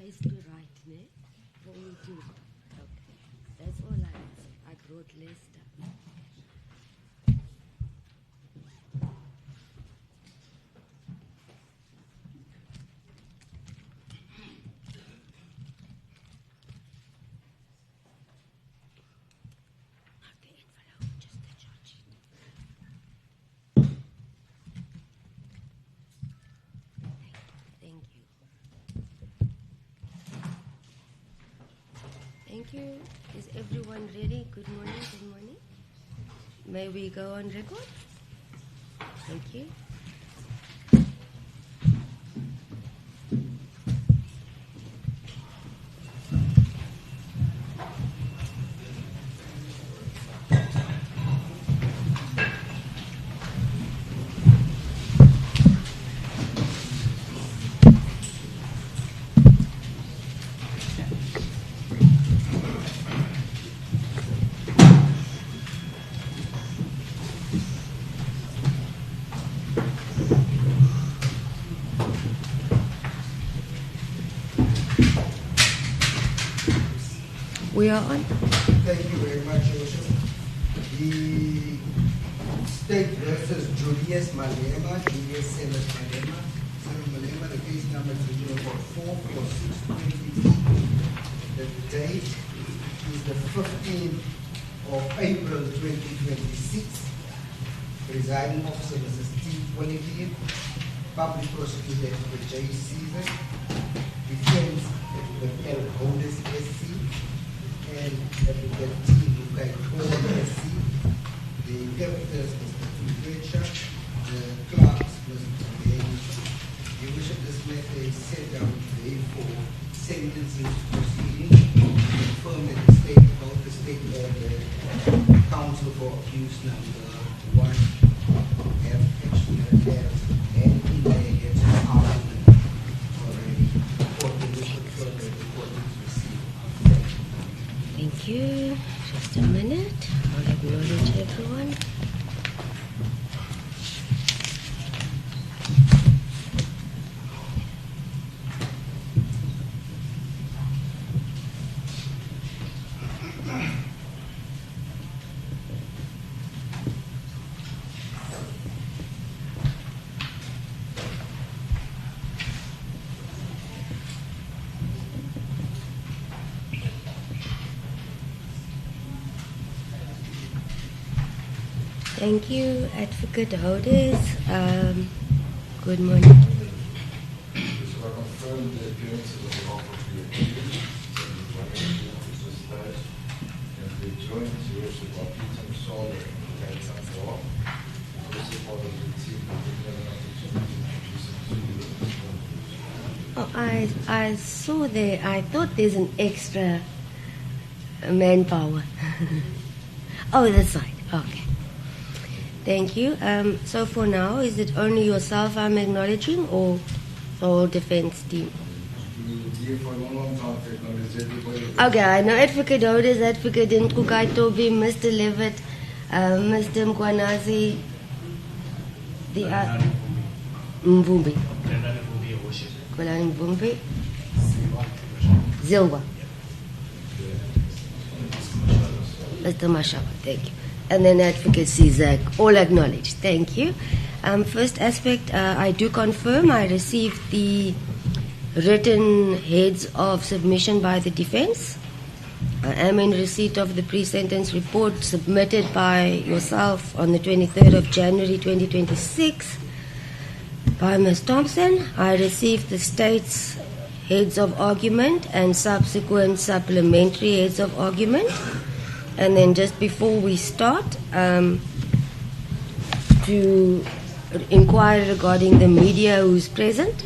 face to right, ne? For me too. Okay. That's all I brought less stuff. Thank you. Is everyone ready? Good morning, good morning. May we go on record? Thank you. We are on. Thank you very much, Joseph. The state versus Julius Malema, Julius Malema, the case number 0444623. The date is the 15th of April 2026. Presiding officer Mrs. T. Quality, public prosecutor for J. Caesar, defense the L. Holders SC, and Advocate T. Lukai SC, the interpreters Mr. Tuvecha, the clerks Mr. James. The wish of this matter is set down today for sentencing proceedings, confirm that the state of the counsel for abuse number 1 have actually and in their against argument already reported this further recordings received. Thank you. Just a minute. I'll acknowledge everyone. Thank you, Advocate Holders. Good morning. This will confirm the appearances on behalf of the accused, and the joint worship of Peter Saul and San Law. Also part of the team that we have an opportunity to introduce it to you. I saw there, I thought there's an extra manpower. Oh, this side. Okay. Thank you. So for now, is it only yourself I'm acknowledging or the whole defense team? Okay, I know Advocate Holders, Advocate Nkukai Tobi, Mr. Levitt, Mr. Mkwanazi, the Mvumbi. Kolani Mvumbi. Zilwa. Mr. Mashaba, thank you. And then Advocate Cizak, all acknowledged. Thank you. First aspect, I do confirm I received the written heads of submission by the defense. I am in receipt of the pre-sentence report submitted by yourself on the 23rd of January 2026 by Ms. Thompson. I received the state's heads of argument and subsequent supplementary heads of argument. And then just before we start, to inquire regarding the media who's present,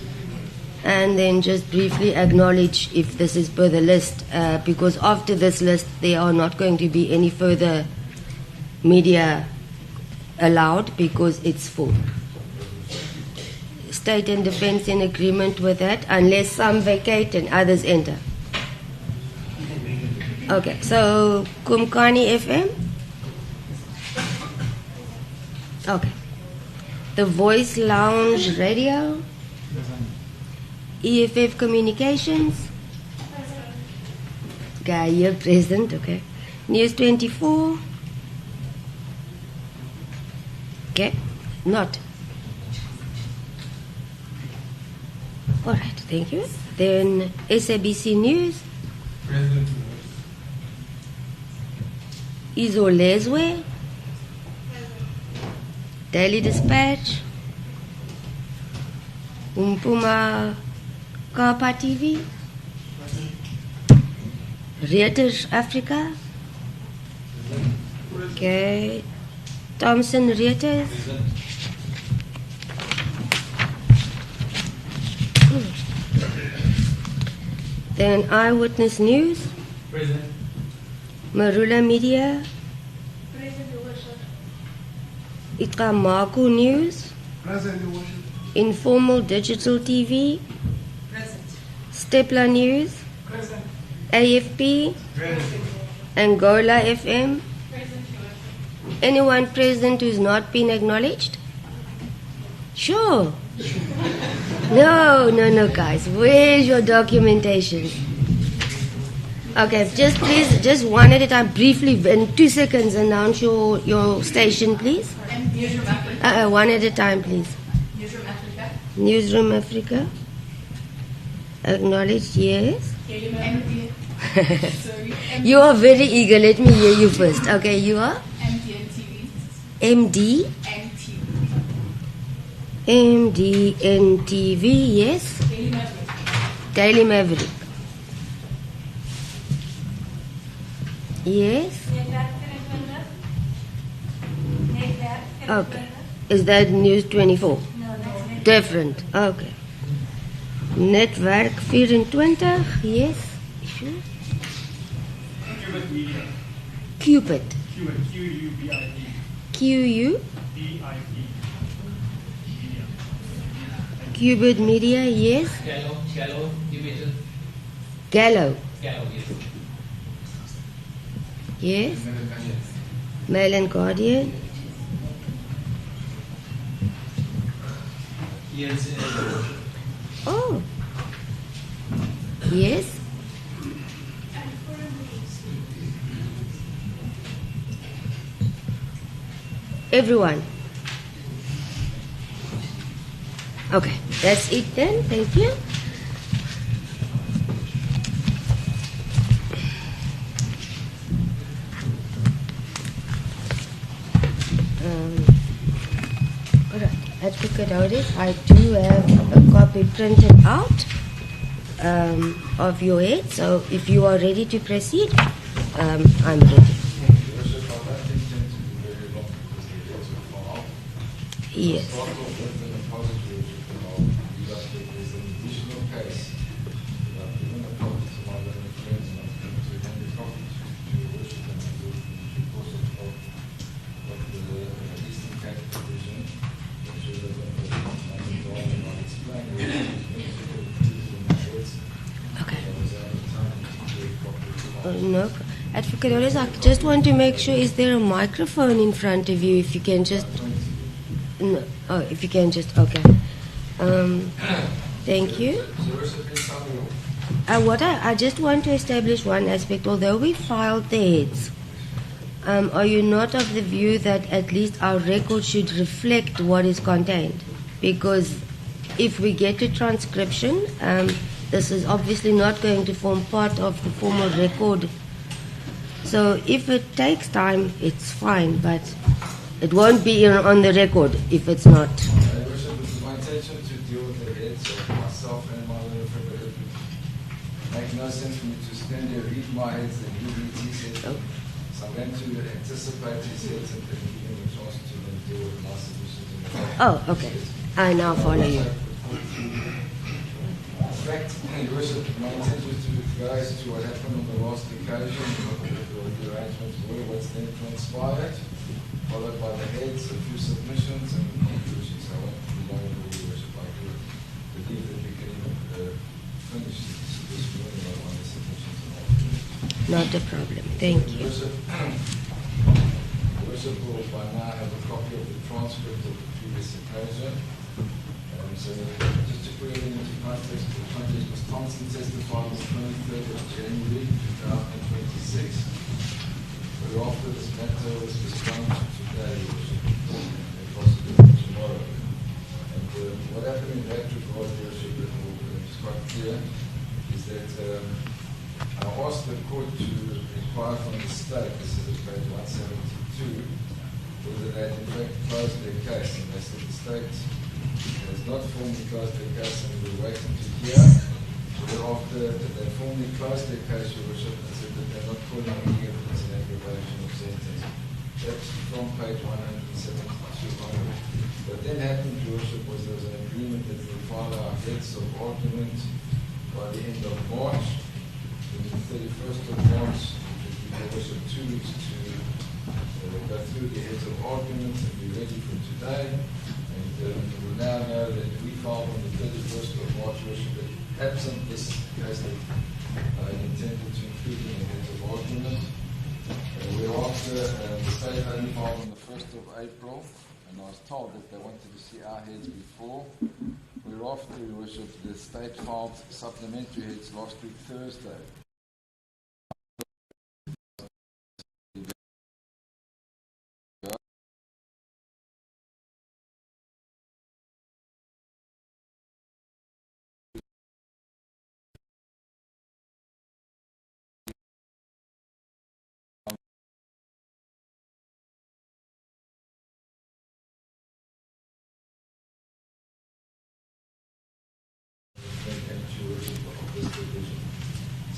and then just briefly acknowledge if this is per the list, because after this list there are not going to be any further media allowed because it's full. State and defense in agreement with that, unless some vacate and others enter. Okay, so Kumkani FM. Okay. The Voice Lounge Radio. EFF Communications. guy here present, okay. News 24. Okay, not. All right, thank you. Then SABC News. President. Izolezwe. Daily Dispatch. Umpuma Kapa TV. Reuters Africa. Okay. Thomson Reuters. Then Eyewitness News. Present. Marula Media. Present, Your Worship. Ikamaku News. Present, Your Worship. Informal Digital TV. Present. Stepla News. Present. AFP. Present. Angola FM. Present, Your Worship. Anyone present who's not been acknowledged? Sure. No, guys. Where's your documentation? Okay, just please, just one at a time, briefly, in 2 seconds, announce your station, please. Newsroom Africa. One at a time, please. Newsroom Africa. Newsroom Africa. Acknowledged, yes. MTN. Sorry. You are very eager. Let me hear you first. Okay, you are? MTN TV. MD. NTV. MDNTV, yes. Daily Maverick. Daily Maverick. Yes. Okay. Is that News 24? No, that's Different. Okay. Netwerk 24, yes. Sure. Cubit Media. Cupid. Cubit. Q-U-B-I-D. QU. B-I-D. Media. Cubid Media, yes. Gallo Images. Gallo. Gallo, yes. Yes. Mail and Guardian. Yes. Oh. Yes. Everyone. Okay, that's it then. Thank you. All right, Advocate Otis, I do have a copy printed out of your head, so if you are ready to proceed, I'm ready. Worship, I don't think tend to be very long because the days are far out. Yes. Start off with an apology, worship, and I'll read up that there's an additional case that I've given a copy to my learned friends and I'm going to hand a copy to your worship and I will in due course of the Eastern Cape Division, which is a I'll explain Okay. it. No. Advocate Otis, I just want to make sure, is there a microphone in front of you? If you can just... No. Oh, if you can just... Okay. Thank you. I just want to establish one aspect. Although we filed the heads, are you not of the view that at least our record should reflect what is contained? Because if we get a transcription, this is obviously not going to form part of the formal record. So if it takes time, it's fine, but it won't be on the record if it's not. Worship, it was my intention to deal with the heads of myself and my little friend, but it would make no sense for me to stand there, read my heads, and he reads his heads. Oh. So I'm going to anticipate his heads and then give him a chance to then deal with my submissions. Oh, okay. I now follow you. In fact, Worship, my intention was to go as to what happened on the last occasion, what the arrangements were, what's then transpired, followed by the heads, a few submissions, and conclusions. I won't be long with the Worship. I do believe that we can finish this morning on the submissions and all. Not a problem. Thank you. Worship will by now have a copy of the transcript of the previous occasion. And So just to put it into context, Ms. Thompson testified on the 23rd of January 2026. But after this matter was postponed to today, and possibly tomorrow. And what happened in that regard, Your Worship, it's quite clear, is that I asked the court to inquire from the state, this is page 172, whether they had in fact closed their case. And they said the state has not formally closed their case and we're waiting to hear. Thereafter, they formally closed their case, Your Worship, and said that they're not calling any evidence in aggravation of sentence. That's from page 172 onward. What then happened, Your Worship, was there was an agreement that we would file our heads of argument by the end of March. On the 31st of March, it would give Your Worship 2 weeks to go through the heads of argument and be ready for today. And we now know that we filed on the 31st of March, Your Worship, that absent this case that intended to include in the heads of argument. Wereafter, the state only filed on the 1st of April, and I was told that they wanted to see our heads before. Wereafter, Your Worship, the state filed supplementary heads last week, Thursday.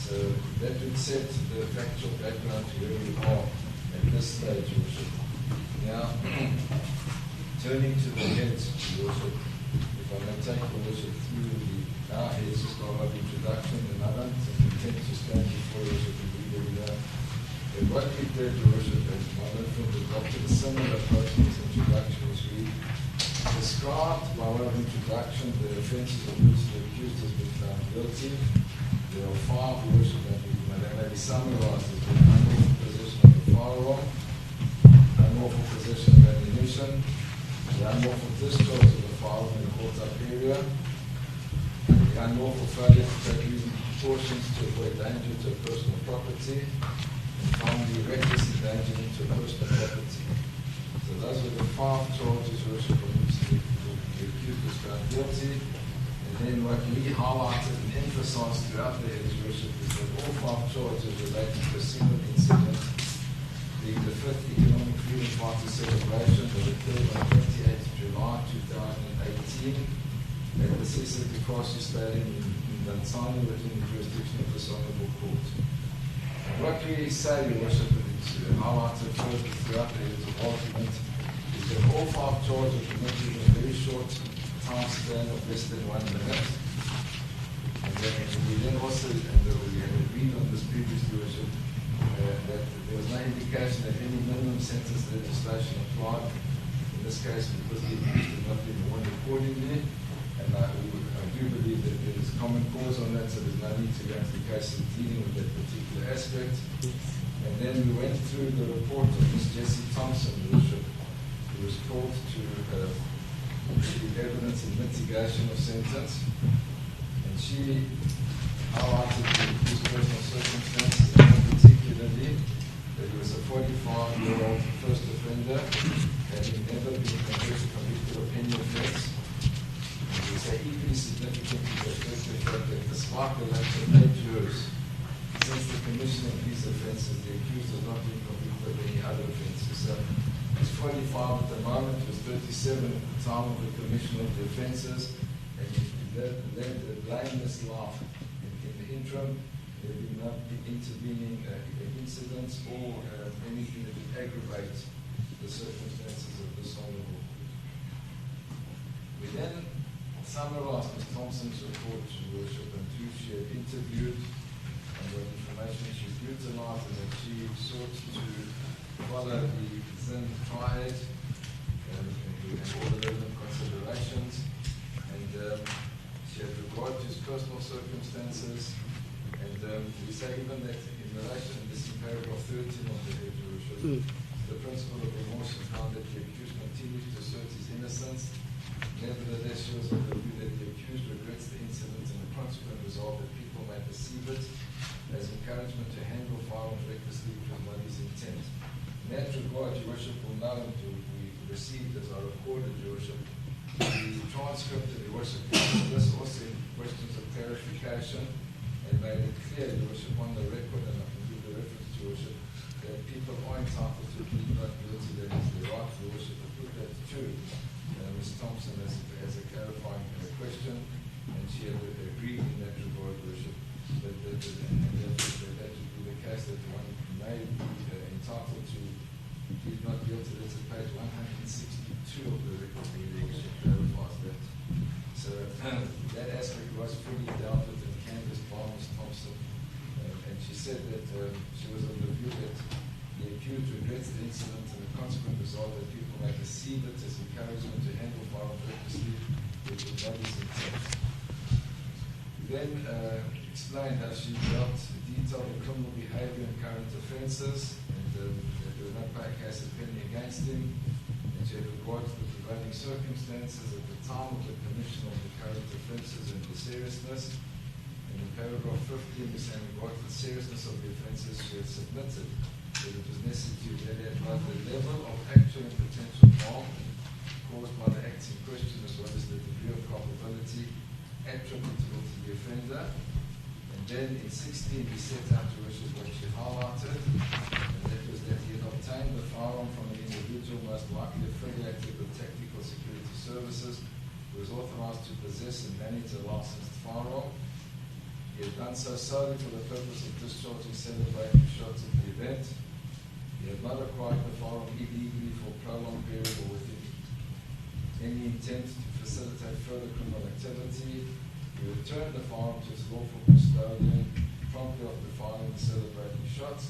So that would set the factual background to where we are at this stage, Your Worship. Now, turning to the heads, Your Worship, if I may take Your Worship through our heads, just by way of introduction, and I don't intend to stand before Your Worship and read every day. But what we did, Your Worship, and my learned from the doctor, the similar approach in his introduction was we described by way of introduction the offences of which the accused has been found guilty. There are 5, Your Worship, that may be summarised as being unlawful possession of a firearm, unlawful possession of ammunition, the unlawful discharge of a firearm in a caught-up area, the unlawful failure to take reasonable precautions to avoid danger to personal property, and finally reckless endangerment to personal property. So those were the 5 charges, Your Worship, on which the accused was found guilty. And then what we highlighted and emphasised throughout the heads, Your Worship, is that all 5 charges related to a single incident, being the 5th Economic Freedom Party celebration that occurred on 28th July 2018 at the Cecil Castle Stadium in Tanzania within the jurisdiction of this Honourable Court. And what we say, Your Worship, and it's highlighted further throughout the heads of argument, is that all 5 charges were committed in a very short time span of less than 1 minute. And then we then also, and we had agreed on this previously, Worship, that there was no indication that any minimum sentence legislation applied. In this case, because the accused had not been warned accordingly, and I do believe that there is common cause on that, so there's no need to go into the case of dealing with that particular aspect. And then we went through the report of Ms. Jessie Thompson, Worship, who was called to give evidence in mitigation of sentence, and she highlighted his personal circumstances, and particularly that he was a 45-year-old first offender, having never been convicted of any offence. And we say equally significant to reflect the fact that despite the lapse of 8 years since the commission of these offences, the accused has not been convicted of any other offences. So he's 45 at the moment, was 37 at the time of the commission of the offences, and he led a blameless life. In the interim, there have been no intervening incidents or anything that would aggravate the circumstances of this honourable. We then summarised Ms. Thompson's report, Your Worship, and who she had interviewed and what information she utilised, and that she sought to follow the Zim triad and all the relevant considerations. And she had regard to his personal circumstances. And we say even that in relation to this in paragraph 13 of the head, Your Worship, the principle of remorse is found that the accused continues to assert his innocence. Nevertheless, she was of the view regrets the incident and the consequent result that people may perceive it as encouragement to handle firearms recklessly with what is intent. In that regard, Your Worship will know that we received, as I recorded, Your Worship, the transcript of Your Worship. This also in questions of clarification and made it clear, Your Worship, on the record, and I can give the reference to Your Worship, that people are entitled to plead not guilty, that is their right, Your Worship, to put that to Ms. Thompson as a clarifying question, and she had agreed in that regard, Your Worship, that would be the case that one may be entitled to plead not guilty. That's at page 162 of the record, Your Worship clarifies that. So that aspect was fully dealt with and canvassed by Ms. Thompson, and she said that she was of the view that the accused regrets the incident and the consequent result that people may perceive it as encouragement to handle firearms recklessly with what is intent. Then explained how she dealt detailed in criminal behavior and current offences, and that there were no cases pending against him, and she had regard to the prevailing circumstances at the time of the commission of the current offences and the seriousness. And in paragraph 15, we say in regard to the seriousness of the offences, she had submitted that it was necessary to evaluate both the level of actual and potential harm caused by the acts in question, as well as the degree of culpability attributable to the offender. And then in 16, we set out to worship what she highlighted, and that was that he had obtained the firearm from an individual most likely affiliated with tactical security services, who was authorized to possess and manage a licensed firearm. He had done so solely for the purpose of discharging celebrating shots at the event. He had not acquired the firearm illegally for a prolonged period or with any intent to facilitate further criminal activity. He returned the firearm to its lawful custodian promptly after firing the celebrating shots,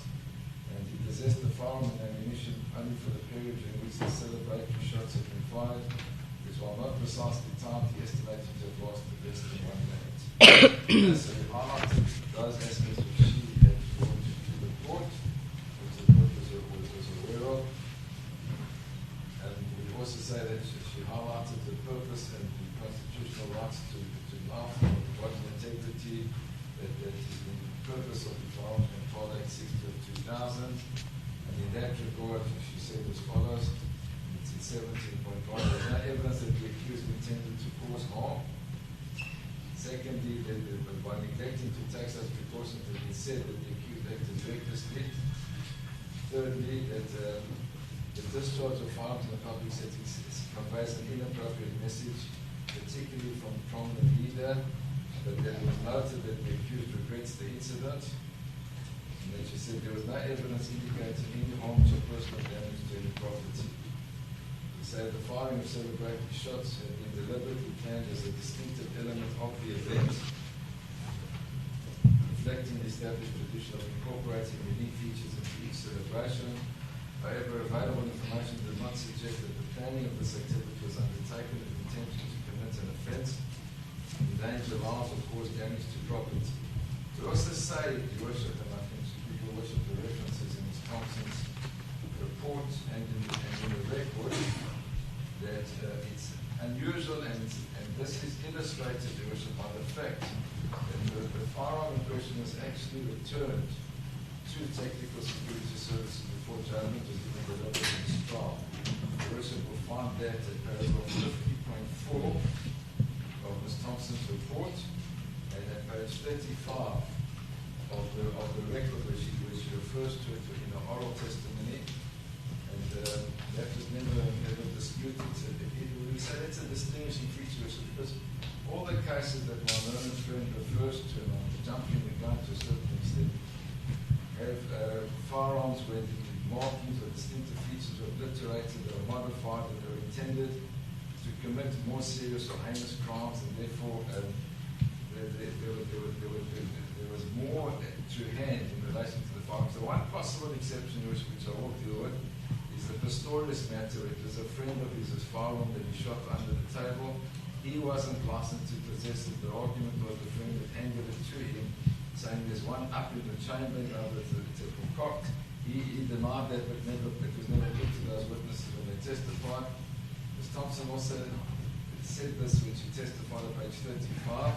and he possessed the firearm and ammunition only for the period during which the celebrating shots had been fired, which, while not precisely timed, he estimated to have lasted less than 1 minute. So he highlighted those aspects which she had brought to the court, which the court was aware of. And we also say that she highlighted the purpose and the constitutional rights to life, body integrity, that is the purpose of the Firearms Control Act 60 of 2000. And in that regard, she said as follows, it's in 17.1, there's no evidence that the accused intended to cause harm. Secondly, by neglecting to take such precautions, it is said that the accused acted recklessly. Thirdly, that the discharge of firearms in a public setting conveys an inappropriate message, particularly from a prominent leader, but that it was noted that the accused regrets the incident, and that she said there was no evidence indicating any harm or personal damage to any property. We say the firing of celebrating shots had been deliberately planned as a distinctive element of the event, reflecting the established tradition of incorporating unique features into each celebration. However, available information does not suggest that the planning of this activity was undertaken with intention to commit an offence, endanger lives, or cause damage to property. We also say, Your Worship, and I think Your Worship, the references in Ms. Thompson's report and in the record, that it's unusual, and this is illustrated, Your Worship, by the fact that the firearm in question was actually returned to Technical Security Services before judgment was given delivered in this trial. Your Worship will find that at paragraph 50.4 of Ms. Thompson's report, and at page 35 of the record where she refers to it in her oral testimony, and that was never disputed. We say that's a distinguishing feature, because all the cases that my learned friend refers to, and I'm jumping the gun to a certain extent, have firearms where the markings or distinctive features are obliterated or modified, and are intended to commit more serious or heinous crimes, and therefore there was more to hand in relation to the firearms. The one possible exception which I will deal with is the Pistorius matter. It was a friend of his firearm that he shot under the table. He wasn't licensed to possess it. The argument was the friend had handed it to him, saying there's one up in the chamber now that it's a concoct. He denied that, but it was never put to those witnesses when they testified. Ms. Thompson also said this when she testified at page 35,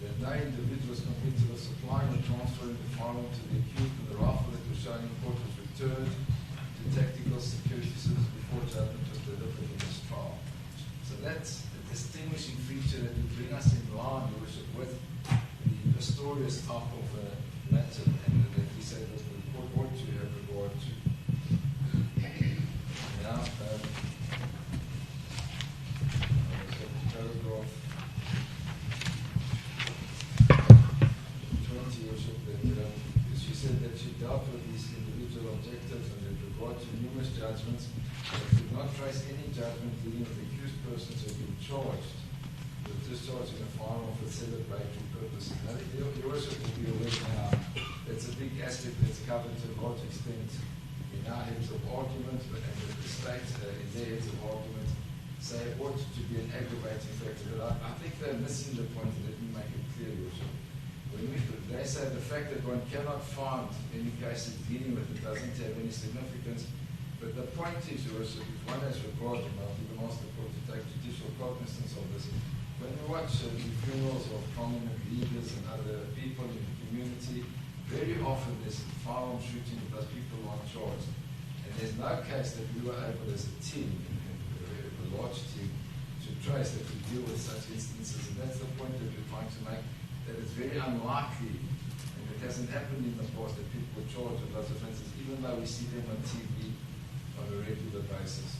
that no individual is convicted of supplying or transferring the firearm to the accused, and the rifle that was shown in court was returned to tactical security services before judgment was delivered in this trial. So that's a distinguishing feature that will bring us in line, Your Worship, with the mysterious type of matter, and that we say that the court ought to have regard to. Now, paragraph 20, Your Worship, that she said that she dealt with these individual objectives and with regard to numerous judgments, but did not trace any judgment dealing with accused persons who have been charged with discharging a firearm for celebratory purposes. Now, Your Worship will be aware now that's a big aspect that's covered to a large extent in our heads of argument, but and the state in their heads of argument say it ought to be an aggravating factor. But I think they're missing the point, and let me make it clear, Your Worship. They say the fact that one cannot find any cases dealing with it doesn't have any significance. But the point is, Your Worship, if one has regard, and I've even asked the court to take judicial cognizance of this, when we watch the funerals of prominent leaders and other people in the community, very often there's firearm shooting because people aren't charged. And there's no case that we were able as a team, a large team, to trace that we deal with such instances. And that's the point that we're trying to make, that it's very unlikely, and it hasn't happened in the past, that people were charged with those offences, even though we see them on TV on a regular basis.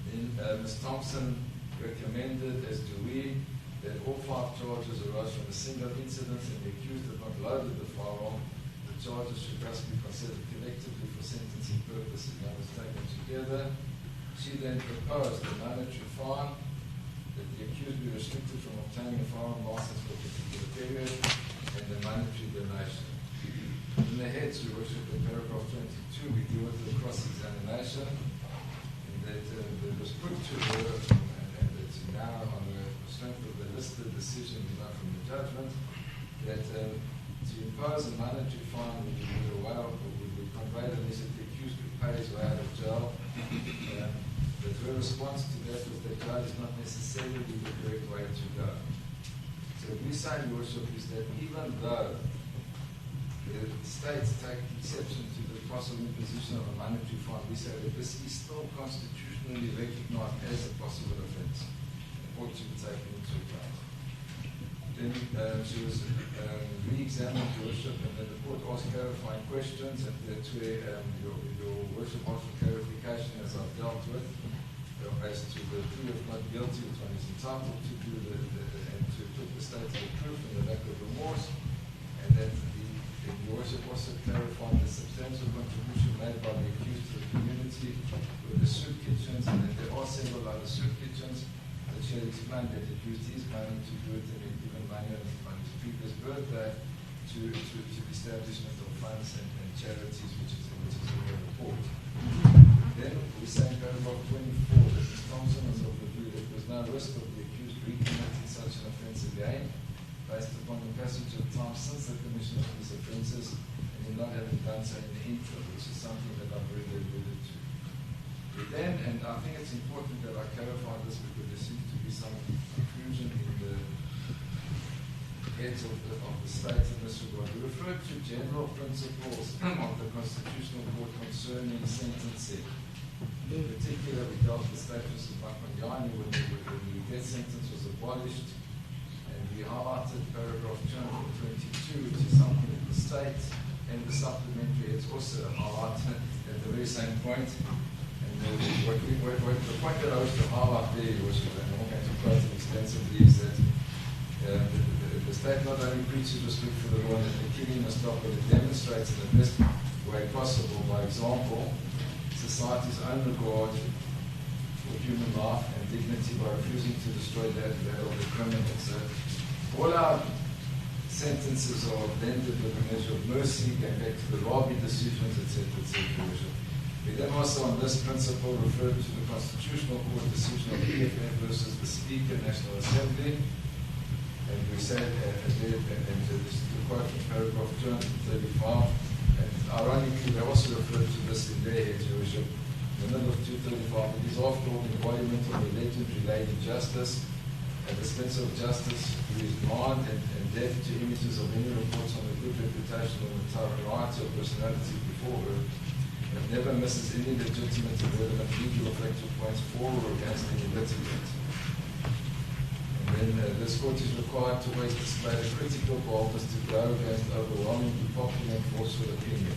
Then Ms. Thompson recommended, as do we, that all 5 charges arose from a single incident and the accused had not loaded the firearm. The charges should thus be considered collectively for sentencing purposes. Now was taken together. She then proposed a monetary fine, that the accused be restricted from obtaining a firearm license for a particular period, and the monetary donation. In the heads, Your Worship, in paragraph 22, we deal with the cross-examination, and that was put to her, and it's now on the strength of the listed decision from the judgment, that to impose a monetary fine would convey the message that the accused would pay his way out of jail. But her response to that was that jail is not necessarily the correct way to go. So we say, Your Worship, is that even though the states take exception to the possible imposition of a monetary fine, we say that this is still constitutionally recognized as a possible offence and ought to be taken into account. Then she was re-examined, Your Worship, and then the court asked clarifying questions, and that's where your Worship asked for clarification, as I've dealt with, as to the plea of not guilty, which one is entitled to do, and to put the state to the proof in the lack of remorse, and that Your Worship also clarified the substantial contribution made by the accused to the community with the soup kitchens, and that there are several other soup kitchens, that she had explained that it used his money to do it, and he'd given money on his previous birthday to the establishment of funds and charities, which is in the report. Then we say in paragraph 24 that Ms. Thompson was of the view that there was no risk of the accused recommitting such an offence again, based upon the passage of time since the commission of these offences, and in not having done so in the interim, which is something that I've already alluded to. We then, and I think it's important that I clarify this because there seems to be some confusion in the heads of the state in this regard. We refer to general principles of the Constitutional Court concerning sentencing. In particular, we dealt with statutes of Makanyani when the death sentence was abolished. We highlighted paragraph 222, which is something that the state and the supplementary has also highlighted at the very same point. And the point that I wish to highlight there, which I'm not going to quote it extensively, is that the state not only preaches respect for the law and that the killing must stop, but it demonstrates in the best way possible, by example, society's own regard for human life and dignity by refusing to destroy that of the criminals. So, all our sentences are blended with a measure of mercy, going back to the Rabi decisions, etc., etc. We then also, on this principle, refer to the Constitutional Court decision of EFF versus the Speaker, National Assembly, and we say, and this is the quote from paragraph 235, and ironically, they also refer to this in their heads, Your Worship, in the middle of 235, it is after all the embodiment of the legendary Lady Justice, a dispenser of justice who is blind and deaf to images of any reports on the good reputation or the variety of personalities before her, and never misses any legitimate and relevant legal or factual points for or against any litigant. And then this court is required to always display the critical boldness to go against overwhelmingly popular and forceful opinion.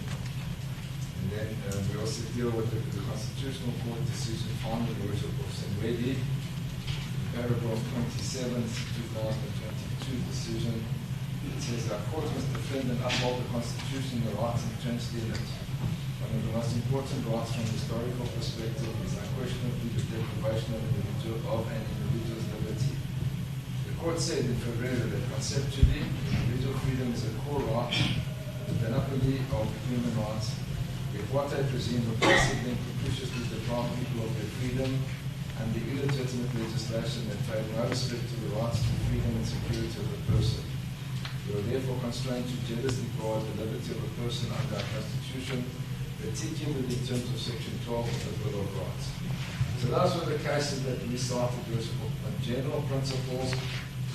And then we also deal with the Constitutional Court decision finding the worship of Senwedi, paragraph 27, 2022 decision. It says our court must defend and uphold the Constitution, the rights entrenched in it. One of the most important rights from a historical perspective is unquestionably the deprivation of an individual's liberty. The court said in February that conceptually, individual freedom is a core right, the panoply of human rights. The apartheid regime repeatedly and capriciously deprived people of their freedom and the illegitimate legislation that paid no respect to the rights to freedom and security of the person. We are therefore constrained to jealously guard the liberty of a person under our Constitution, particularly in terms of Section 12 of the Bill of Rights. So those were the cases that we cited on general principles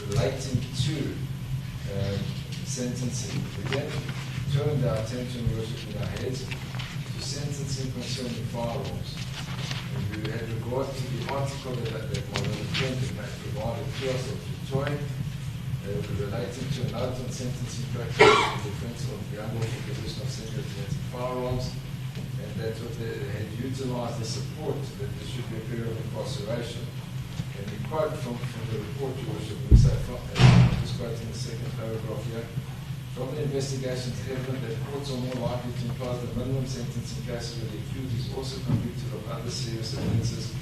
relating to sentencing. We then turned our attention, worship in our heads, to sentencing concerning firearms. And we had regard to the article that my little friend had provided to us of Joy, relating to a note on sentencing practice in defense of the unlawful possession of semi-automatic firearms, and that what they had utilized the support that there should be a period of incarceration. And we quote from the report, Your Worship, we say, just quoting the second paragraph here, from the investigation, it's evident that courts are more likely to impose the minimum sentence in cases where the accused is also convicted of other serious offences,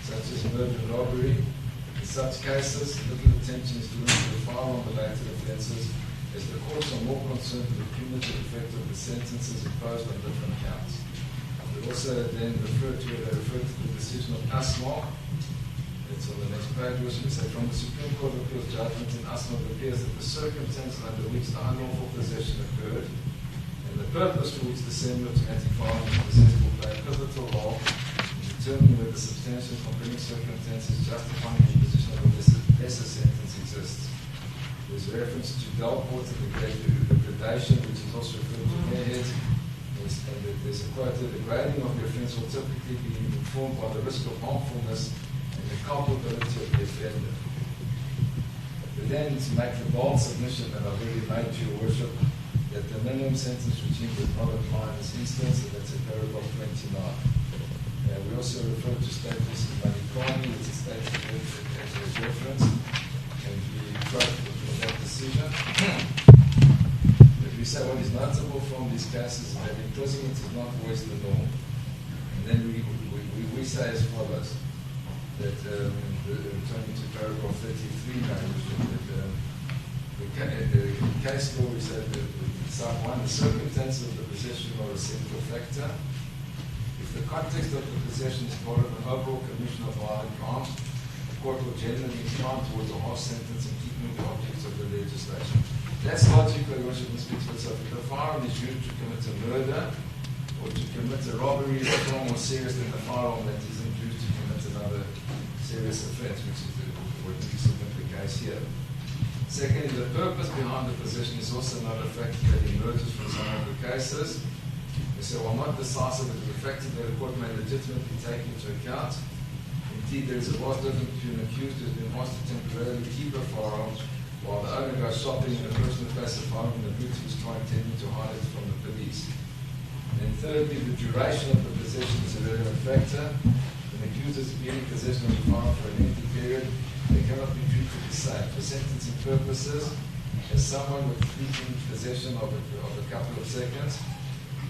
such as murder and robbery. In such cases, little attention is given to the firearm-related offences, as the courts are more concerned with the cumulative effect of the sentences imposed on different counts. We also then refer to the decision of ASMAR. It's on the next page, which we say from the Supreme Court of Appeals judgment in ASMAR, it appears that the circumstances under which the unlawful possession occurred and the purpose for which the semi-automatic firearm was possessed will play a pivotal role in determining whether substantial compelling circumstances justifying the imposition of a lesser sentence exists. There's reference to Delport and the gradation, which is also referred to Mayorhead. And there's a quote that the grading of the offence will typically be informed by the risk of harmfulness and the culpability of the offender. But then to make the bold submission that I've already made to Your Worship, that the minimum sentence regime does not apply in this instance, and that's in paragraph 29. We also refer to statements in Malikani, which is stated as a reference, and we quote from that decision. We say what is notable from these cases is that imprisonment is not always the norm. And then we say as follows, that turning to paragraph 33 now, that the case law, we say that sub 1, the circumstances of the possession are a central factor. If the context of the possession is part of an overall commission of violent crimes, the court will generally incline towards a harsh sentence in keeping with the objects of the legislation. That's logical, Your Worship, and speaks for itself. If the firearm is used to commit a murder or to commit a robbery, it's far more serious than the firearm that isn't used to commit another serious offence, which is what we submit the case here. Secondly, the purpose behind the possession is also another factor that emerges from some of the cases. We say, while not decisive, it is a factor that the court may legitimately take into account. Indeed, there is a vast difference between an accused who has been asked to temporarily keep a firearm while the owner goes shopping and the person who places a firearm in the boot is trying intending to hide it from the police. And then thirdly, the duration of the possession is a relevant factor. When the accused has been in possession of the firearm for an lengthy period, they cannot be treated the same. For sentencing purposes, as someone with fleeting possession of a couple of seconds,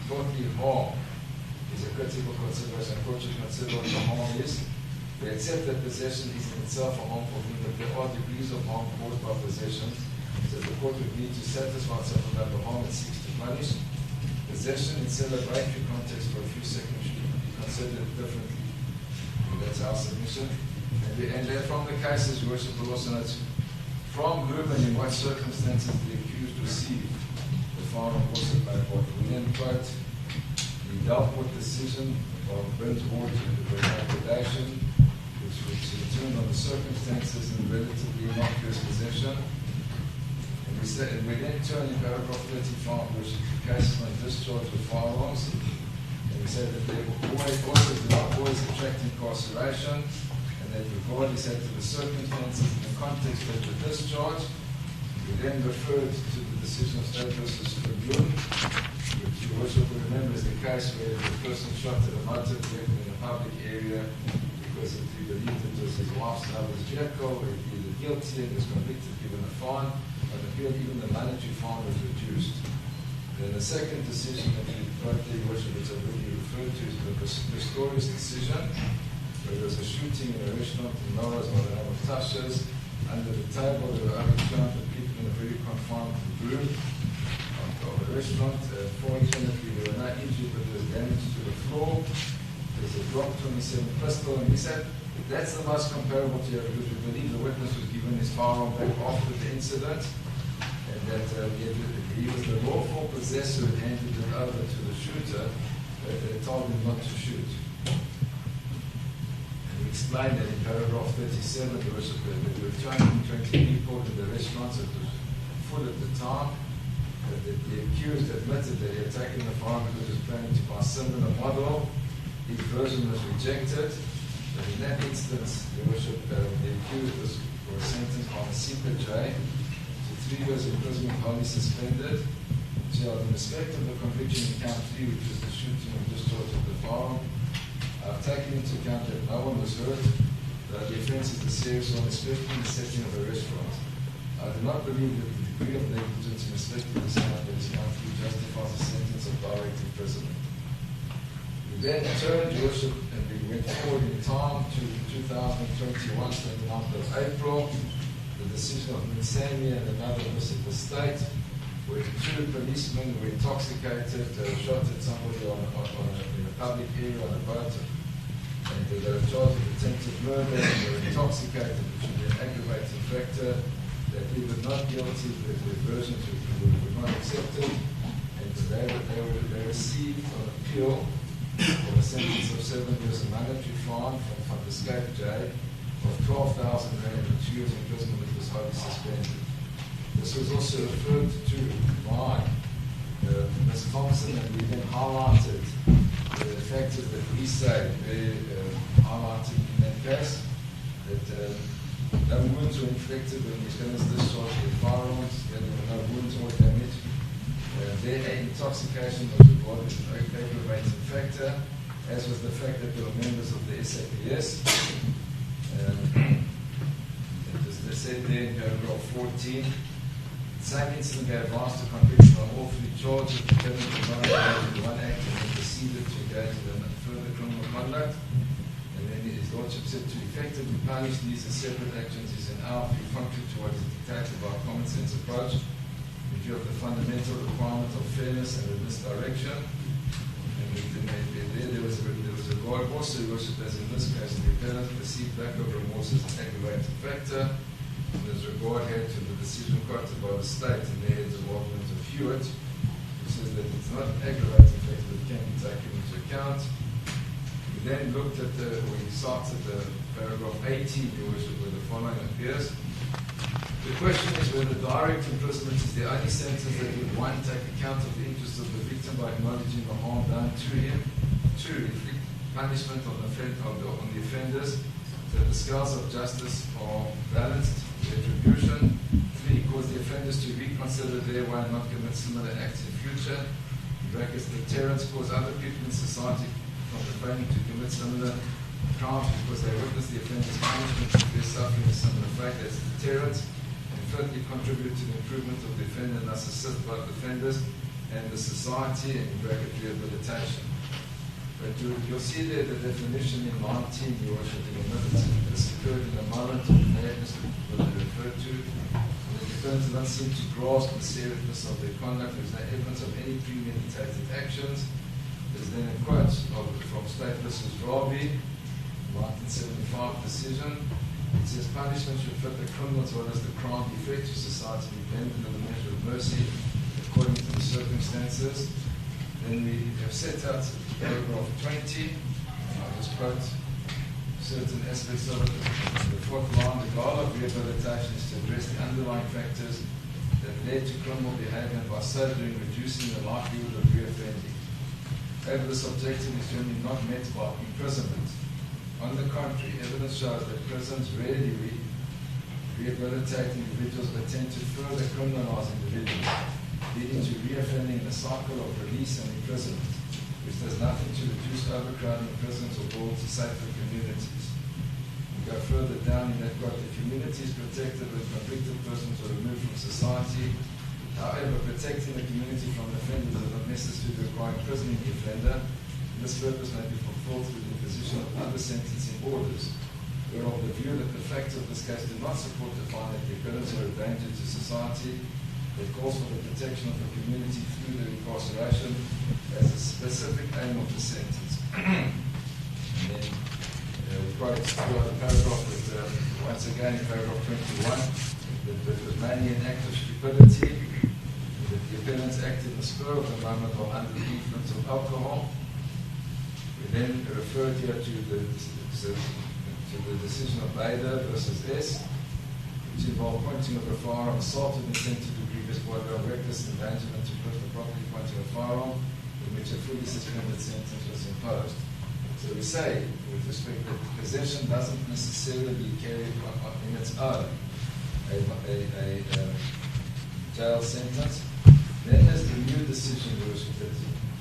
totally harm is a critical consideration. Court should consider what the harm is. We accept that possession is in itself a harmful thing, but there are degrees of harm caused by possession, so the court would need to satisfy itself about the harm it seeks to punish. Possession in celebratory context for a few seconds should be considered differently. And that's our submission. And then from the cases, Your Worship will also note from whom and in what circumstances the accused received the firearm also played part. We then quote the Delport decision, of Brent's Board to the application, which determined on the circumstances in relatively innocuous possession. And we then turn in paragraph 35, which is the cases on discharge of firearms. And we say that they also do not always attract incarceration, and that regardless as to the circumstances and the context of the discharge. We then referred to the decision of State versus Tribune, which you also remember is the case where the person shot at a motor vehicle in a public area because he believed it was his wife's neighbor's vehicle. He pleaded guilty and was convicted, given a fine. On appeal, even the monetary fine was reduced. Then the second decision that we wrote there, which I already referred to, is the Pistorius decision, where there was a shooting in a restaurant in Melrose by the name of Tasha's. Under the table, there were over 200 people in a very confined room of a restaurant. Fortunately, there were no injuries, but there was damage to the floor. There's a Glock 27 pistol, and we said that's the most comparable to it because we believe the witness was given his firearm back after the incident, and that he was the lawful possessor who handed it over to the shooter, but they told him not to shoot. Explained that in paragraph 37 there were 220 people in the restaurant, so it was full at the time. The accused admitted that he had taken the firearm because he was planning to buy a similar model. His version was rejected, but in that instance, the accused was sentenced on a secret J to 3 years imprisonment, wholly suspended. So in respect of the conviction in count 3, which was the shooting and discharge of the firearm, I've taken into account that no one was hurt, that the offence is a serious one, especially in the setting of a restaurant. I do not believe that the degree of negligence in respect to this count that is count 3 justifies a sentence of direct imprisonment. We then turned, Your Worship, and we went forward in time to 2021, 29th of April, the decision of Minsami and another versus the state, where 2 policemen were intoxicated, shot at somebody in a public area on a boat, and they were charged with attempted murder, and they were intoxicated, which would be an aggravating factor. They pleaded not guilty, but the versions were not accepted, and they received on appeal for a sentence of 7 years of mandatory fine from the Scape J of 12,000 rand and 2 years imprisonment, which was wholly suspended. This was also referred to by Ms. Thompson, and we then highlighted the factors that we say they highlighted in that case, that no wounds were inflicted when the defendants discharged their firearms, there were no wounds or damage. Their intoxication was regarded as an aggravating factor, as was the fact that they were members of the SAPS. They said there in paragraph 14, the same incident gave rise to conviction on all 3 charges. The defendant was not engaged in one act and then proceeded to engage in further criminal conduct. And then his lordship said to effectively punish these as separate actions is in our view contrary to what is dictated by a common sense approach in view of the fundamental requirement of fairness and in this direction. And there was a reward also, worship, as in this case, the appellant perceived lack of remorse as an aggravating factor. And as regard had to the decision quoted by the state in the heads of argument of Hewitt, who says that it's not an aggravating factor that can be taken into account. We then looked at we cited the paragraph 18, Your Worship, where the following appears. The question is whether direct imprisonment is the only sentence that would, 1, take account of the interests of the victim by acknowledging the harm done to him, 2, inflict punishment on the offenders, so that the scales of justice are balanced, retribution, 3, cause the offenders to reconsider their way and not commit similar acts in future, in brackets, deterrence, cause other people in society from refraining to commit similar crimes because they witness the offender's punishment if they're suffering a similar fate, that's deterrence, and thirdly, contribute to the improvement of the offender and thus assist both offenders and the society, and in bracket, rehabilitation. But you'll see there the definition in 19, Your Worship, in the minutes. This occurred in a moment of madness, what they referred to. And the defendants do not seem to grasp the seriousness of their conduct. There's no evidence of any premeditated actions. There's then a quote from State versus Rabi, 1975 decision. It says punishment should fit the criminal as well as the crime defect to society be blended in the measure of mercy according to the circumstances. Then we have set out paragraph 20, just quote certain aspects of it. The fourth line, the goal of rehabilitation is to address the underlying factors that led to criminal behavior and by so doing reducing the likelihood of reoffending. However, this objective is generally not met by imprisonment. On the contrary, evidence shows that prisons rarely rehabilitate individuals but tend to further criminalize individuals, leading to reoffending in a cycle of release and imprisonment, which does nothing to reduce overcrowding in prisons or build safer communities. We go further down in that quote, the community is protected when convicted persons are removed from society. However, protecting the community from offenders does not necessarily require imprisoning the offender. This purpose may be fulfilled through the imposition of other sentencing orders. We are of the view that the facts of this case do not support the finding that the offenders are a danger to society. It calls for the protection of the community through their incarceration as a specific aim of the sentence. And then we quote throughout the paragraph that, once again, in paragraph 21, that it was mainly an act of stupidity, that the offenders acted in the spur of the moment while under the influence of alcohol. We then referred here to the decision of Bader versus S, which involved pointing of a firearm, assault with intent to do grievous bodily or reckless endangerment to personal property, pointing a firearm, in which a fully suspended sentence was imposed. So we say, with respect that possession doesn't necessarily carry in its own a jail sentence. Then there's the new decision, that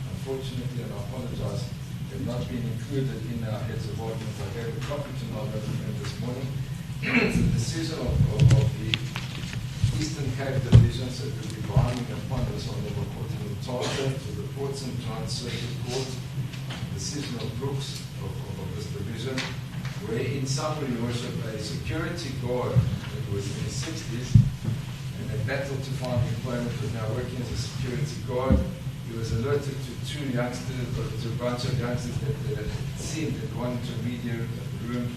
unfortunately, and I apologize, have not been included in our heads of argument. I gave a copy to my friend this morning. It's a decision of the Eastern Cape Division, so it will be binding upon us on the court in Utah to the Ports and Trans Circuit Court, decision of Brooks of this division, where in summary, Your Worship, a security guard that was in his 60s and they battled to find employment, was now working as a security guard. He was alerted to two youngsters, or to a bunch of youngsters that seemed that wanted to media room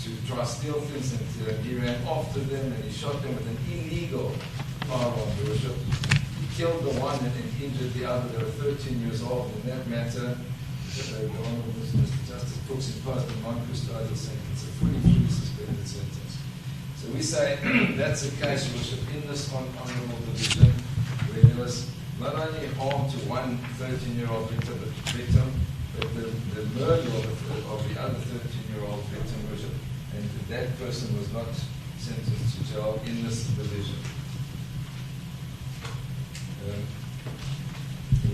to try to steal things, and he ran after them and he shot them with an illegal firearm, Your Worship. He killed the one and injured the other. They were 13 years old. In that matter, the Honourable Mr. Justice Brooks imposed a non-custodial sentence, a fully suspended sentence. So we say that's a case, Your Worship, in this Honourable Division where there was not only harm to one 13-year-old victim, but the murder of the other 13-year-old victim, Worship, and that person was not sentenced to jail in this division.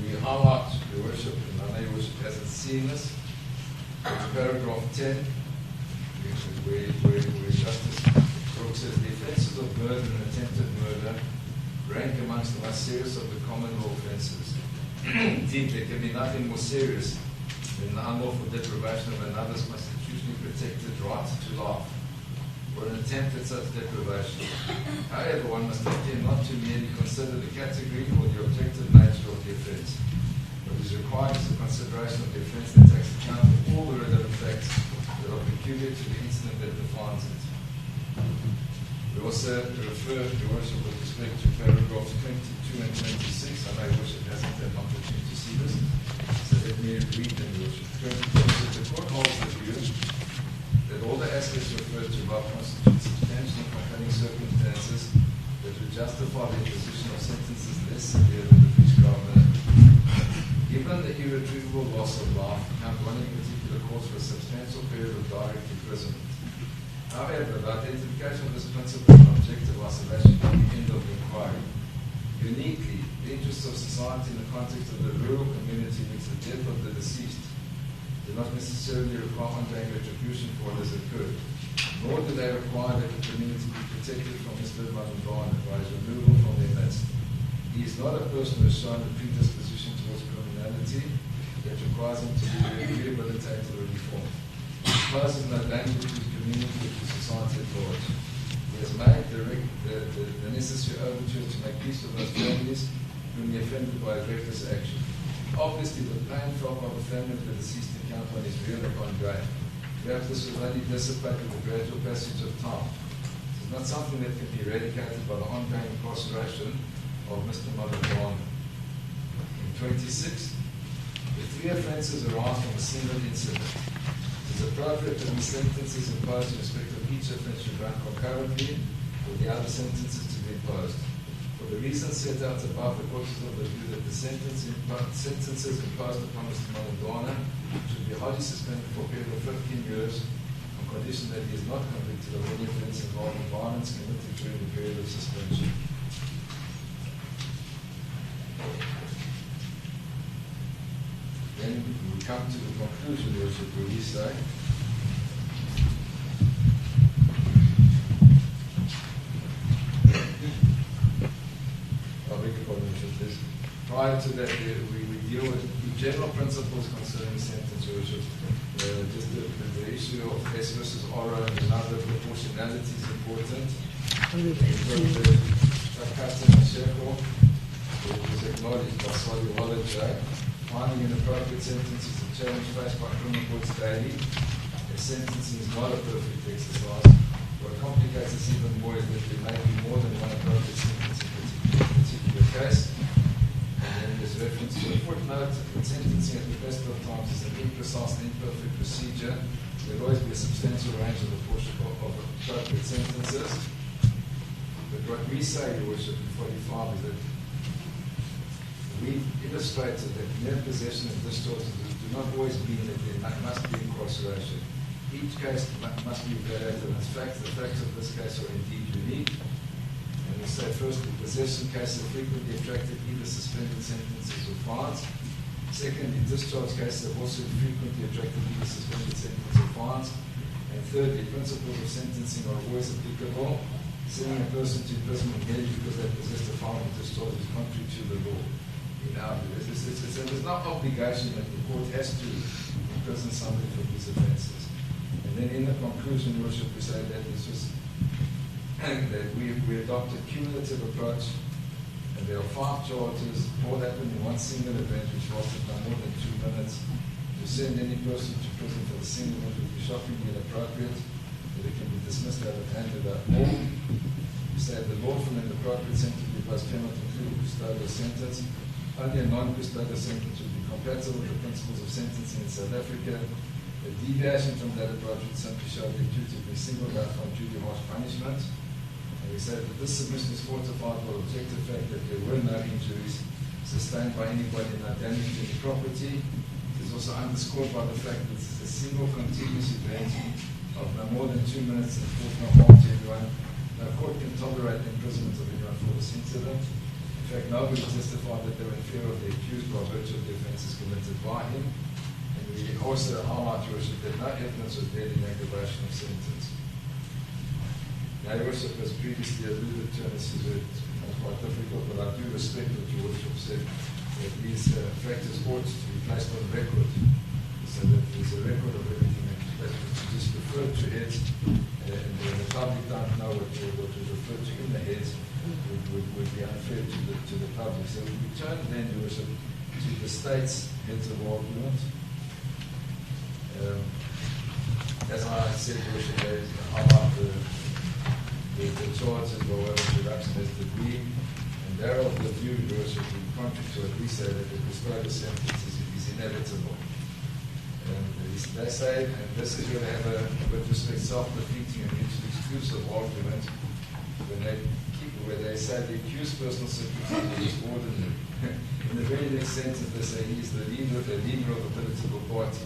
We highlight, Your Worship, and I know Your Worship hasn't seen this, paragraph 10, where Justice Brooks says, the offences of murder and attempted murder rank amongst the most serious of the common law offences. Indeed, there can be nothing more serious than the unlawful deprivation of another's constitutionally protected right to life, or an attempt at such deprivation. However, one must take care not to merely consider the category or the objective nature of the offence. What is required is a consideration of the offence that takes account of all the relevant facts that are peculiar to the incident that defines it. We also refer, Your Worship, with respect to paragraphs 22 and 26. I know Your Worship hasn't had an opportunity to see this, so let me read them, Your Worship. 22, the court holds the view that all the aspects referred to above constitute substantial and compelling circumstances that would justify the imposition of sentences less severe than the prescribed limit. Given the irretrievable loss of life, count one in particular calls for a substantial period of direct imprisonment. However, the identification of this principle and objective isolation can be the end of the inquiry. Uniquely, the interests of society in the context of the rural community in which the death of the deceased do not necessarily require ongoing retribution for what has occurred, nor do they require that the community be protected from Mr. Malema by his removal from their midst. He is not a person who has shown a predisposition towards criminality that requires him to be rehabilitated or reformed. He poses no danger to his community or to society at large. He has made the necessary overtures to make peace with those families whom he offended by his reckless action. Obviously, the pain felt by the family of the deceased encounter is real and ongoing. Perhaps this will only dissipate with the gradual passage of time. This is not something that can be eradicated by the ongoing incarceration of Mr. Malema. In 26, the three offences arise from a single incident. It's appropriate that the sentences imposed in respect of each offence should run concurrently with the other sentences to be imposed. For the reasons set out above, the court is of the view that the sentences imposed upon Mr. Malema should be wholly suspended for a period of 15 years on condition that he is not convicted of any offence involving violence committed during the period of suspension. Then we come to the conclusion, Your Worship, where we say, prior to that, we deal with the general principles concerning sentence, Your Worship. Just the issue of S versus Oro and another proportionality is important. It was acknowledged by Sali Wallace. Finding inappropriate sentences is a challenge faced by criminal courts daily. A sentencing is not a perfect exercise. What complicates this even more is that there may be more than one appropriate sentence in a particular case. And then there's reference to a footnote that sentencing at the best of times is an imprecise and imperfect procedure. There will always be a substantial range of appropriate sentences. But what we say, Your Worship, in 45 is that we illustrated that mere possession and discharges do not always mean that there must be incarceration. Each case must be evaluated on its facts. The facts of this case are indeed unique. And we say first, the possession cases frequently attracted either suspended sentences or fines. Second, the discharge cases have also frequently attracted either suspended sentences or fines. And thirdly, principles of sentencing are always applicable. Sending a person to imprisonment merely because they possessed a fine or discharge is contrary to the law. In our view, there's no obligation that the court has to imprison somebody for these offences. And then in the conclusion, Your Worship, we say that it's just that we adopt a cumulative approach, and there are 5 charges, all happened in one single event, which lasted no more than 2 minutes. To send any person to prison for the single event would be shockingly inappropriate, that it can be dismissed out of hand without more. We say the lawful and appropriate sentence because cannot include a custodial sentence. Only a non-custodial sentence would be compatible with the principles of sentencing in South Africa. A deviation from that approach would simply show the accused to be singled out from duty harsh punishment. And we say that this submission is fortified by the objective fact that there were no injuries sustained by anybody, no damage to any property. It is also underscored by the fact that this is a single continuous event of no more than 2 minutes and caused no harm to anyone. No court can tolerate the imprisonment of anyone for this incident. In fact, nobody testified that they were in fear of the accused by virtue of the offences committed by him. And we also highlight, Your Worship, that no evidence was there in aggravation of sentence. Now, Your Worship, as previously alluded to, and this is quite difficult, but I do respect what Your Worship said, that these factors ought to be placed on record, so that there's a record of everything that was just referred to heads, and the public don't know what was referred to in the heads. Would be unfair to the public. So we turn then, Your Worship, to the state's heads of argument. As I said, Your Worship, they highlight the charges or introduction as degree, and they're of the view, Your Worship, in contrary to what we say, that the custodial sentence is inevitable. They say, and this is where they have a, with respect, self-defeating and mutually exclusive argument, where they say the accused personal circumstances is ordinary. In the very next sentence, they say he is the leader of the political party.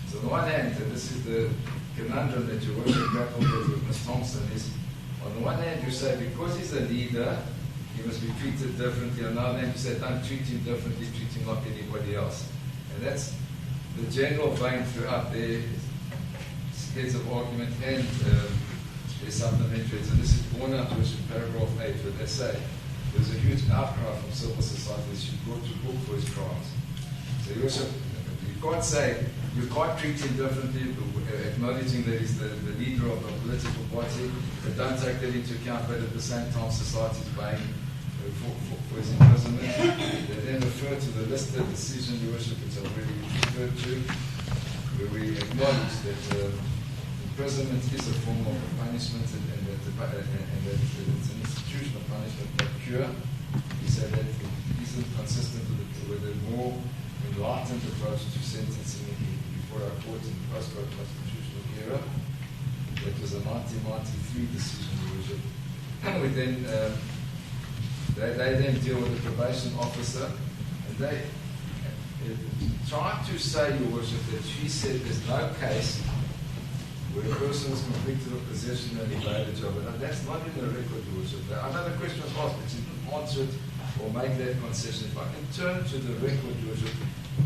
So on the one hand, and this is the conundrum that Your Worship grappled with Ms. Thompson, is on the one hand you say because he's a leader, he must be treated differently. On the other hand you say don't treat him differently, treat him like anybody else. And that's the general vein throughout their heads of argument and their supplementaries, and this is borne out in paragraph 8, where they say there's a huge outcry from civil society that should go to book for his crimes. So you can't say, you can't treat him differently, acknowledging that he's the leader of a political party, but don't take that into account, but at the same time society is paying for his imprisonment. They then refer to the listed decision, Your Worship, which I've already referred to, where we acknowledge that imprisonment is a form of punishment and that it's an institution of punishment, not cure. We say that it isn't consistent with a more enlightened approach to sentencing before our courts and post-court constitution. era. That was a 1993 decision, Your Worship. We then, they then deal with the probation officer, and they tried to say, Your Worship, that she said there's no case where a person was convicted of possession and evaded job. And that's not in the record, Your Worship. I know the question was asked, but she didn't answer it or make that concession. If I can turn to the record, Your Worship,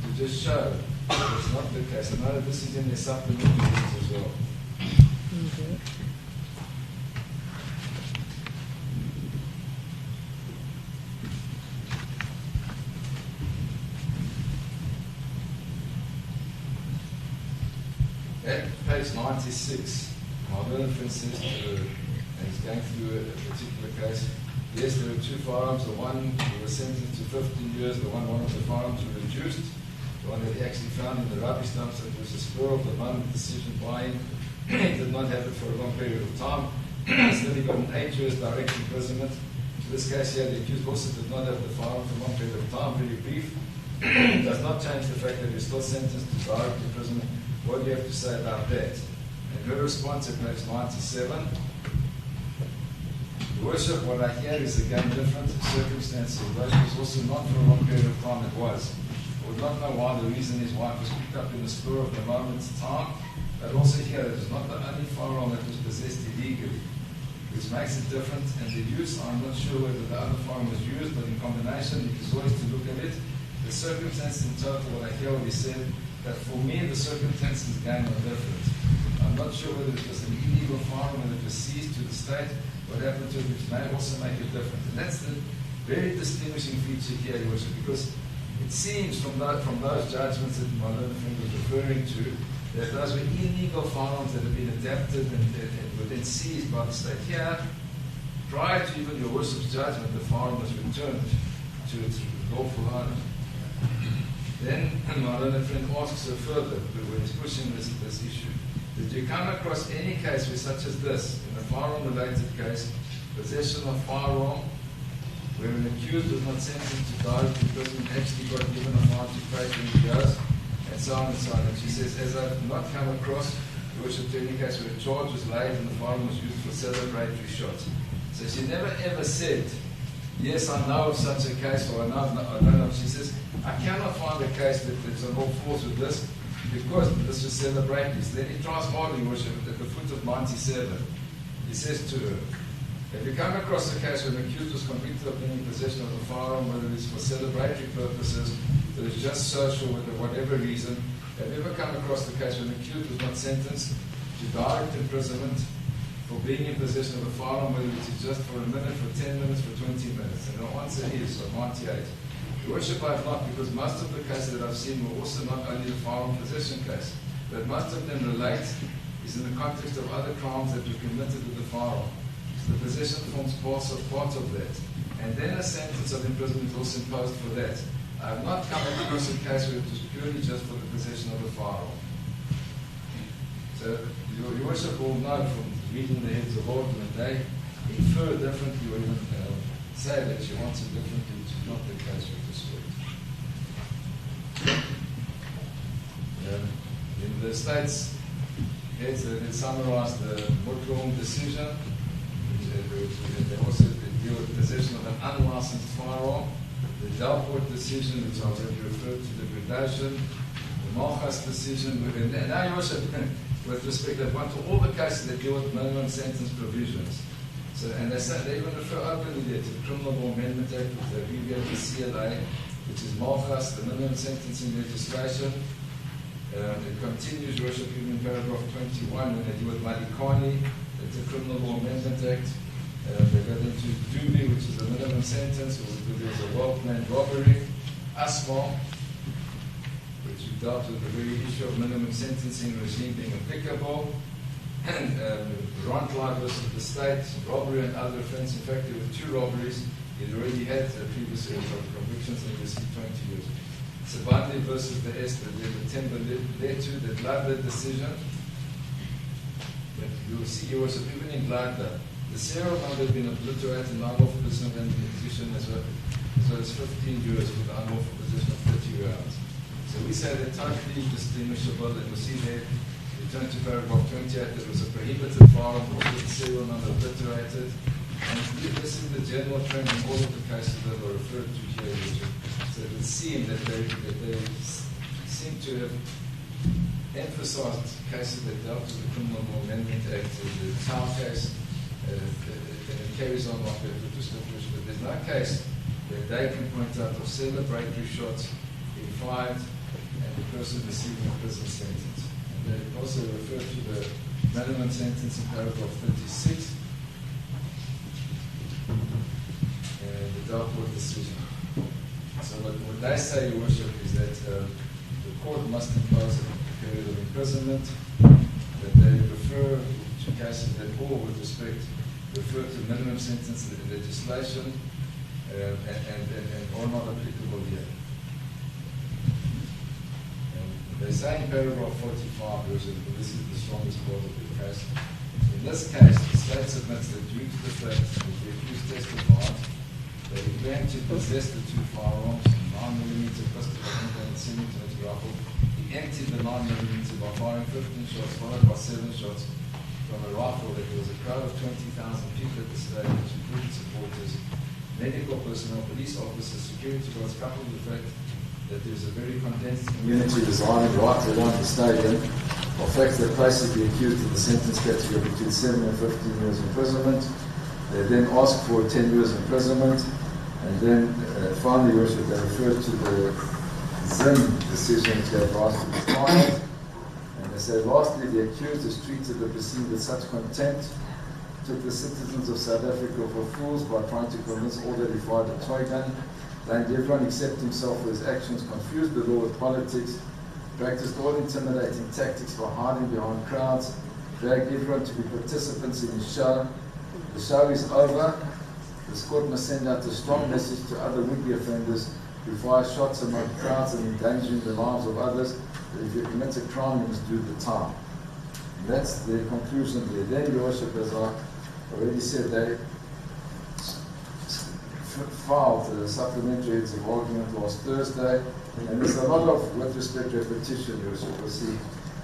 to just show that it's not the case. I know this is in the supplementary rules as well. Okay. At page 96, my learned friend says to her, and he's going through a particular case, yes, there were two firearms. The one was sentenced to 15 years, the one of the firearms were reduced. The one that he actually found in the rubbish dump, so it was a spur of the moment decision by him. He did not have it for a long period of time. Still, he got an 8 years direct imprisonment. In this case here, the accused also did not have the firearm for a long period of time, very brief. Does not change the fact that he was still sentenced to direct imprisonment. What do you have to say about that? And her response at page 97, Your Worship, what I hear is again different circumstances. But it was also not for a long period of time, it was. I would not know why the reason is why it was picked up in the spur of the moment's time. But also here, it was not the only firearm that was possessed illegally, which makes it different. And the use, I'm not sure whether the other firearm was used, but in combination, it is always to look at it. The circumstances in total, what I hear what he said, that for me, the circumstances again are different. I'm not sure whether it was an illegal firearm, whether it was seized to the state, what happened to it, which may also make it different. And that's the very distinguishing feature here, Your Worship, because it seems from those judgments that my learned friend was referring to, that those were illegal firearms that had been adapted and were then seized by the state. Here, prior to even Your Worship's judgment, the firearm was returned to its lawful owner. Then my learned friend asks her further, when he's pushing this issue, did you come across any case where such as this, in a firearm-related case, possession of firearm, where an accused was not sentenced to direct imprisonment, actually got given a fine to pay 20 years, and so on and so on. And she says, as I've not come across, Your Worship, to any case where a charge was laid and the firearm was used for celebratory shots. So she never ever said, yes, I know of such a case, or I don't know. She says, I cannot find a case that there's a law force with this, because this was celebratory. Then he tries hard, Your Worship, at the foot of 97. He says to her, have you come across a case where an accused was convicted of being in possession of a firearm, whether it's for celebratory purposes, that it's just social, for whatever reason? Have you ever come across the case when an accused was not sentenced to direct imprisonment for being in possession of a firearm, whether it's just for a minute, for 10 minutes, for 20 minutes? And the answer is, so 98. Your Worship, I have not, because most of the cases that I've seen were also not only the firearm possession case, but most of them relate is in the context of other crimes that were committed with the firearm. So the possession forms part of that. And then a sentence of imprisonment is also imposed for that. I have not come across a case where it was purely just for the possession of a firearm. So Your Worship will know from reading the heads of argument, they infer differently or even say that she wants it differently, which is not the case with this word. In the States, heads they summarized the Muslim decision. They also deal with possession of an unlicensed firearm. The Delport decision, which I've already referred to, degradation. The Malchus decision, and now Your Worship, with respect, they've gone to all the cases that deal with minimum sentence provisions. So, and they say they even refer openly there to the Criminal Law Amendment Act, which they abbreviate the CLA, which is Malchus, the minimum sentencing legislation. It continues, Your Worship, even in paragraph 21, when they deal with Madikani, it's the Criminal Law Amendment Act. They go into Dubi, which is the minimum sentence, where there's a well-planned robbery. ASMA, which dealt with the very issue of minimum sentencing regime being applicable. And Rontlai versus the state, robbery and other offences. In fact, there were 2 robberies. He'd already had a previous series of convictions and he received 20 years. Sabandi versus the Esther, the Timber there too, the Gladder decision. But you will see, Your Worship, even in Gladder, the serial number had been obliterated and unlawful possession and position as well. So it's 15 years with the unlawful possession of 30 rounds. So we say they're totally distinguishable, and you'll see there, We turn to paragraph 28, there was a prohibited firearm with the serial number obliterated. And this is the general trend in all of the cases that are referred to here, Richard. So it would seem that they seem to have emphasized cases that dealt with the Criminal Law Amendment Act, the Town case, and it carries on like that with distinguished. But there's no case that they can point out of celebratory shots being fired and the person receiving a prison sentence. And they also refer to the minimum sentence in paragraph 36. The Dartmoor decision. So what they say, Your Worship, is that the court must impose a period of imprisonment, that they refer to cases that all, with respect, refer to minimum sentence legislation and are not applicable here. And they say in paragraph 45, Your Worship, this is the strongest part of the case. In this case, the state submits that due to the fact that the accused testified, they claimed to possess the two firearms, 9mm pistol and 7-20 rifle. He emptied the 9mm by firing 15 shots, followed by 7 shots from a rifle. There was a crowd of 20,000 people at the stadium, which included supporters, medical personnel, police officers, security guards, coupled with the fact that there is a very condensed community residing right around the stadium, of facts that places the accused in the sentence category between 7 and 15 years imprisonment. They then ask for 10 years imprisonment. And then finally, Your Worship, they refer to the Zim decision which they have asked to be tried. And they say, lastly, the accused is treated and perceived with such contempt, took the citizens of South Africa for fools by trying to convince all that he fired a toy gun, blamed everyone except himself for his actions, confused the law with politics, practiced all intimidating tactics by hiding behind crowds, dragged everyone to be participants in his show. The show is over. This court must send out a strong message to other would-be offenders who fire shots among crowds and endangering the lives of others, that if you commit a crime, you must do the time. And that's the conclusion there. Then, Your Worship, as I already said, they filed the supplementary heads of argument last Thursday, and there's a lot of, with respect, repetition, Your Worship. You'll see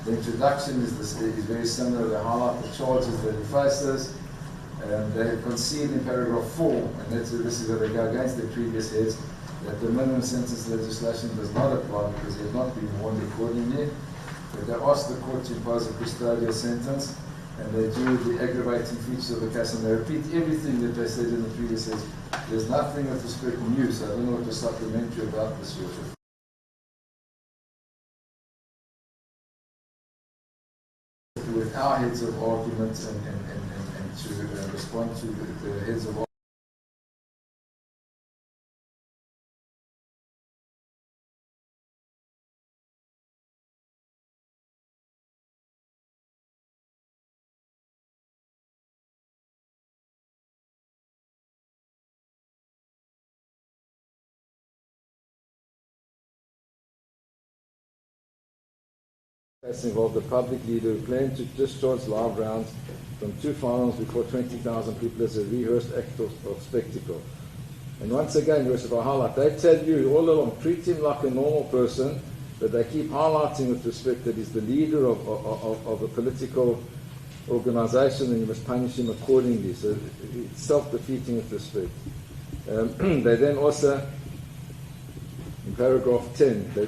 the introduction is very similar. They highlight the charges that he faces. They concede in paragraph 4, and this is where they go against their previous heads, that the minimum sentence legislation does not apply because they have not been warned accordingly. But they ask the court to impose a custodial sentence, and they do the aggravating features of the case, and they repeat everything that they said in the previous heads. There's nothing with respect to new, so I don't know what to supplementary about this, Your Worship. With our heads of argument and to respond to the heads of argument. Case involved a public leader who planned to discharge live rounds from 2 firearms before 20,000 people as a rehearsed act of spectacle. And once again, Your Worship, I highlight, they tell you all along, treat him like a normal person, but they keep highlighting with respect that he's the leader of a political organization and you must punish him accordingly. So it's self-defeating with respect. They then also, in paragraph 10, they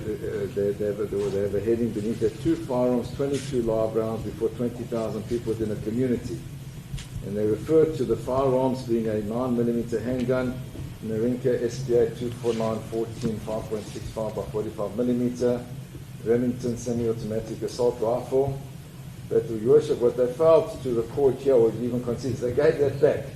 have a heading beneath it, 2 firearms, 22 live rounds before 20,000 people within a community. And they refer to the firearms being a 9mm handgun, Narinka SPA 249-14 5.65 by 45mm, Remington semi-automatic assault rifle. But Your Worship, what they failed to the court here, or even consider, they gave that back.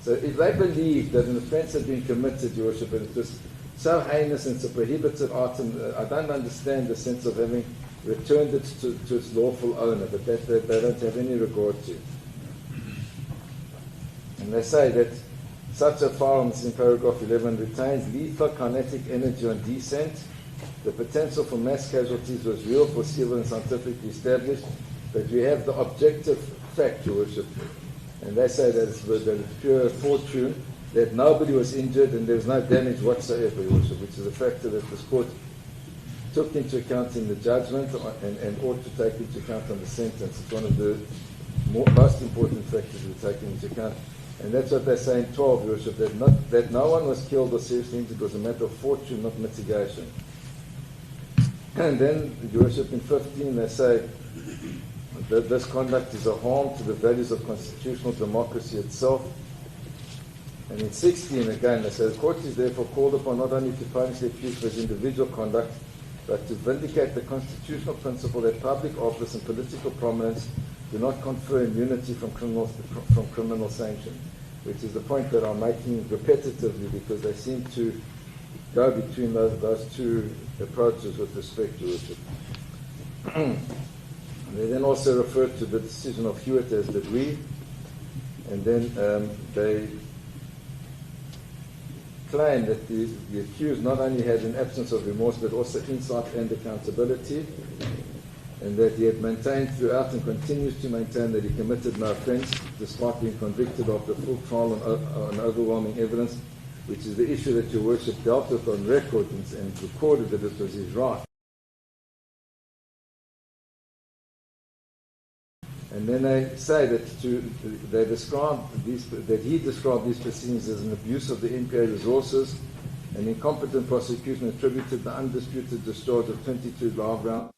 So if they believe that an offence had been committed, Your Worship, and it was so heinous and it's a prohibited item, I don't understand the sense of having returned it to its lawful owner, but that they don't have any regard to. And they say that such a firearm, in paragraph 11, retains lethal kinetic energy on descent. The potential for mass casualties was real, foreseeable and scientifically established, but we have the objective fact, Your Worship. And they say that it's pure fortune, that nobody was injured and there was no damage whatsoever, Your Worship, which is a factor that this court took into account in the judgment and ought to take into account on the sentence. It's one of the most important factors we're taking into account. And that's what they say in 12, Your Worship, that no one was killed or seriously injured. It was a matter of fortune, not mitigation. And then, Your Worship, in 15, they say that this conduct is a harm to the values of constitutional democracy itself. And in 16, again, they say the court is therefore called upon not only to punish the accused for his individual conduct, but to vindicate the constitutional principle that public office and political prominence do not confer immunity from criminal sanction, which is the point that I'm making repetitively because they seem to go between those two approaches with respect to it. They then also refer to the decision of Hewitt as degree, and then they claim that the accused not only had an absence of remorse but also insight and accountability, and that he had maintained throughout and continues to maintain that he committed no offence despite being convicted after full trial on overwhelming evidence, which is the issue that Your Worship dealt with on record and recorded that it was his right. And then they say that he described these proceedings as an abuse of the NPA resources, an incompetent prosecution attributed the undisputed discharge of 22 live rounds.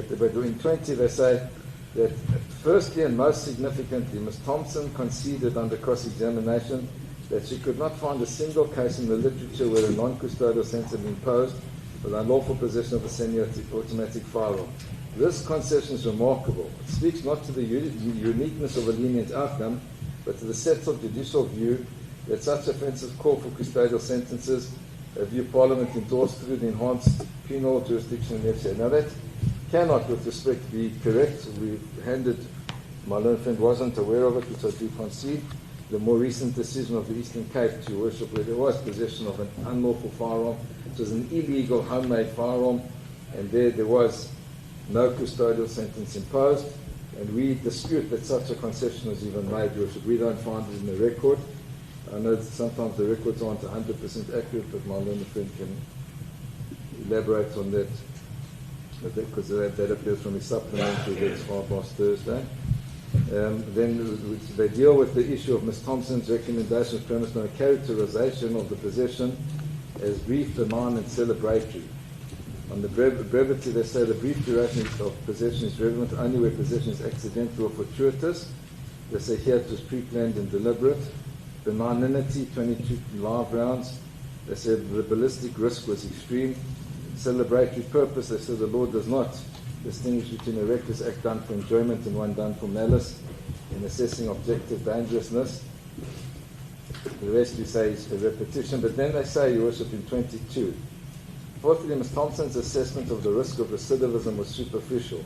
But in 20 they say that firstly and most significantly, Ms. Thompson conceded under cross-examination that she could not find a single case in the literature where a non-custodial sentence had been imposed for the unlawful possession of a semi-automatic firearm. This concession is remarkable. It speaks not to the uniqueness of a lenient outcome, but to the settled judicial view that such offences call for custodial sentences, a view Parliament endorsed through the enhanced penal jurisdiction in the FCA. Now that cannot, with respect, be correct. My learned friend wasn't aware of it, which I do concede. The more recent decision of the Eastern Cape, to Worship, where there was possession of an unlawful firearm, it was an illegal homemade firearm, and there was no custodial sentence imposed, and we dispute that such a concession was even made, Worship. We don't find it in the record. I know that sometimes the records aren't 100% accurate, but my learned friend can elaborate on that, because that appears from his supplementary that's filed last Thursday. Then they deal with the issue of Ms. Thompson's recommendations premised on a characterization of the possession as brief, benign, and celebratory. On the brevity, they say the brief duration of possession is relevant only where possession is accidental or fortuitous. They say here it was pre-planned and deliberate. Benignity, 22 live rounds. They said the ballistic risk was extreme. Celebratory purpose, they said the law does not distinguish between a reckless act done for enjoyment and one done for malice in assessing objective dangerousness. The rest we say is a repetition, but then they say, Your Worship, in 22. Fourthly, Ms. Thompson's assessment of the risk of recidivism was superficial.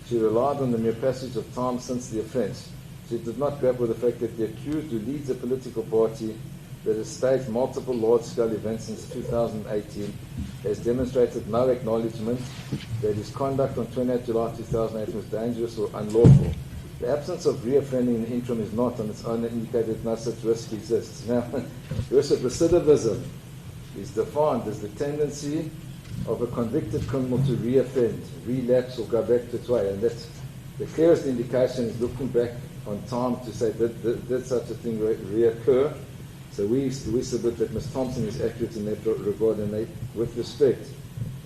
She relied on the mere passage of time since the offence. She did not grapple with the fact that the accused, who leads a political party that has staged multiple large-scale events since 2018, has demonstrated no acknowledgement that his conduct on 28 July 2008 was dangerous or unlawful. The absence of reoffending in the interim is not on its own indicated no such risk exists. Now, recidivism is defined as the tendency of a convicted criminal to reoffend, relapse, or go back to its way. And that's the clearest indication is looking back on time to say did such a thing reoccur. So we submit that Ms. Thompson is accurate in that regard, and they, with respect,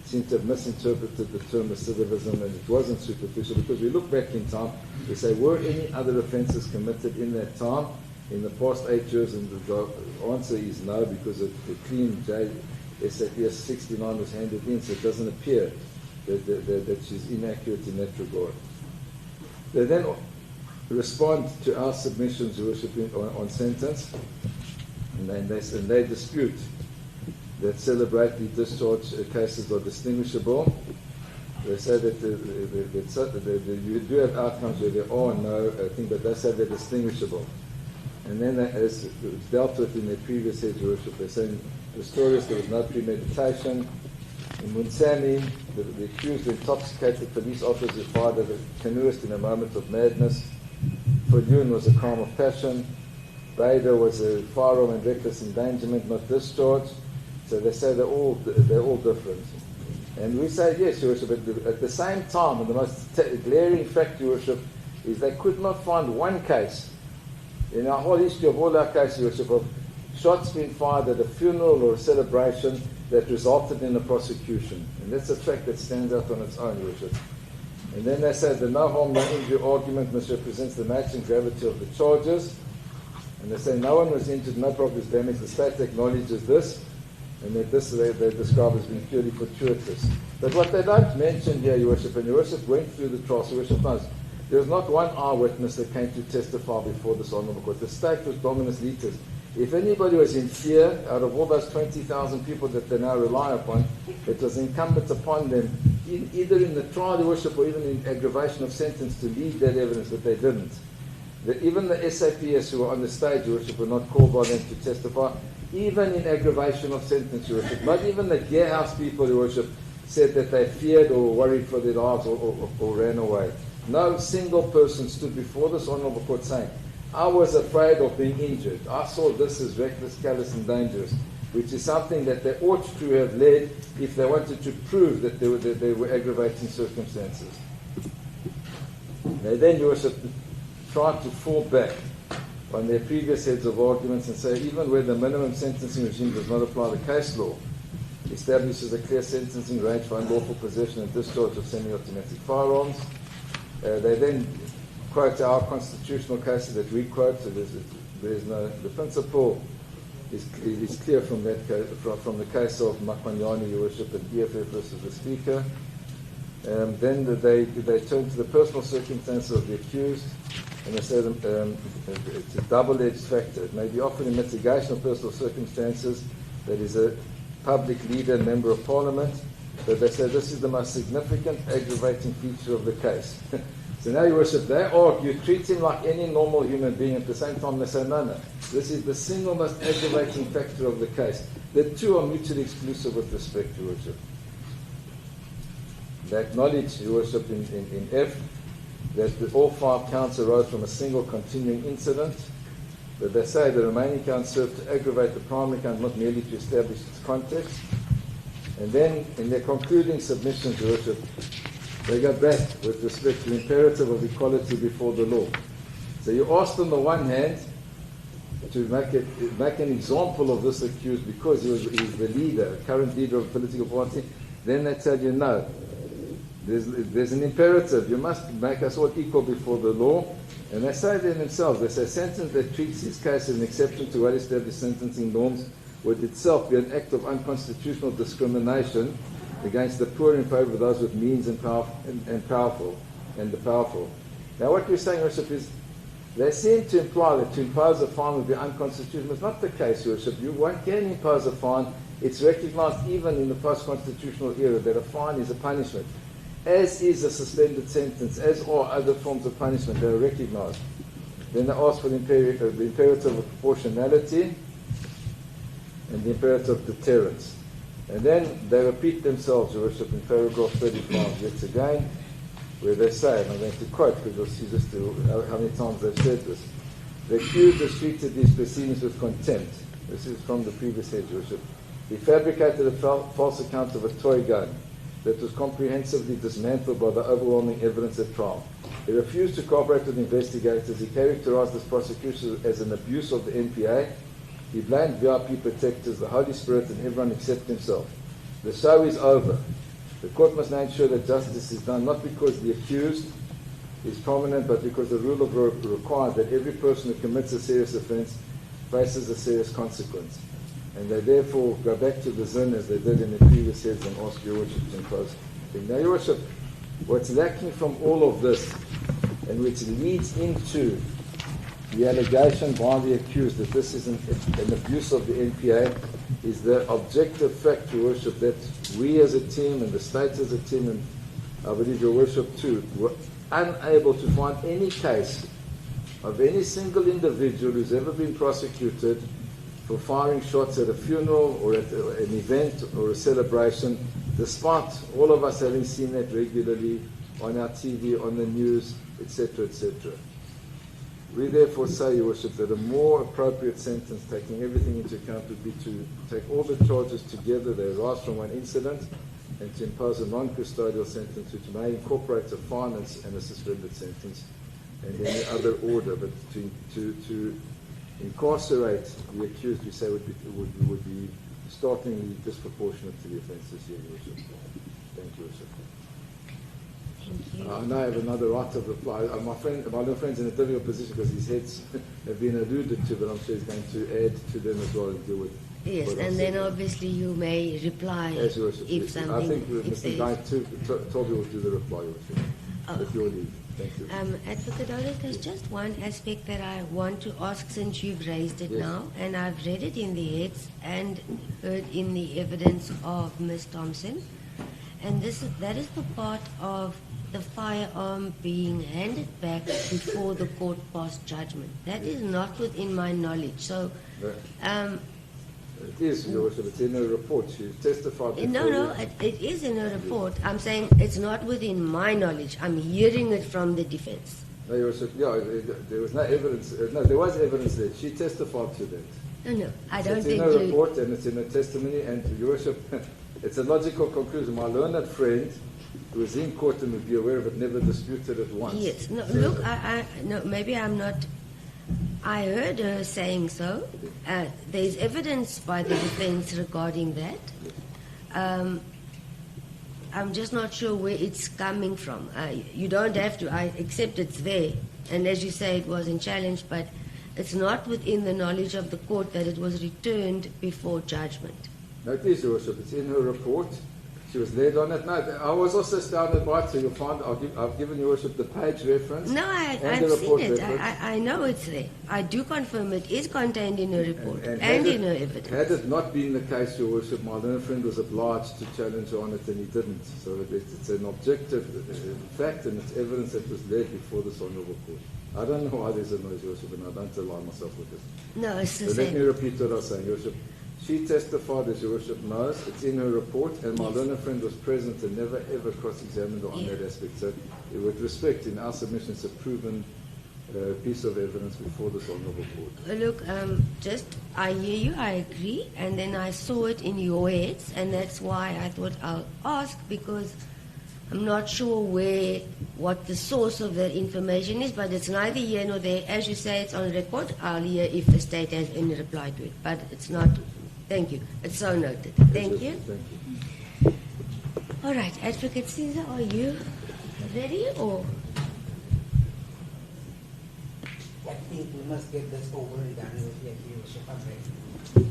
seem to have misinterpreted the term recidivism, and it wasn't superficial, because we look back in time, we say, were any other offences committed in that time, in the past 8 years? And the answer is no, because the clean SAPS 69 was handed in, so it doesn't appear that she's inaccurate in that regard. They then respond to our submissions, Your Worship, on sentence, and they dispute that celebrate the discharge cases are distinguishable. They say that you do have outcomes where there are no thing, but they say they're distinguishable. And then, as it was dealt with in their previous head, Your Worship, they're saying Pistorius, there was no premeditation. In Munsani, the accused intoxicated police officer fired at a canoeist in a moment of madness. Fordune was a crime of passion. Bader was a firearm and reckless endangerment, not discharge. So they say they're all different. And we say, yes, Your Worship, at the same time, and the most glaring fact, Your Worship, is they could not find one case in our whole history of all our cases, Your Worship, of shots being fired at a funeral or a celebration that resulted in a prosecution. And that's a fact that stands out on its own, Your Worship. And then they say the no harm, no injury argument misrepresents the nature and gravity of the charges. And they say no one was injured, no property was damaged. The state acknowledges this, and that this they describe as being purely fortuitous. But what they don't mention here, Your Worship, and Your Worship went through the trial, so Your Worship knows, there was not one eyewitness that came to testify before this honourable court. The state was dominus litis. If anybody was in fear, out of all those 20,000 people that they now rely upon, it was incumbent upon them, either in the trial, Your Worship, or even in aggravation of sentence, to leave that evidence, but they didn't. Even the SAPS who were on the stage, Your Worship, were not called by them to testify, even in aggravation of sentence, Your Worship. Not even the Gearhouse people, Your Worship, said that they feared or worried for their lives or ran away. No single person stood before this honourable court saying, I was afraid of being injured. I saw this as reckless, callous, and dangerous, which is something that they ought to have led if they wanted to prove that they were aggravating circumstances. They then, Your Worship, tried to fall back on their previous heads of arguments and say even where the minimum sentencing regime does not apply, the case law establishes a clear sentencing range for unlawful possession and discharge of semi-automatic firearms. They then quote our constitutional cases that we quote, so the principle is clear from that case, from the case of Makwanyani, Your Worship, and EFF versus the Speaker. Then they turn to the personal circumstances of the accused, and they say it's a double-edged factor. It may be offered in mitigation of personal circumstances, that is a public leader and member of parliament, but they say this is the most significant aggravating feature of the case. So now, Your Worship, they argue, treat him like any normal human being. At the same time, they say, no, this is the single most aggravating factor of the case. The two are mutually exclusive with respect, Your Worship. They acknowledge, Your Worship, in F, that all 5 counts arose from a single continuing incident, but they say the remaining counts serve to aggravate the primary count, not merely to establish its context. And then, in their concluding submissions, Your Worship, they go back with respect to the imperative of equality before the law. So you asked on the one hand to make an example of this accused because he was the leader, current leader of a political party. Then they tell you no. There's an imperative. You must make us all equal before the law. And they say there themselves, they say sentence that treats his case as an exception to well-established sentencing norms would itself be an act of unconstitutional discrimination against the poor in favour of those with means and the powerful. Now what we're saying, Your Worship, is they seem to imply that to impose a fine would be unconstitutional. It's not the case, Your Worship. One can impose a fine. It's recognised even in the post-constitutional era that a fine is a punishment, as is a suspended sentence, as are other forms of punishment. They are recognised. Then they ask for the imperative of proportionality and the imperative of deterrence. And then they repeat themselves, Your Worship, in paragraph 35 yet again, where they say, and I'm going to quote because you'll see just how many times they've said this, the accused has treated these proceedings with contempt. This is from the previous head, Your Worship. He fabricated a false account of a toy gun that was comprehensively dismantled by the overwhelming evidence at trial. He refused to cooperate with investigators. He characterized this prosecution as an abuse of the NPA. He blamed VIP protectors, the Holy Spirit, and everyone except himself. The show is over. The court must now ensure that justice is done, not because the accused is prominent, but because the rule of law requires that every person who commits a serious offence faces a serious consequence. And they therefore go back to the zin as they did in the previous heads and ask Your Worship to impose. Now, Your Worship, what's lacking from all of this, and which leads into The allegation by the accused that this is an abuse of the NPA is the objective fact, Your Worship, that we as a team and the state as a team, and I believe Your Worship too, were unable to find any case of any single individual who's ever been prosecuted for firing shots at a funeral or at an event or a celebration, despite all of us having seen that regularly on our TV, on the news, etc., etc. We therefore say, Your Worship, that a more appropriate sentence, taking everything into account, would be to take all the charges together, they arise from one incident, and to impose a non-custodial sentence which may incorporate a fine and a suspended sentence and any other order, but to incarcerate the accused, we say would be startlingly disproportionate to the offences here, Your Worship. Thank you, Your Worship. Thank you. I now have another right of reply. My little friend's in a difficult position because his heads have been alluded to, but I'm sure he's going to add to them as well and deal with. Yes, and then obviously you may reply Yes, Your Worship. if something. I think if Mr. Guy told you will do the reply, Your Worship. With your leave. Thank you. Advocate Otis, there's just one aspect that I want to ask since you've raised it Yes. now, and I've read it in the heads and heard in the evidence of Ms. Thompson, and that is the part of the firearm being handed back before the court passed judgment. That is not within my knowledge. So, It is, Your Worship. It's in her report. She testified before. no, it is in a report. I'm saying it's not within my knowledge. I'm hearing it from the defense. No, Your Worship. Yeah, there was no evidence. No, there was evidence there. She testified to that. No, I don't It's think in her you... report and it's in her testimony. And Your Worship, it's a logical conclusion. My learned friend, who was in court and would be aware of it, never disputed it once. Yes. No, look, no, maybe I'm not... I heard her saying so. There's evidence by the defense regarding that. I'm just not sure where it's coming from. You don't have to. I accept it's there. And as you say, it wasn't challenged, but it's not within the knowledge of the court that it was returned before judgment. No, it is, Your Worship. It's in her report. She was led on it. No, I was also astounded by it, so you'll find I've given Your Worship the page reference. No, and I've the seen report it. reference. I know it's there. I do confirm it is contained in her report and had in her it, evidence. Had it not been the case, Your Worship, my learned friend was obliged to challenge her on it, and he didn't. So it's an objective fact, and it's evidence that was led before this honourable court. I don't know why there's a noise, Your Worship, and I don't align myself with this. No, it's the So let me same. repeat what I was saying, Your Worship. She testified, as Your Worship knows, it's in her report, and my Yes. learned friend was present and never ever cross-examined her on Yeah. that aspect. So, with respect, in our submission, it's a proven piece of evidence before this honourable court. Look, I hear you, I agree, and then I saw it in your heads, and that's why I thought I'll ask, because I'm not sure what the source of that information is, but it's neither here nor there. As you say, it's on record. I'll hear if the state has any reply to it, but it's not. Thank you. It's so noted. Thank you. Thank you. All right, Advocate Caesar, are you ready or? I think we must get this over and done with here, Your Worship. I'm ready.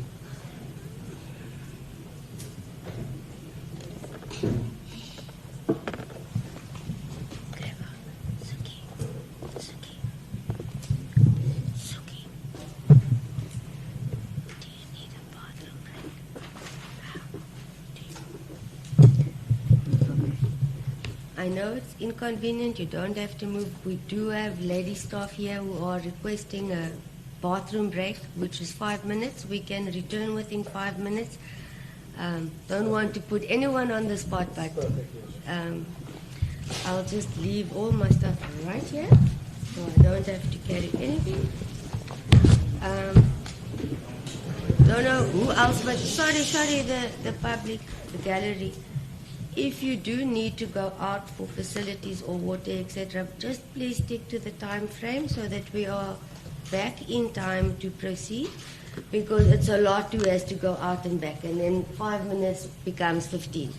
Suki. Do you need a bathroom break? I know it's inconvenient, you don't have to move. We do have lady staff here who are requesting a bathroom break, which is 5 minutes. We can return within 5 minutes. Don't want to put anyone on the spot, but I'll just leave all my stuff right here, so I don't have to carry anything. Don't know who else, but sorry, the public, the gallery. If you do need to go out for facilities or water, etc., just please stick to the time frame so that we are back in time to proceed, because it's a lot who has to go out and back, and then 5 minutes becomes 15.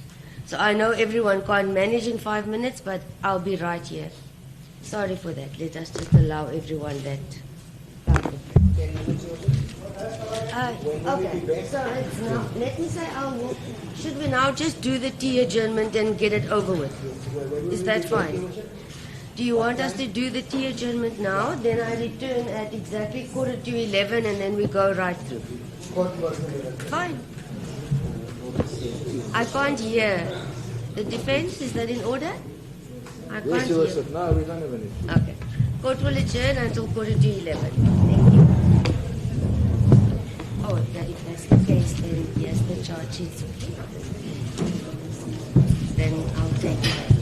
So I know everyone can't manage in 5 minutes, but I'll be right here. Sorry for that. Let us just allow everyone that. 10 minutes, Your Worship. Okay, so it's now, let me say, should we now just do the tea adjournment and get it over with? Is that fine? Do you want us to do the tea adjournment now? Then I return at exactly 11:15 and then we go right through. Fine. I can't hear. The defense, is that in order? I can't Yes, Your hear. Worship. No, we don't have any. Okay. Court will adjourn until 11:15. Thank you. Oh, that if that's the case, then yes, the charge sheet's okay. Then I'll take that.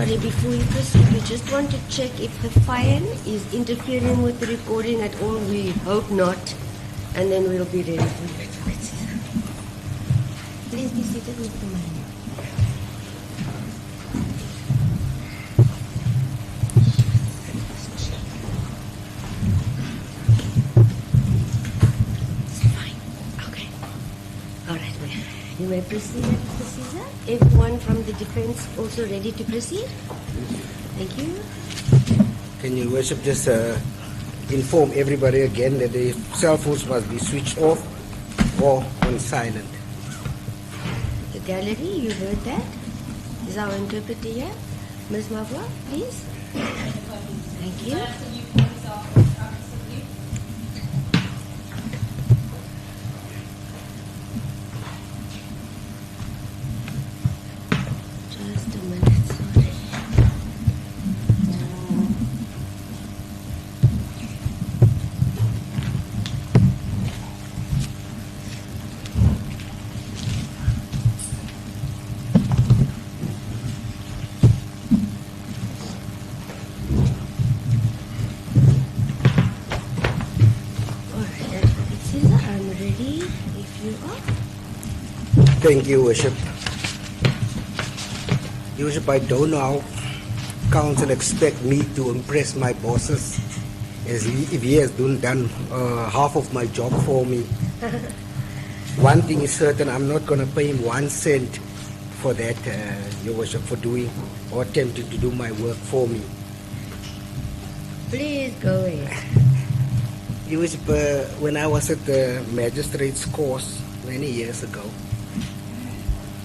sorry, before we proceed, we just want to check if the fan is interfering with the recording at all. We hope not. And then we'll be ready for it. Please be seated, Mr. Malema. It's fine. Okay. All right, well, you may proceed, Mr. Caesar. Everyone from the defense also ready to proceed? Thank you. Can you, Worship, just inform everybody again that the cell phones must be switched off or on silent? The gallery, you heard that? Is our interpreter here? Ms. Mavwa, please. Thank you. Just a minute, sorry. Alright, Caesar, I'm ready if you are. Thank you, Worship. Worship, I don't know how council expect me to impress my bosses if he has done half of my job for me. One thing is certain, I'm not going to pay him 1 cent for that, Your Worship, for doing or attempting to do my work for me. Please go ahead. Your Worship, when I was at the Magistrates course many years ago,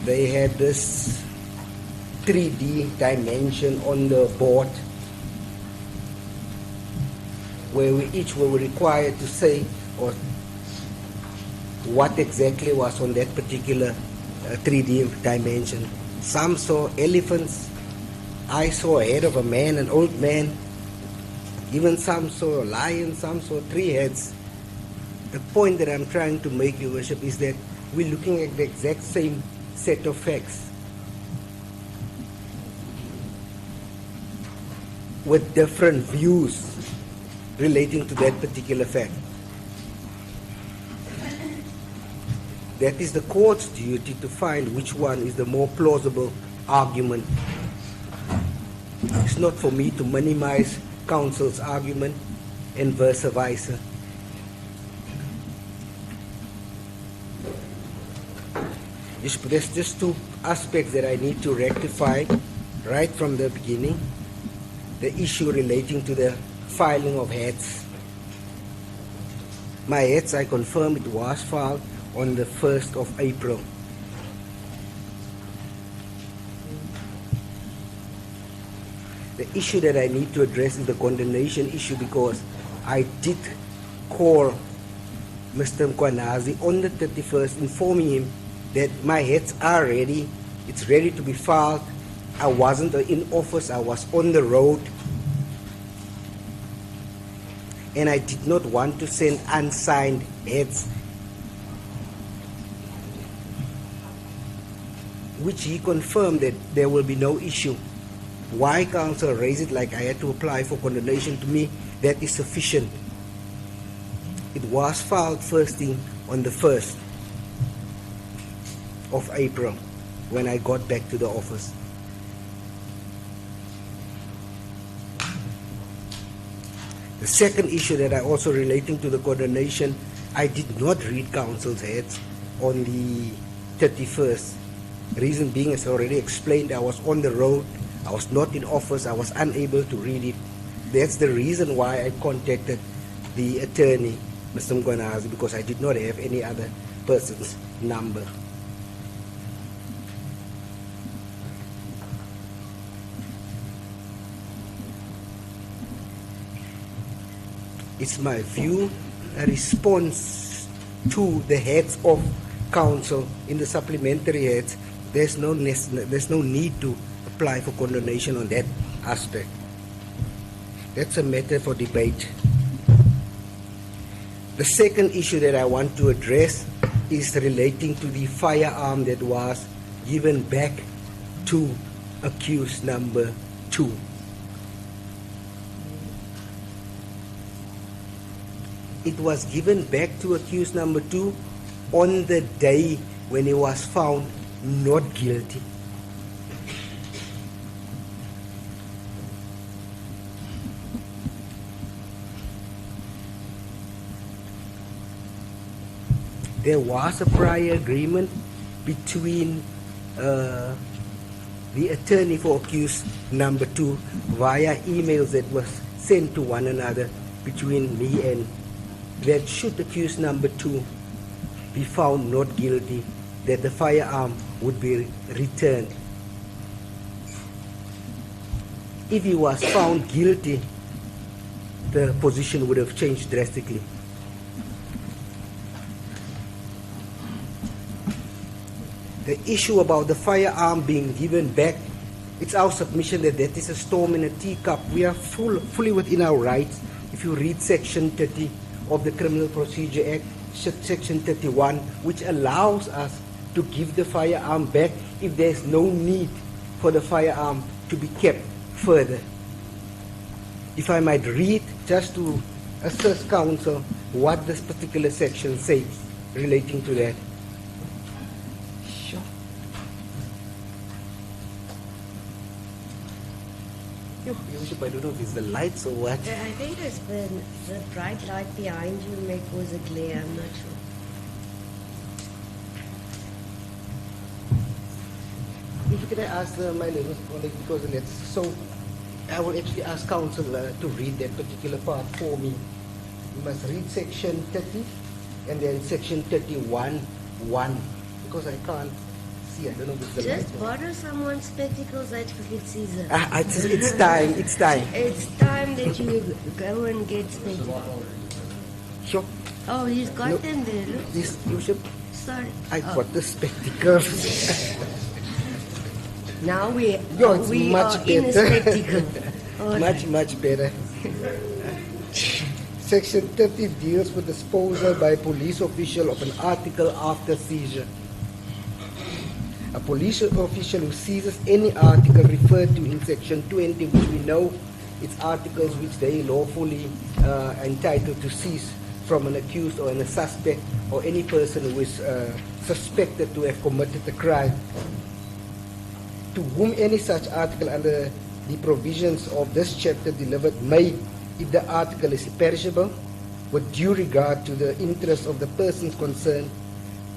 they had this 3D dimension on the board where we each were required to say or what exactly was on that particular 3D dimension. Some saw elephants, I saw a head of a man, an old man, even some saw a lion, some saw 3 heads. The point that I'm trying to make, Your Worship, is that we're looking at the exact same set of facts with different views relating to that particular fact. That is the court's duty to find which one is the more plausible argument. It's not for me to minimize counsel's argument and vice versa. There's just 2 aspects that I need to rectify right from the beginning. The issue relating to the filing of heads. My heads, I confirm it was filed on the 1st of April. The issue that I need to address is the condemnation issue, because I did call Mr. Mkwanazi on the 31st informing him that my heads are ready, it's ready to be filed. I wasn't in office, I was on the road, and I did not want to send unsigned heads, which he confirmed that there will be no issue. Why counsel raised it like I had to apply for condemnation? To me, that is sufficient. It was filed first thing on the 1st of April when I got back to the office. The second issue that I also relating to the condemnation, I did not read counsel's heads on the 31st. Reason being, as I already explained, I was on the road, I was not in office, I was unable to read it. That's the reason why I contacted the attorney, Mr. Mkwanazi, because I did not have any other person's number. It's my view, a response to the heads of counsel in the supplementary heads. There's no need to apply for condemnation on that aspect. That's a matter for debate. The second issue that I want to address is relating to the firearm that was given back to accused number 2. It was given back to accused number 2 on the day when he was found not guilty. There was a prior agreement between the attorney for accused number 2 via emails that was sent to one another between me and that should accused number 2 be found not guilty, that the firearm would be returned. If he was found guilty, the position would have changed drastically. The issue about the firearm being given back, it's our submission that that is a storm in a teacup. We are fully within our rights. If you read Section 30 of the Criminal Procedure Act, Section 31, which allows us to give the firearm back if there's no need for the firearm to be kept further. If I might read, just to assist counsel, what this particular section says relating to that. Sure. I don't know if it's the lights or what. I think it's the bright light behind you may cause a glare, I'm not sure. If you could ask my neighbor's colleague, because that's so, I will actually ask counsel to read that particular part for me. You must read section 30 and then section 31(1), because I can't see, I don't know if it's the light. Just borrow someone's spectacles, I'd forget Caesar. It's time, it's time. It's time that you go and get spectacles. Sure. Oh, he's got No. them there, look. Yes, you should. Sorry. I Oh. got the spectacles. Now we, Yo, it's we much are in a better. spectacle. All Much, much better. Section 30 deals with disposal by a police official of an article after seizure. A police official who seizes any article referred to in Section 20, which we know it's articles which they lawfully entitled to seize from an accused or a suspect or any person who is suspected to have committed the crime, to whom any such article under the provisions of this chapter delivered may, if the article is perishable, with due regard to the interests of the persons concerned,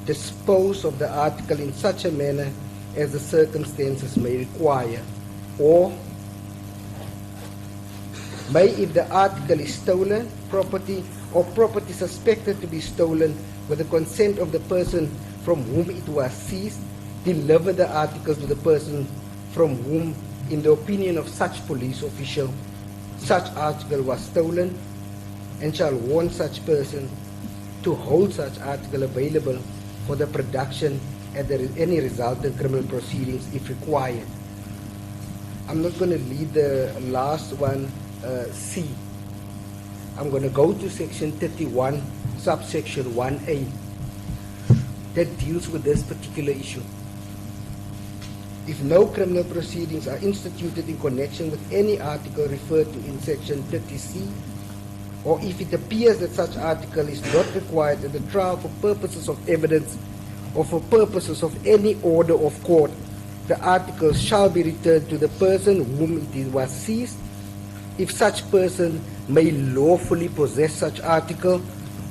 dispose of the article in such a manner as the circumstances may require, or may, if the article is stolen, property or property suspected to be stolen with the consent of the person from whom it was seized, deliver the articles to the person from whom, in the opinion of such police official, such article was stolen, and shall warn such person to hold such article available for the production at any resultant criminal proceedings if required. I'm not going to read the last one, C. I'm going to go to Section 31, subsection 1A, that deals with this particular issue. If no criminal proceedings are instituted in connection with any article referred to in Section 30C, or if it appears that such article is not required at the trial for purposes of evidence or for purposes of any order of court, the article shall be returned to the person whom it was seized, if such person may lawfully possess such article,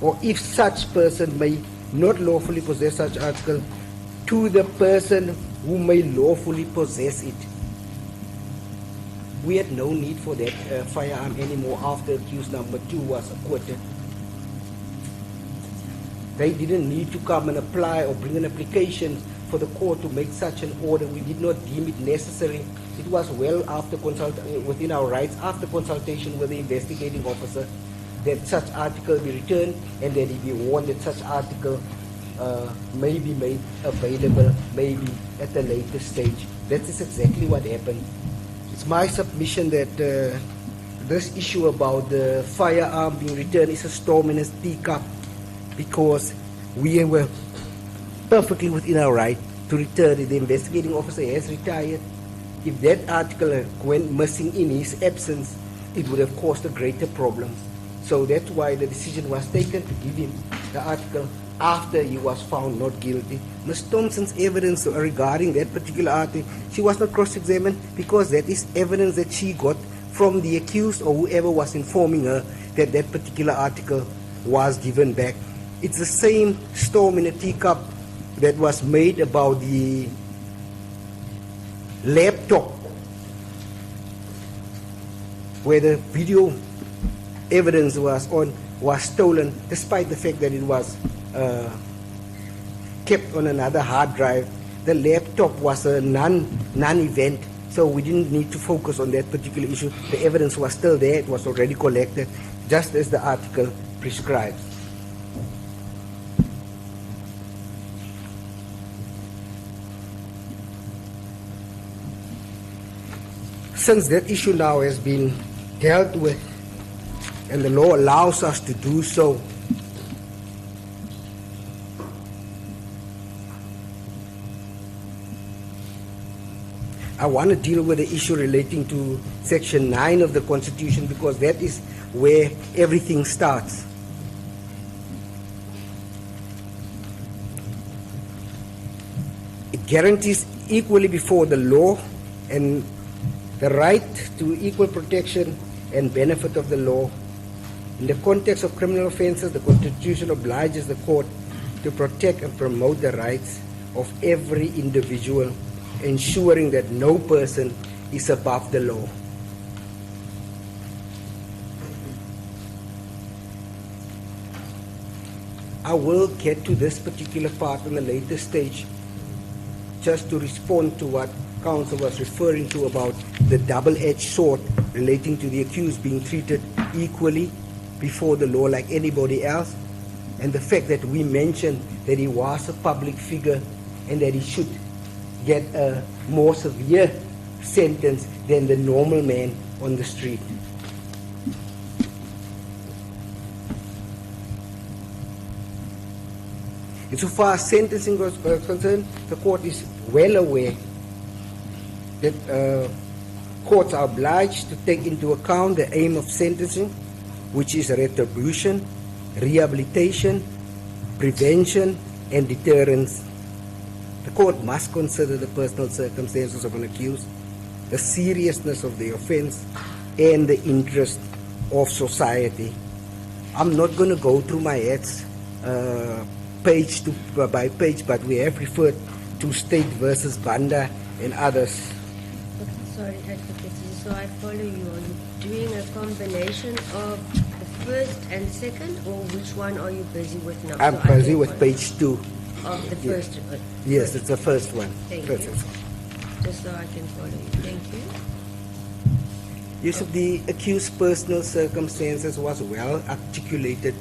or if such person may not lawfully possess such article, to the person who may lawfully possess it. We had no need for that firearm anymore after accused number 2 was acquitted. They didn't need to come and apply or bring an application for the court to make such an order. We did not deem it necessary. It was well after within our rights, after consultation with the investigating officer, that such article be returned and that he be warned that such article may be made available maybe at a later stage. That is exactly what happened. It's my submission that this issue about the firearm being returned is a storm in a teacup, because we were perfectly within our right to return it. The investigating officer has retired. if that article went missing in his absence, it would have caused a greater problem. So that's why the decision was taken to give him the article after he was found not guilty. Ms. Thompson's evidence regarding that particular article, she was not cross-examined because that is evidence that she got from the accused or whoever was informing her that that particular article was given back. It's the same storm in a teacup that was made about the laptop where the video evidence was stolen, despite the fact that it was kept on another hard drive. The laptop was a non-event, so we didn't need to focus on that particular issue. The evidence was still there, it was already collected, just as the article prescribes. Since that issue now has been dealt with, and the law allows us to do so, I want to deal with the issue relating to Section 9 of the Constitution, because that is where everything starts. It guarantees equally before the law and the right to equal protection and benefit of the law. In the context of criminal offenses, the Constitution obliges the court to protect and promote the rights of every individual, ensuring that no person is above the law. I will get to this particular part in a later stage, just to respond to what counsel was referring to about the double-edged sword relating to the accused being treated equally before the law like anybody else, and the fact that we mentioned that he was a public figure and that he should get a more severe sentence than the normal man on the street. Insofar as sentencing was concerned, the court is well aware that courts are obliged to take into account the aim of sentencing, which is retribution, rehabilitation, prevention, and deterrence. The court must consider the personal circumstances of an accused, the seriousness of the offense, and the interest of society. I'm not going to go through my acts page by page, but we have referred to State versus Banda and others. Sorry, advocacy. So I follow you. Are you doing a combination of the first and second, or which one are you busy with now? I'm So busy with page 2. of the first. Yes, it's the first one. Thank First you. one. Just so I can follow you. Thank you. Use of the accused's personal circumstances was well articulated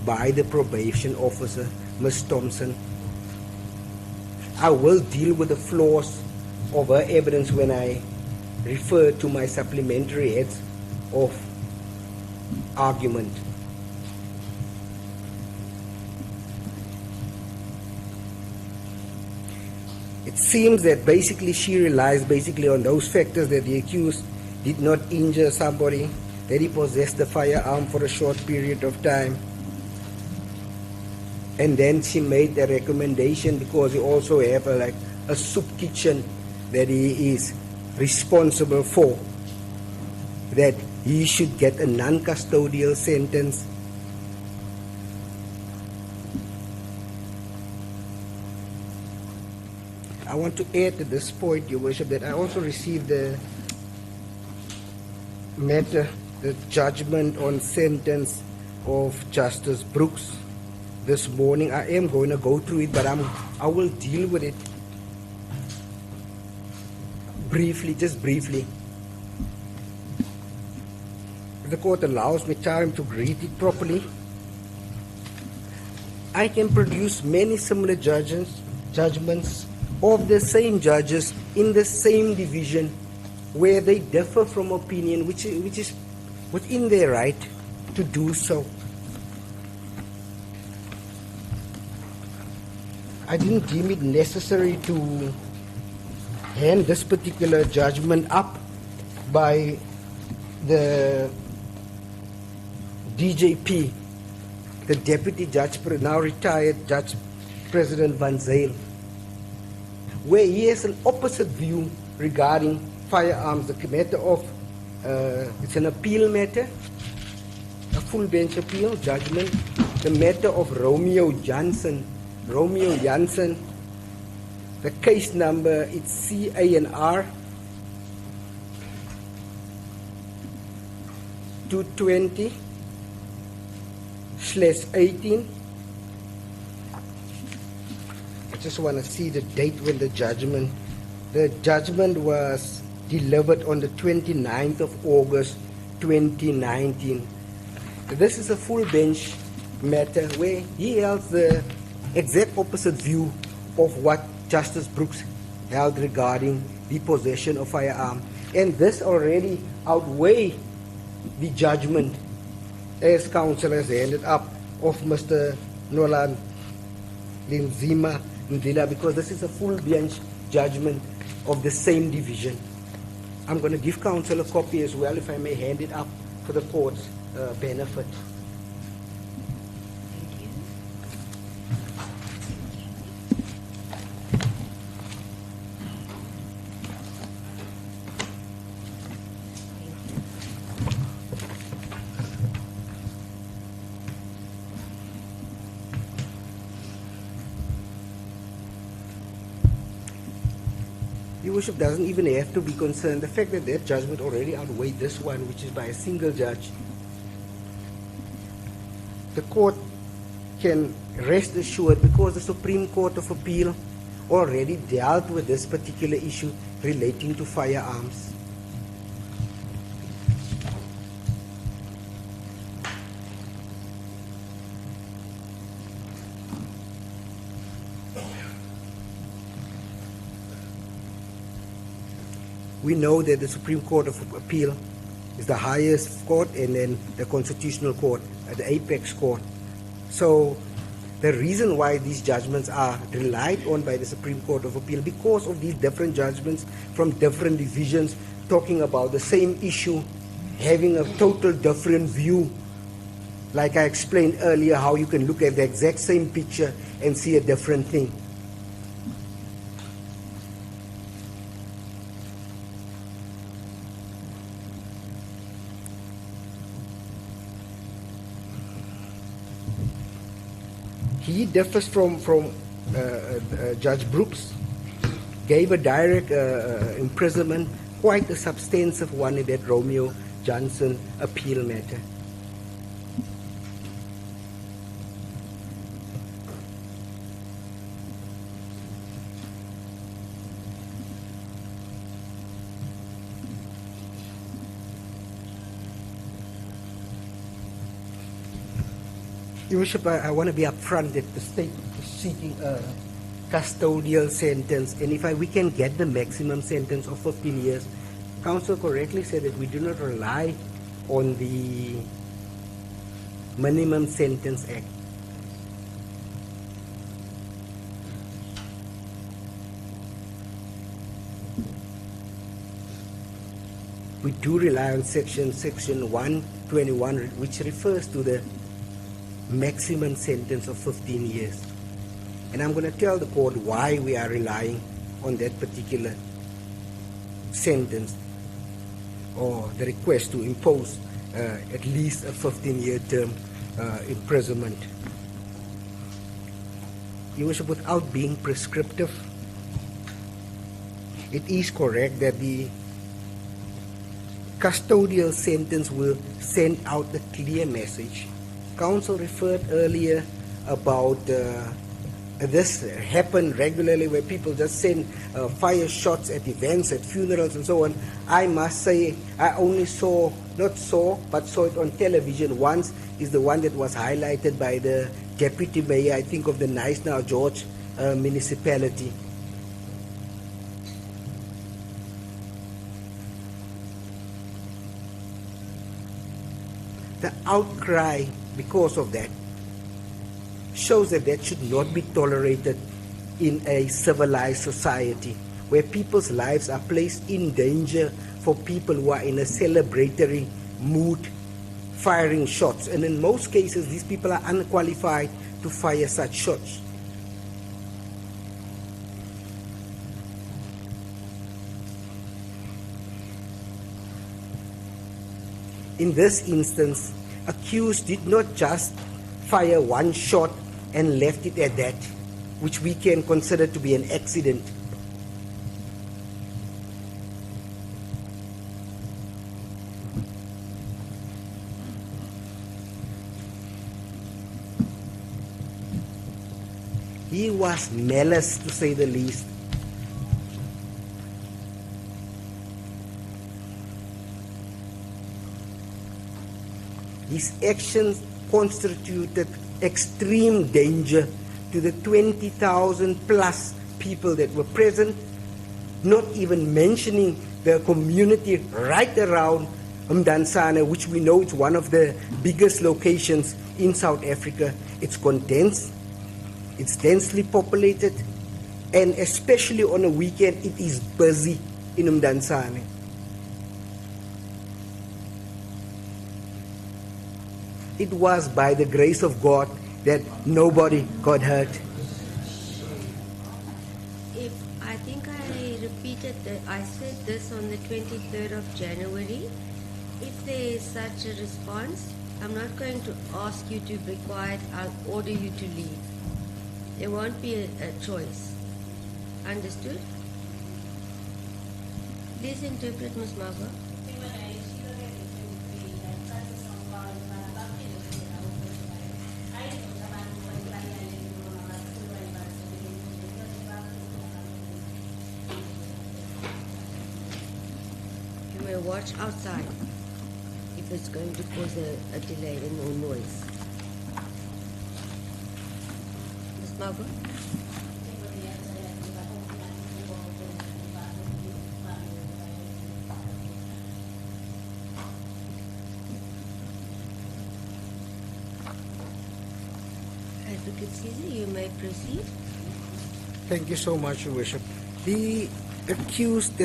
by the probation officer, Ms. Thompson. I will deal with the flaws of her evidence when I refer to my supplementary heads of argument. It seems that basically she relies on those factors that the accused did not injure somebody, that he possessed a firearm for a short period of time, and then she made a recommendation because he also have a soup kitchen that he is responsible for, that he should get a non-custodial sentence. I want to add at this point, Your Worship, that I also received the matter, the judgment on sentence of Justice Brooks this morning. I am going to go through it, but I will deal with it briefly, just briefly. If the court allows me time to read it properly, I can produce many similar judgments of the same judges in the same division where they differ from opinion, which is within their right to do so. I didn't deem it necessary to hand this particular judgment up by the DJP, the Deputy Judge, now retired Judge President Van Zyl, where he has an opposite view regarding firearms. The matter of, it's an appeal matter, a full bench appeal judgment. The matter of Romeo Jansen, the case number, it's CANR 220/18. I just want to see the date when the judgment was delivered on the 29th of August 2019. This is a full bench matter where he held the exact opposite view of what Justice Brooks held regarding the possession of firearm, and this already outweigh the judgment as counsel has handed up of Mr. Nolan Linzima Ndila, because this is a full bench judgment of the same division. I'm going to give counsel a copy as well, if I may hand it up for the court's benefit. Your Worship doesn't even have to be concerned. The fact that that judgment already outweighed this one, which is by a single judge, the court can rest assured, because the Supreme Court of Appeal already dealt with this particular issue relating to firearms. We know that the Supreme Court of Appeal is the highest court, and then the Constitutional Court, the apex court. So the reason why these judgments are relied on by the Supreme Court of Appeal, because of these different judgments from different divisions talking about the same issue, having a total different view. Like I explained earlier, how you can look at the exact same picture and see a different thing. He differs from Judge Brooks, gave a direct imprisonment, quite a substantive one in that Romeo Johnson appeal matter. Your Worship, I want to be upfront that the state is seeking a custodial sentence, and if we can get the maximum sentence of 15 years, counsel correctly said that we do not rely on the Minimum Sentence Act. We do rely on section 121, which refers to the maximum sentence of 15 years. And I'm going to tell the court why we are relying on that particular sentence, or the request to impose at least a 15-year term imprisonment. Your Worship, without being prescriptive, it is correct that the custodial sentence will send out a clear message. Counsel referred earlier about this happen regularly, where people just send fire shots at events, at funerals and so on. I must say, I only saw it on television once, is the one that was highlighted by the Deputy Mayor, I think, of the Nice Now George municipality. The outcry because of that shows that that should not be tolerated in a civilized society, where people's lives are placed in danger for people who are in a celebratory mood firing shots. And in most cases, these people are unqualified to fire such shots. In this instance, accused did not just fire one shot and left it at that, which we can consider to be an accident. He was malice, to say the least. His actions constituted extreme danger to the 20,000 plus people that were present, not even mentioning the community right around Mdantsane, which we know is one of the biggest locations in South Africa. It's condensed, it's densely populated, and especially on a weekend, it is busy in Mdantsane. It was by the grace of God that nobody got hurt. If I think I repeated that, I said this on the 23rd of January. If there is such a response, I'm not going to ask you to be quiet. I'll order you to leave. There won't be a choice. Understood? Please interpret, Ms. Margot. You may watch outside if it's going to cause a delay and no noise. Ms. Margot? Advocate Caesar, you may proceed. Thank you so much, Your Worship. The accused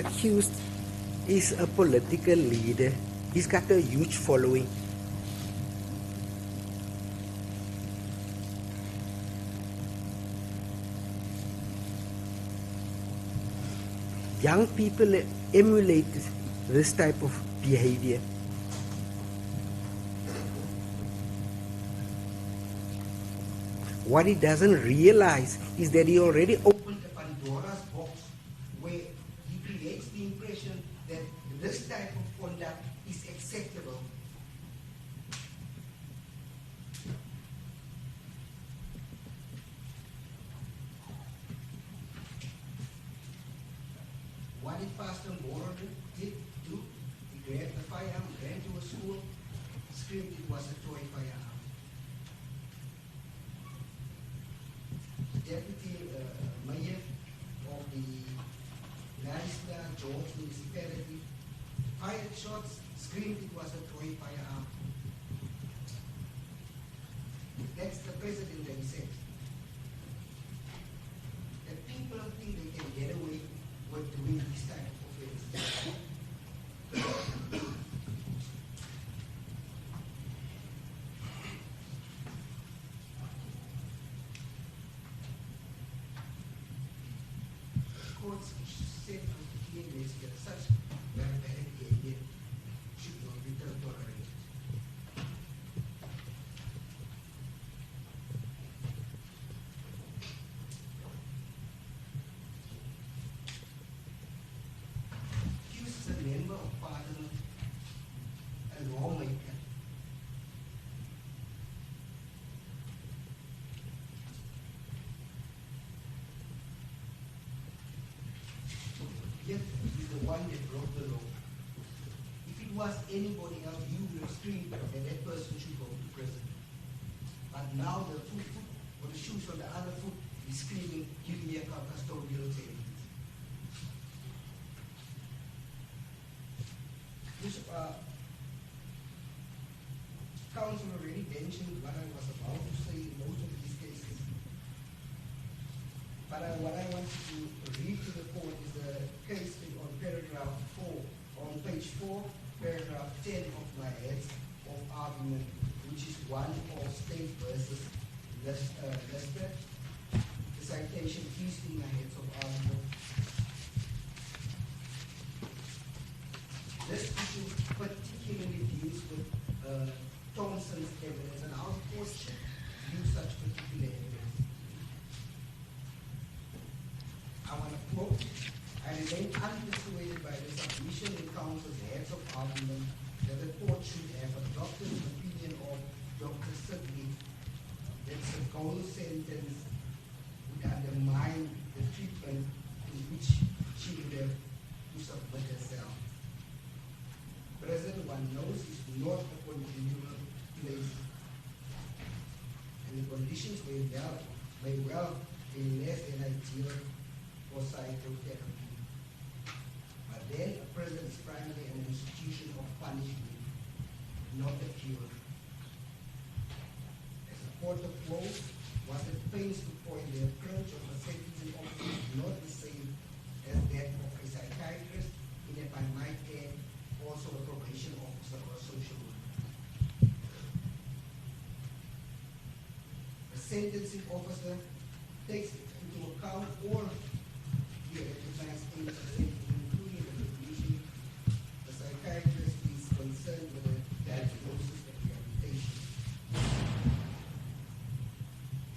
is a political leader. He's got a huge following. Young people emulate this type of behavior. What he doesn't realize is that he already Opened a Pandora's box where he creates the impression that this type of conduct is acceptable. What did Pastor Moro do? He grabbed the firearm, ran to a school, screamed it was a toy firearm. Deputy Mayor of the Leicester George municipality fired shots, screamed it was a toy firearm. That's the president that he said. That people think they can get away with doing this type of offense. Courts said to the that such barbaric behavior should not be tolerated. Accused is a member of parliament, a lawmaker. Yet he's the one that broke the law. If it was anybody else, you would have screamed that that person should go to prison. But now the foot or the shoes on the other foot is screaming, give me a custodial sentence. This council already mentioned what I was about to say in most of these cases. But what I want to read to the court is the case on paragraph 4, on page 4, paragraph 10 of my heads of argument, which is one of State versus Lister. The citation is in my heads of argument. This issue particularly deals with Thompson's evidence, and our court should use such particular evidence. I want to quote, I remain unpersuaded by the submission in counsel's heads of argument that the court should have adopted an opinion of Dr. Sidney that the goal sentence would undermine the treatment in which she would have to submit herself. Prison, one knows, is not a continual place, and the conditions may well be less than ideal for psychotherapy. But then a prison is primarily an institution of punishment, not a cure. As a court of law, was it pains to point the approach of a sentencing officer is not the same as that of a psychiatrist, and if I might add, also a probation officer or a social worker. The sentencing officer takes into account all the recognized aims of sentencing, including the recognition. The psychiatrist is concerned with the diagnosis and rehabilitation.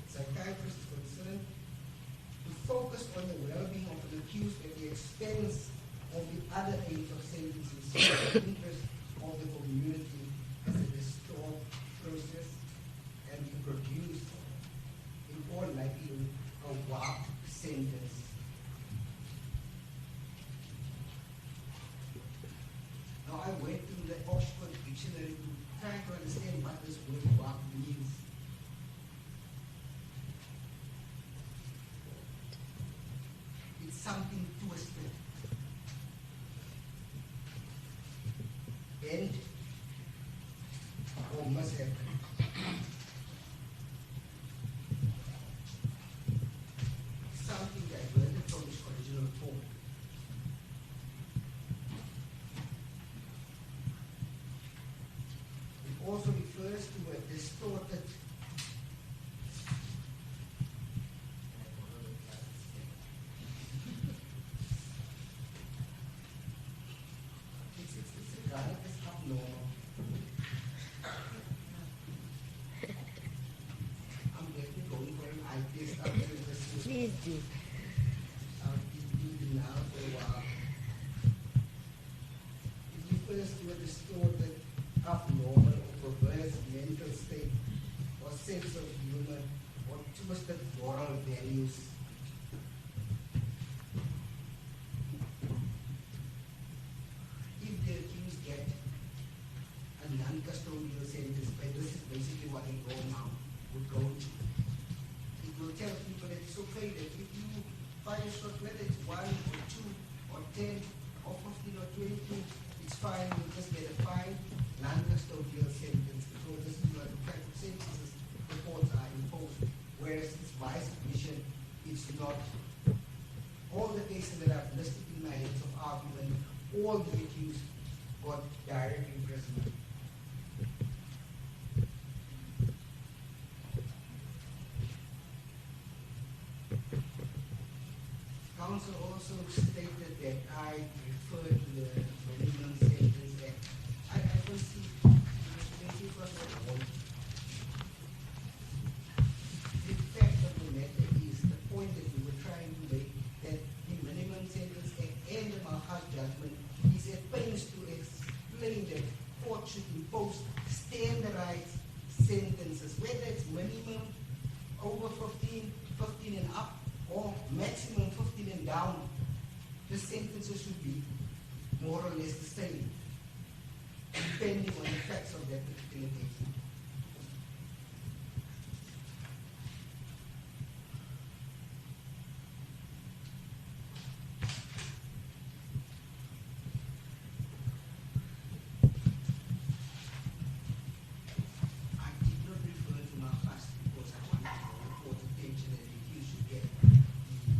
The psychiatrist is concerned to focus on the well-being of the accused at the expense of the other aims of sentencing, so the interest of the community as a restored process, and to produce, in all likelihood, a warped sentence. Now I went to the Oxford Dictionary to try to understand what this word warped means. It's something twisted. Bent or must have something diverted from its original form. It also refers to a distorted Please do. It refers to a distorted, abnormal, or perverse mental state, or sense of humor, or twisted moral values. If the accused get a non-custodial sentence, but this is basically what a law now would go to. It will tell people that it's okay that if you find yourself, whether it's 1 or 2 or 10 or 15 or 20, it's fine, you'll just get a fine, non-custodial sentence, because this is what the type of sentences the courts are imposed. Whereas it's my submission, it's not. All the cases that I've listed in my heads of argument, all the accused got direct imprisonment. Counsel also stated that I referred to the Minimum Sentence Act. I don't see it was wrong. The fact of the matter is the point that we were trying to make, that the Minimum Sentence Act and the Mahal judgment is at pains to explain that court should impose standardized sentences, whether it's minimum over 15, 15 and up, or maximum 15 and down. The sentences should be more or less the same, depending on the facts of that particular case. I did not refer to my past because I wanted to report attention that you should get the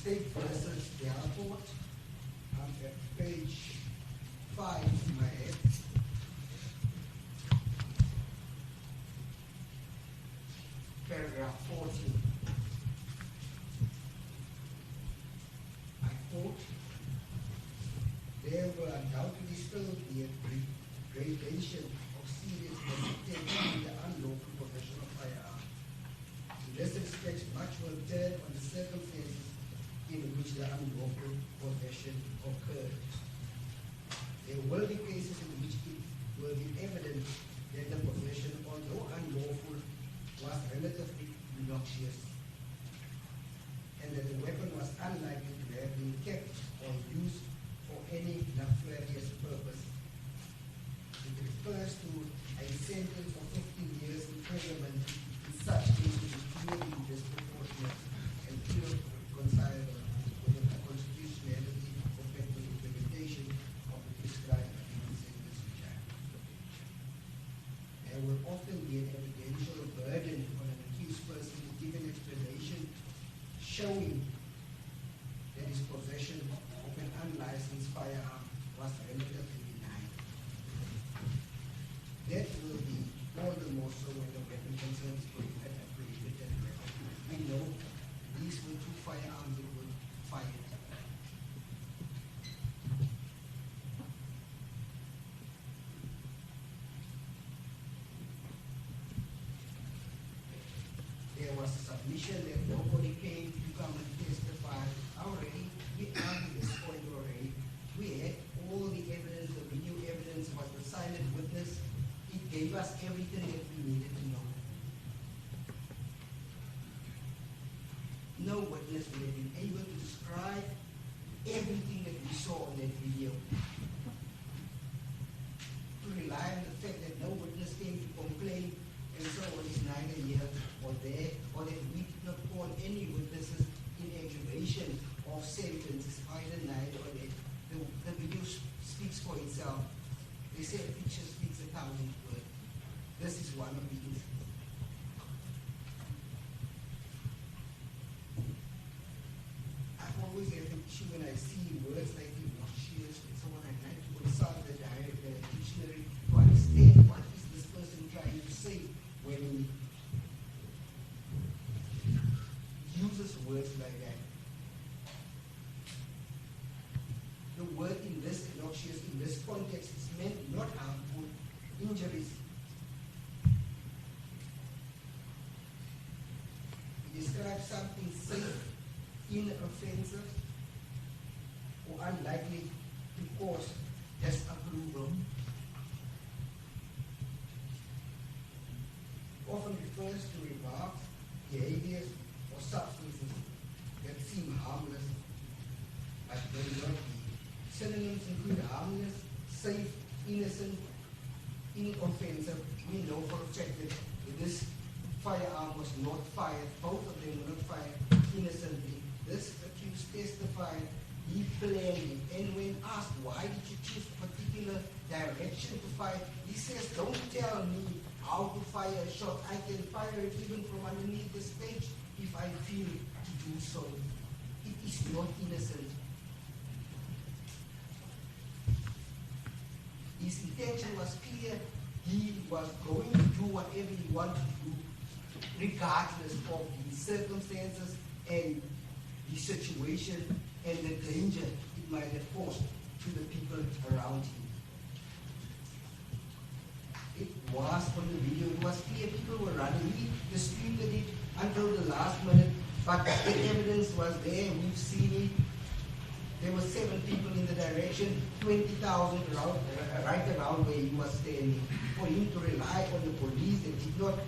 State versus Airport. I'm at page 5 in my head. Paragraph 14. I quote, there will undoubtedly still be a gradation of seriousness attending to the unlawful possession of firearms. In this respect, much will turn on the circumstances in which the unlawful possession occurred. There will be cases in which it will be evident that the possession, although unlawful, was relatively noxious, and that the weapon was unlikely to have been kept or used for any nefarious purpose. It refers to a sentence of 15 years imprisonment in such cases is clearly disproportionate and irreconcilable with the constitutionality of the implementation of the prescribed minimum sentence regime. There will often be an evidential burden on an accused person to give an explanation showing that his possession of an unlicensed firearm was relatively benign. That will be all the more so when the weapon concerns prohibited and prohibited weapon. We know these were two firearms that were fired. There was a submission that nobody came to come and testify. Already, we argued this point already. We had all the evidence, the video evidence, was the silent witness. It gave us everything that we needed to know. No witness would have been able to describe everything that we saw on that video. To rely on the fact that no witness came to complain and so on is neither here or there, or that we did not call any witnesses in aggravation of sentences, either neither or that. The video speaks for itself. They say a picture speaks 1,000 words. This is one of the instances. I always have an issue when I see words like obnoxious and so on. I like to consult the dictionary to understand what is this person trying to say when he uses words like that. The word in this obnoxious, in this context, is meant not harmful, injuries. It describes something safe, inoffensive, or unlikely to cause disapproval. Often refers to remarks, behaviors, or substances that seem harmless, but may not be. Synonyms include harmless, safe, innocent, inoffensive. We know for a fact that this firearm was not fired, both of them were not fired innocently. This accused testified he planned it, and when asked why did you choose a particular direction to fire, he says, don't tell me how to fire a shot. I can fire it even from underneath the stage if I feel to do so. It is not innocent. His intention was clear. He was going to do whatever he wanted to do, regardless of the circumstances and the situation and the danger it might have posed to the people around him. It was on the video, it was clear people were running. He disputed it until the last minute, but the evidence was there, we've seen it. There were 7 people in the direction, 20,000 right around where he was standing. For him to rely on the police that did not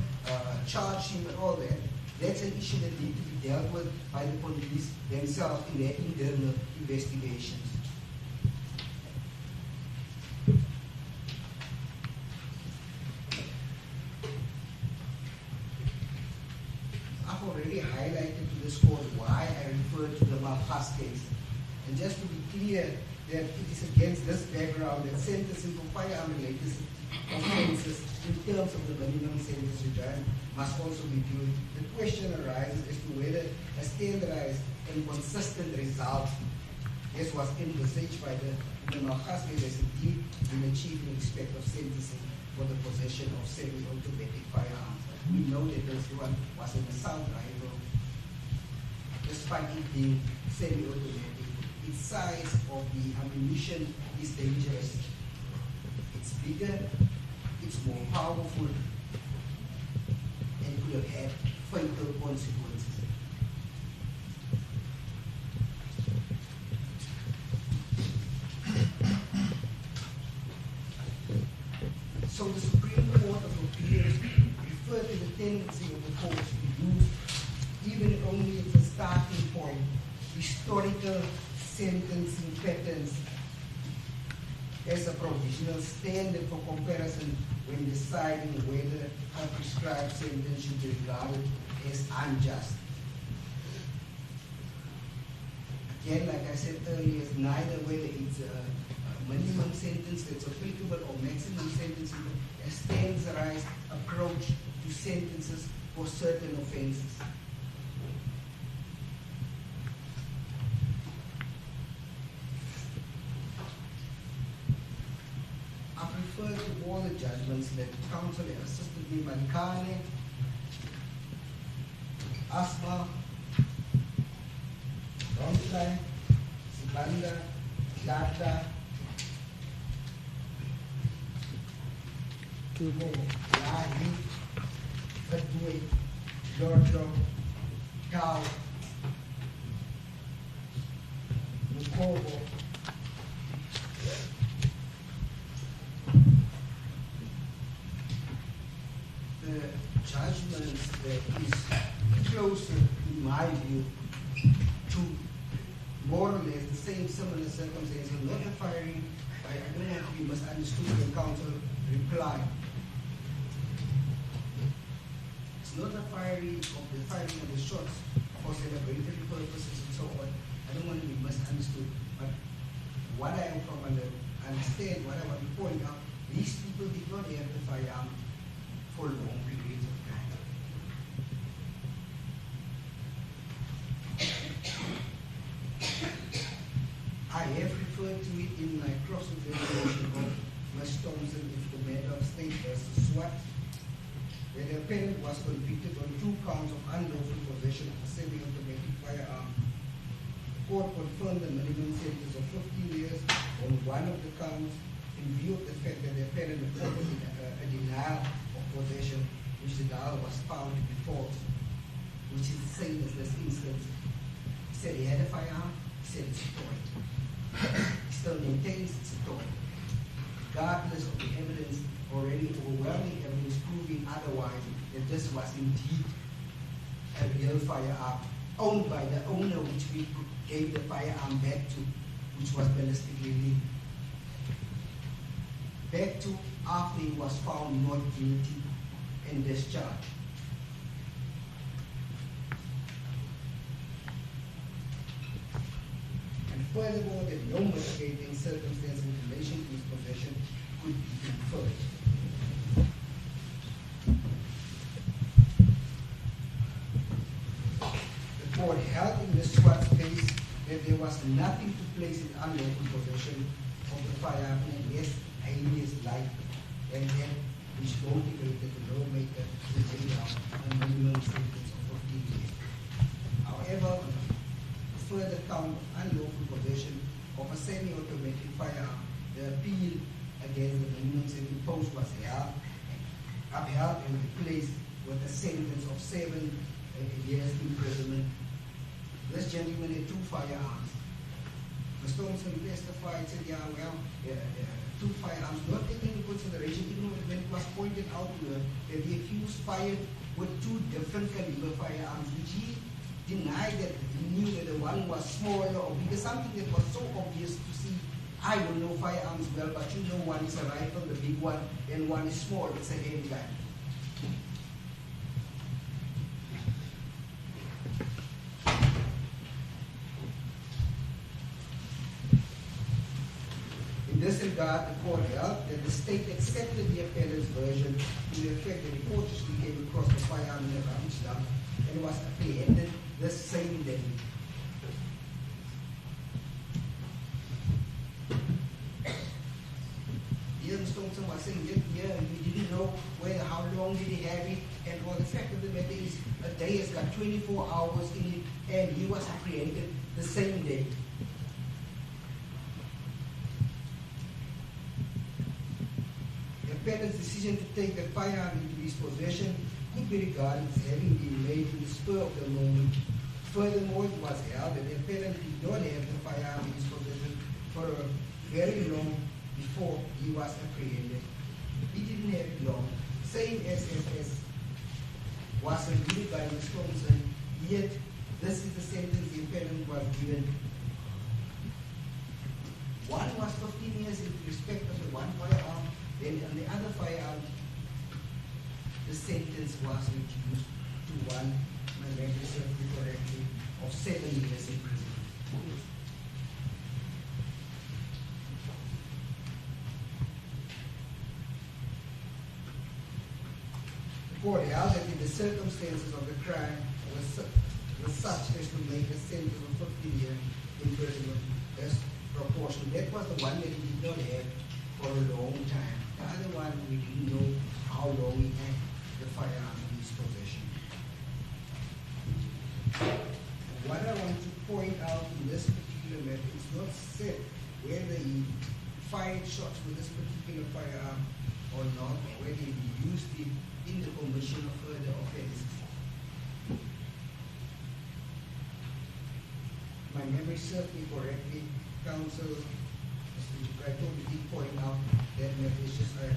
charge him and all that, that's an issue that needs to be dealt with by the police themselves in their internal investigations. I've already highlighted to this court why I referred to the Malpas case. And just to be clear that it is against this background that sentencing for firearm-related offences in terms of the minimum sentence regime must also be viewed. The question arises as to whether a standardized and consistent result, as was envisaged by the Malchasme, has indeed been achieved in respect of sentencing for the possession of semi-automatic firearms. We know that this one was an assault rifle, despite it being semi-automatic. Its size of the ammunition is dangerous. It's bigger, it's more powerful, and could have had fatal consequences. So the Supreme Court of Appeals referred to the tendency of the courts to use, even only as a starting point, historical sentencing patterns as a provisional standard for comparison when deciding whether a prescribed sentence should be regarded as unjust. Again, like I said earlier, it's neither whether it's a minimum sentence that's applicable or maximum sentence, a standardized approach to sentences for certain offenses. I've referred to all the judgments that counsel and assisted me, Malikane, Asma, Romslai, Sibanda, Lata, Tumo, Lahi, Fatui, Giorgio, Tau, Mukobo, the judgments that is closer, in my view, to more or less the same similar circumstances, not the firing. I don't want to be misunderstood when counsel reply. It's not the firing of the shots for celebratory purposes and so on. I don't want to be misunderstood. But what I understand, what I want to point out, these people did not have the firearm for long periods of time. I have referred to it in my cross-examination of Ms. Thompson if the matter of State versus SWAT, where the appellant was convicted on 2 counts of unlawful possession of a semi-automatic firearm. The court confirmed the minimum sentence of 15 years on one of the counts in view of the fact that the appellant reported a denial of possession, which the denial was found to be false, which is the same as this instance. He said he had a firearm, he said it's a toy. He still maintains it's a toy. Regardless of the evidence, already overwhelming evidence proving otherwise, that this was indeed a real firearm owned by the owner, which we gave the firearm back to, which was ballistically legal. Back to after he was found not guilty and discharged. And furthermore, that no mitigating circumstance in relation to his possession could be inferred. The court held in Ms. Swart's case that there was nothing to place in unlawful possession of the firearm in a less heinous light than that which motivated the lawmaker to lay down a minimum sentence of 15 years. However, the further count of unlawful possession of a semi-automatic firearm, the appeal against the minimum sentence imposed was upheld and replaced with a sentence of 7 years imprisonment. This gentleman had 2 firearms. Ms. Thompson testified, said, 2 firearms, not taking into consideration, even when it was pointed out to her that the accused fired with 2 different caliber firearms, which he denied that he knew that the one was smaller or bigger, something that was so obvious to see. I don't know firearms well, but you know one is a rifle, the big one, and one is small, it's a handgun. In this regard, the court held that the state accepted the appellant's version to the effect that he cautiously came across the firearm in a rubbish dump and was apprehended the same day. Mr. Thompson was saying that here we didn't know how long did he have it, and well, the fact of the matter is a day has got 24 hours in it, and he was apprehended the same day. The appellant's decision to take the firearm into his possession could be regarded as having been made in the spur of the moment. Furthermore, it was held that the appellant did not have the firearm in his possession for a very long before he was apprehended. He didn't have it long. Same as was agreed by Ms. Thompson, yet this is the sentence the appellant was given. One was 15 years in respect of the one firearm, then on the other firearm, the sentence was reduced to one, my memory serves me correctly, of 7 years in prison. The court held that in the circumstances of the crime was such as to make a sentence of 15 years imprisonment as proportion. That was the one that he did not have for a long time. The other one, we didn't know how long he had the firearm in his possession. What I want to point out in this particular matter is not said whether he fired shots with this particular firearm or not, or whether he used it in the commission of further offenses. My memory serves me correctly, counsel, I thought he did point out that matter. It's just I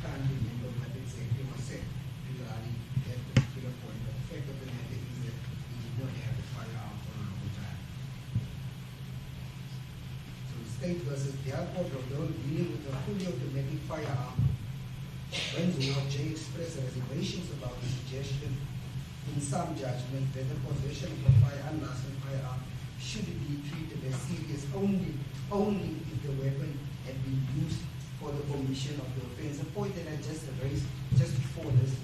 can't remember what exactly was said regarding that particular point. But the fact of the matter is that he did not have the firearm for a long time. So the state versus the court of law dealing with a fully automatic firearm. When J expressed reservations about the suggestion in some judgment that the possession of a unlicensed firearm should be treated as serious only if the weapon had been used for the commission of the offense. The point that I just raised just before this,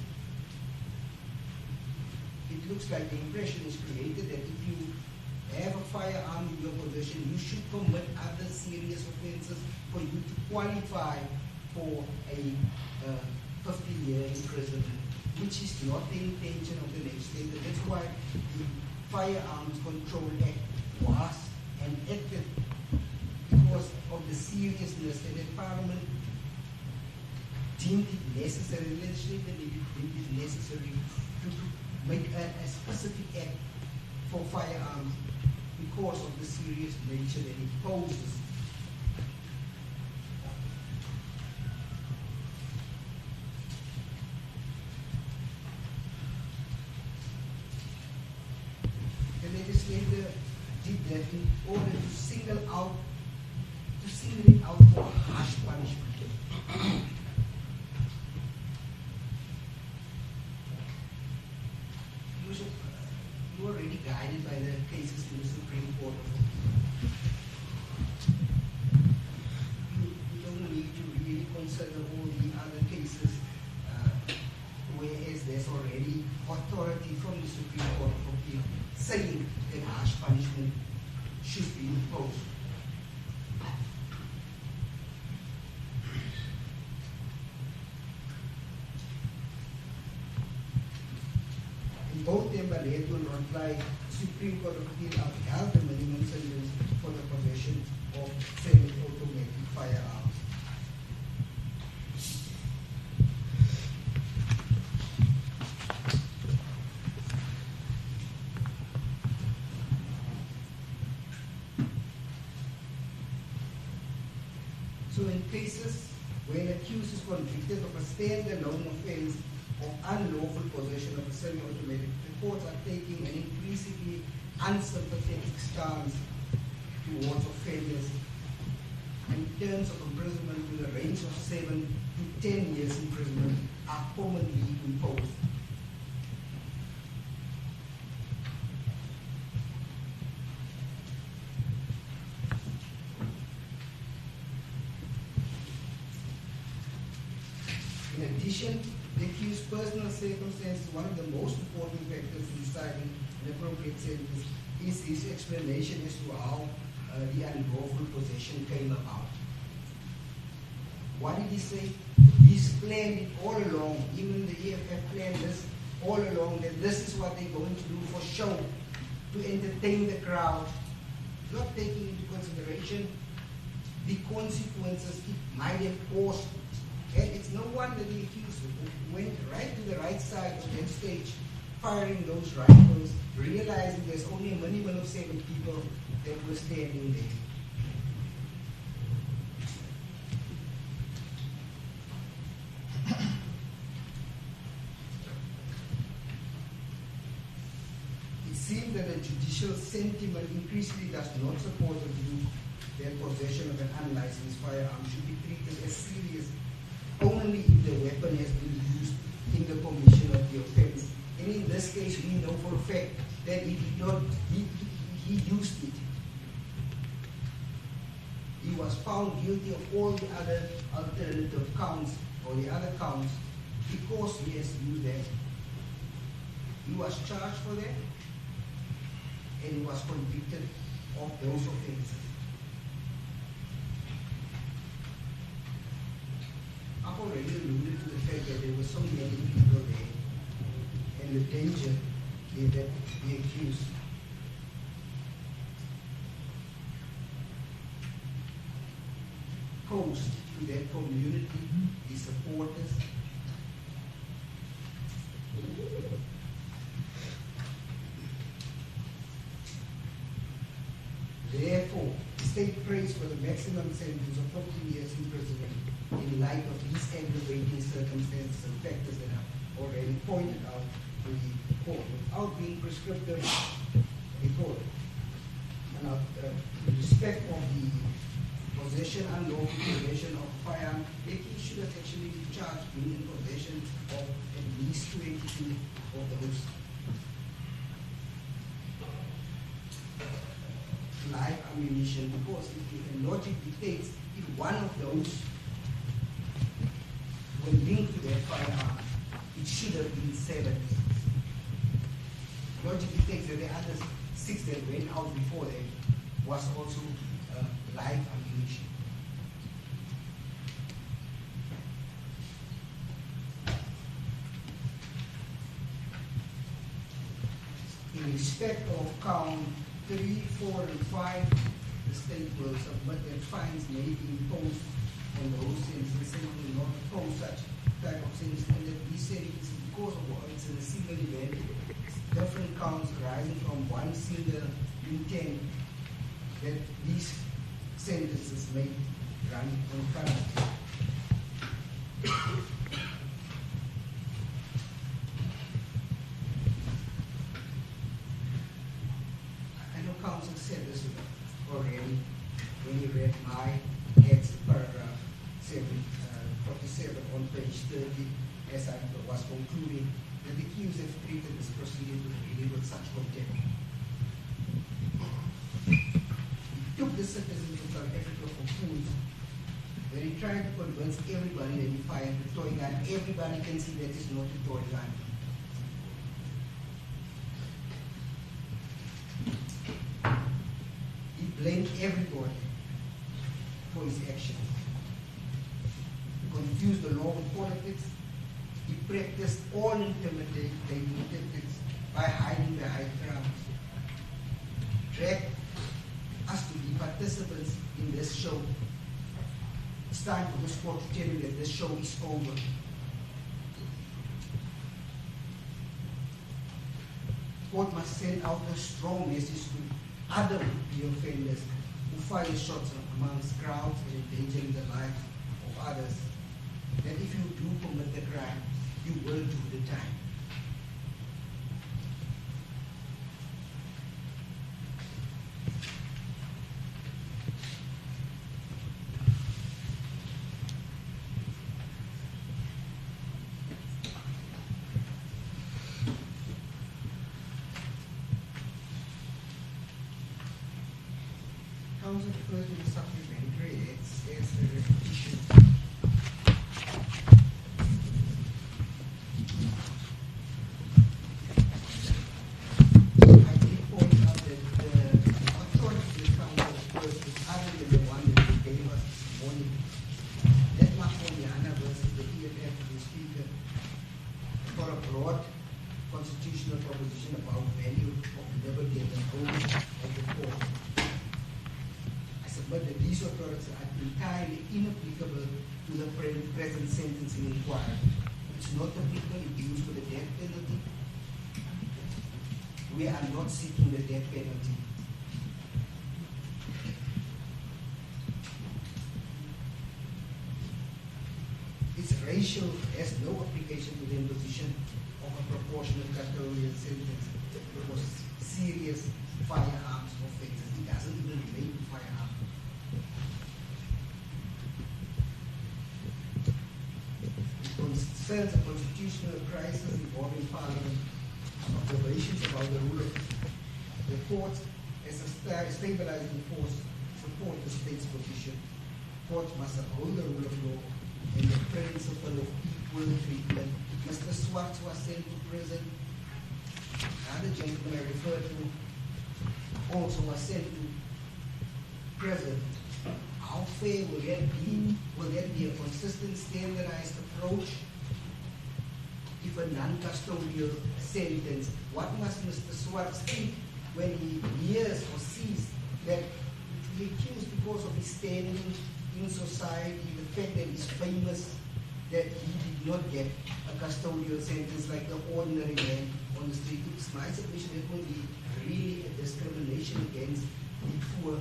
it looks like the impression is created that if you have a firearm in your possession, you should commit other serious offenses for you to qualify for a 15-year imprisonment, which is not the intention of the legislature. That's why the Firearms Control Act was enacted, because of the seriousness that the Parliament deemed it necessary, the legislature deemed it necessary to make a specific act for firearms because of the serious nature that it poses. The legislator did that in order to single it out for harsh punishment. You are already guided by the cases in the Supreme Court. You don't need to really consider all the other cases, whereas there's already authority from the Supreme Court of Appeal saying that harsh punishment should be imposed. In both Tembalete and Rodlai, the Supreme Court of Appeal upheld the minimum sentence for the possession of semi-automatic firearms. So in cases where an accused is convicted of a stand-alone offense of unlawful possession of a semi-automatic, the courts are taking an increasingly unsympathetic stance towards offenders, and terms of imprisonment with a range of 7 to 10 years imprisonment are commonly imposed. In addition, the accused's personal circumstances, one of the most important factors in deciding an appropriate sentence is his explanation as to how the unlawful possession came about. What did he say? He's planned it all along, even the EFF planned this all along, that this is what they're going to do for show, to entertain the crowd, not taking into consideration the consequences it might have caused. And it's no wonder the accused went right to the right side of that stage, firing those rifles, realizing there's only a minimum of 7 people that were standing there. It seems that the judicial sentiment increasingly does not support the view that possession of an unlicensed firearm should be treated as serious only if the weapon has been used in the commission of the offense. And in this case, we know for a fact that he did not, he used it. He was found guilty of all the other alternative counts, or the other counts, because he has used them. He was charged for that, and he was convicted of those offenses. I've already alluded to the fact that there were so many people there, and the danger that the accused posed to that community, the supporters. Therefore, the state prays for the maximum sentence of 15 years imprisonment in light of these aggravating circumstances and factors that are already pointed out to the court, without being prescriptive, the court. And in respect of the possession, unlawful possession of firearm, the accused should have actually been charged being in possession of at least 22 of those live ammunition, because if the logic dictates if one of those were linked to that firearm, it should have been 7. Logic dictates that the other 6 that went out before them was also live ammunition. In respect of count 3, 4, and 5, the state will submit that fines may be imposed on those sentences and will not impose such type of sentence, and that these sentences, because of what it's in a single event, different counts arising from one single intent, that these sentences may run concurrently. I know counsel said this already when he read my ex paragraph 47 on page 30, as I was concluding, that the accused have treated this proceeding with such contempt. He took the citizens of South Africa for fools, when he tried to convince everybody that he fired the toy gun. Everybody can see that it's not a toy gun. He blamed everybody for his actions. He confused the law with politics. He practiced all intimidating tactics by hiding behind crowds. Dragged us to be participants in this show. It's time for this court to tell you that this show is over. Court must send out a strong message to other the offenders who fire shots amongst crowds and endangering the lives of others, that if you do commit the crime, you will do the time. Counsel refers to the supplementary as a repetition. broad constitutional proposition about value of liberty and the role of the court. I submit that these authorities are entirely inapplicable to the present sentencing inquiry. It's not applicable if used for the death penalty. We are not seeking the death penalty. Its ratio has no application to the imposition of a proportionate custodial sentence for serious firearms offences. It doesn't even relate to firearms. It concerns a constitutional crisis involving Parliament, observations about the rule of the court as a stabilizing force support the state's position. Courts must uphold the rule of law and the principle of equal treatment. Mr. Swartz was sent to prison. Another gentleman I referred to also was sent to prison. How fair will that be? Will that be a consistent, standardized approach? If a non-custodial sentence, what must Mr. Swartz think when he hears or sees that he accused because of his standing in society, the fact that he's famous, that he did not get a custodial sentence like the ordinary man on the street? It's my submission that will be really a discrimination against the poor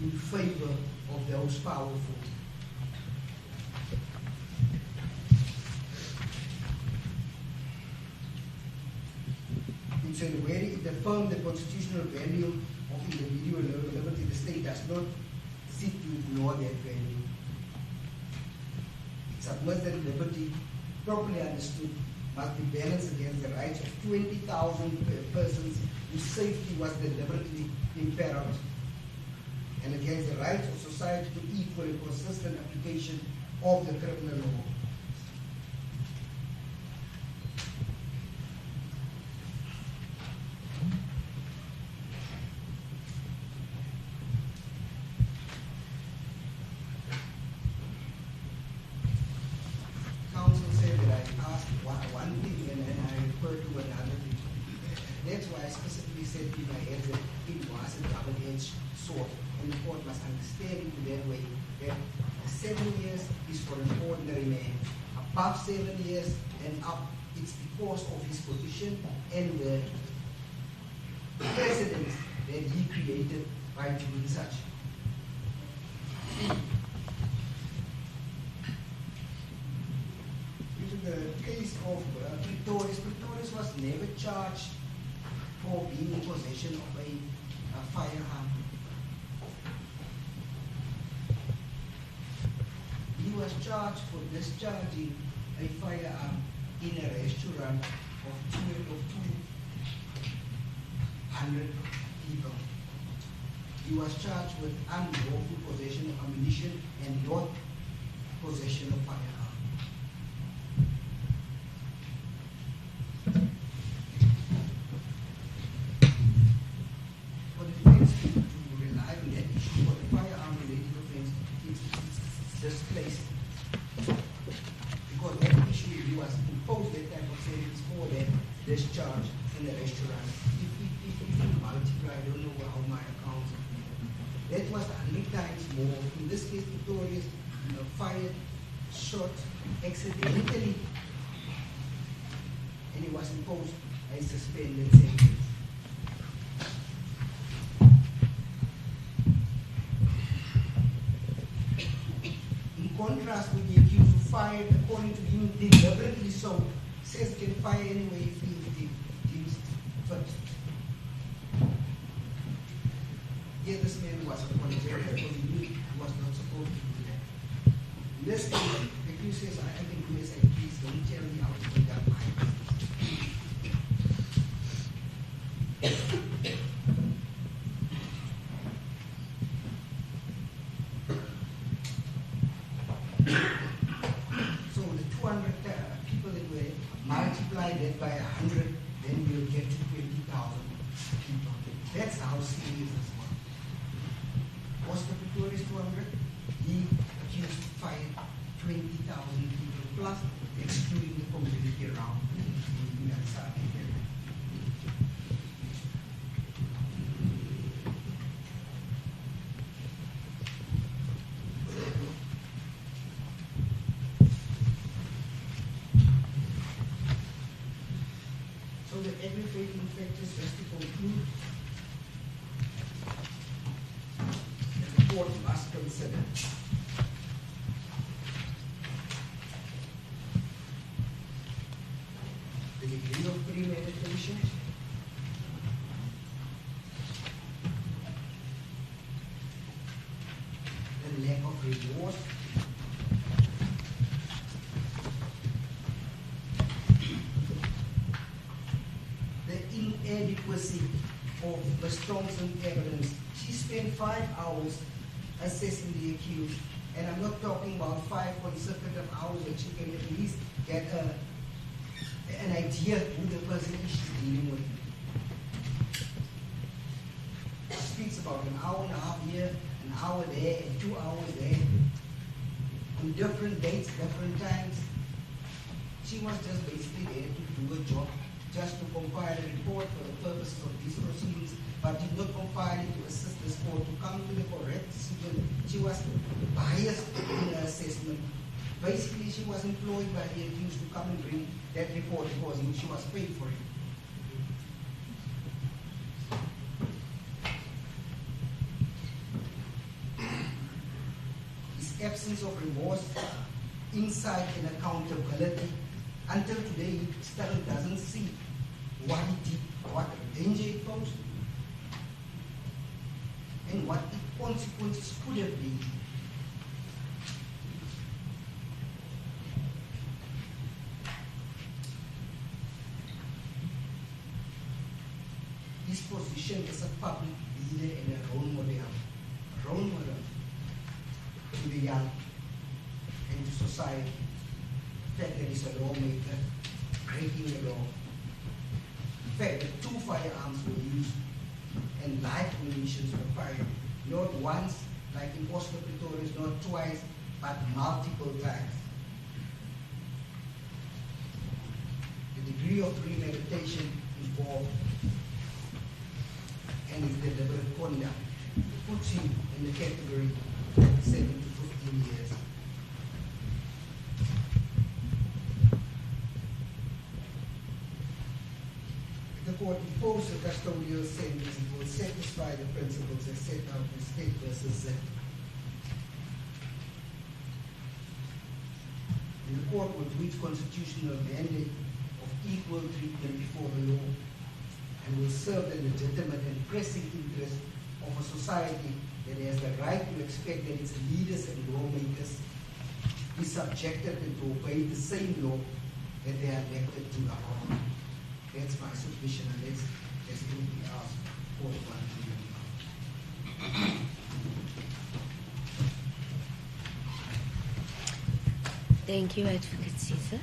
in favor of those powerful. So in where it affirmed the constitutional value of individual liberty, the state does not seek to ignore that value. It submits that liberty, properly understood, must be balanced against the rights of 20,000 persons whose safety was deliberately imperiled, and against the rights of society to equal and consistent application of the criminal law. And the court must understand it that way, that 7 years is for an ordinary man. Above 7 years and up, it's because of his position and the precedent that he created by doing such. In the case of Pretorius was never charged for being in possession of a firearm. He was charged for discharging a firearm in a restaurant of 200 people. He was charged with unlawful possession of ammunition and not possession of firearm. For the defense to rely on that issue for the firearm-related offense, it's displaced. Because that issue, he was imposed that type of sentence for that discharge in the restaurant. If you multiply, I don't know how my accounts are. That was 100 times more. In this case, Pretorius fired, shot accidentally, and he was imposed a suspended sentence. In contrast with the accused who fired, according to him, deliberately so, says he can fire anyway if he deems fit. Yet this man was apologetic because he knew he was not supposed to do that. In this case, the accused says, I can do this, and please don't tell me how to do that. So the 200 people that were multiplied that by 100, then we'll get to 20,000 people. That's how serious this was. Was the Pretorius 200? He accused fired 20,000 people plus excluding the community around. So the aggravating factors, just to conclude, the court must consider the degree of premeditation, the lack of remorse, the inadequacy of Ms. Thompson's evidence. She spent 5 hours assessing the accused, and I'm not talking about 5 consecutive hours that you can at least get an idea who the person is she's dealing with. She speaks about an hour and a half here, an hour there, and 2 hours there, on different dates, different times. She was just basically there to do her job, just to compile a report for the purposes of these proceedings, but did not compile it to assist this court to come to the correct decision. She was biased in her assessment. Basically, she was employed by the accused to come and bring that report because she was paid for it. His absence of remorse, insight, and accountability. Until today, he still doesn't see what he did, what danger it posed, and what the consequences could have been. His position as a public leader and a role model to the young and to society. The fact that he's a lawmaker, breaking the law. The fact that 2 firearms were used and live munitions were fired, not once, like in Oscar Pretorius, not twice, but multiple times. The degree of premeditation involved and his deliberate conduct puts him in the category of 7 to 15 years. If the court imposes a custodial sentence, it will satisfy the principles as set out in State versus Z. And the court will do its constitutional mandate of equal treatment before the law, and will serve the legitimate and pressing interest of a society that has the right to expect that its leaders and lawmakers be subjected and to obey the same law that they are elected to uphold. That's my submission, and that's going to be asked for one. Thank you, Advocate Caesar.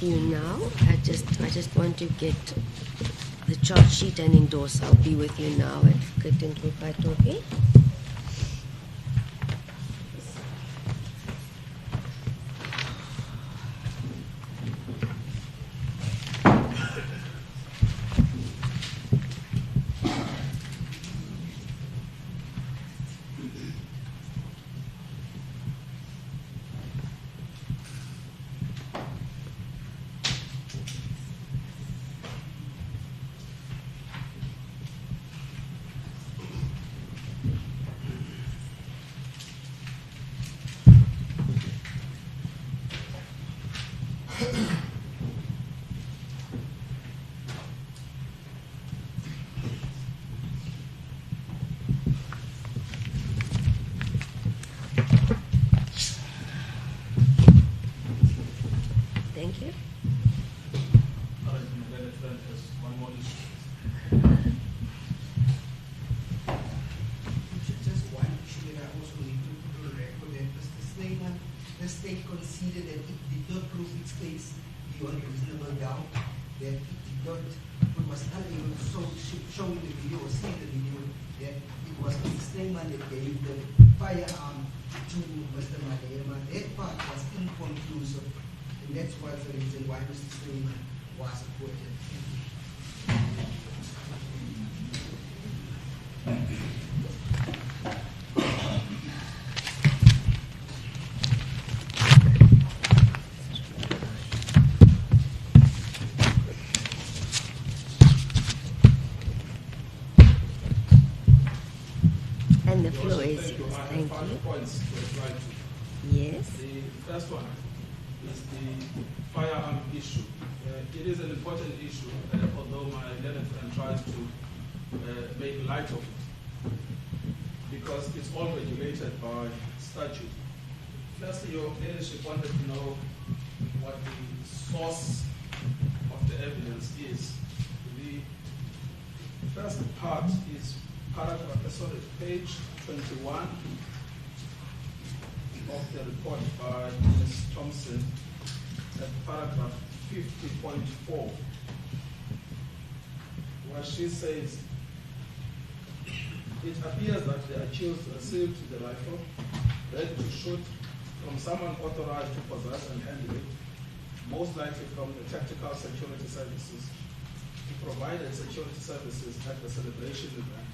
You now. I just want to get the charge sheet and endorse. I'll be with you now, Advocate Ndlupatoke. Thank you. Just one issue that I also need to put on record that the state conceded that it did not prove its case beyond reasonable doubt, that it was unable to show in the video or see in the video that it was Mr. Snyman that gave the firearm to Mr. Malema. That part was inconclusive. And that's why the reason why Mr. Freeman was appointed. And the floor is Thank you. yours. I have Thank 5 you. points to reply to. Yes. The first one is the firearm issue. It is an important issue, although my learned friend tries to make light of it, because it's all regulated by statute. Firstly, your leadership wanted to know what the source of the evidence is. The first part is page 21 of the report by Ms. Thompson at paragraph 50.4, where she says, it appears that the accused received the rifle ready to shoot from someone authorized to possess and handle it, most likely from the Tactical Security Services, who provided security services at the celebration event.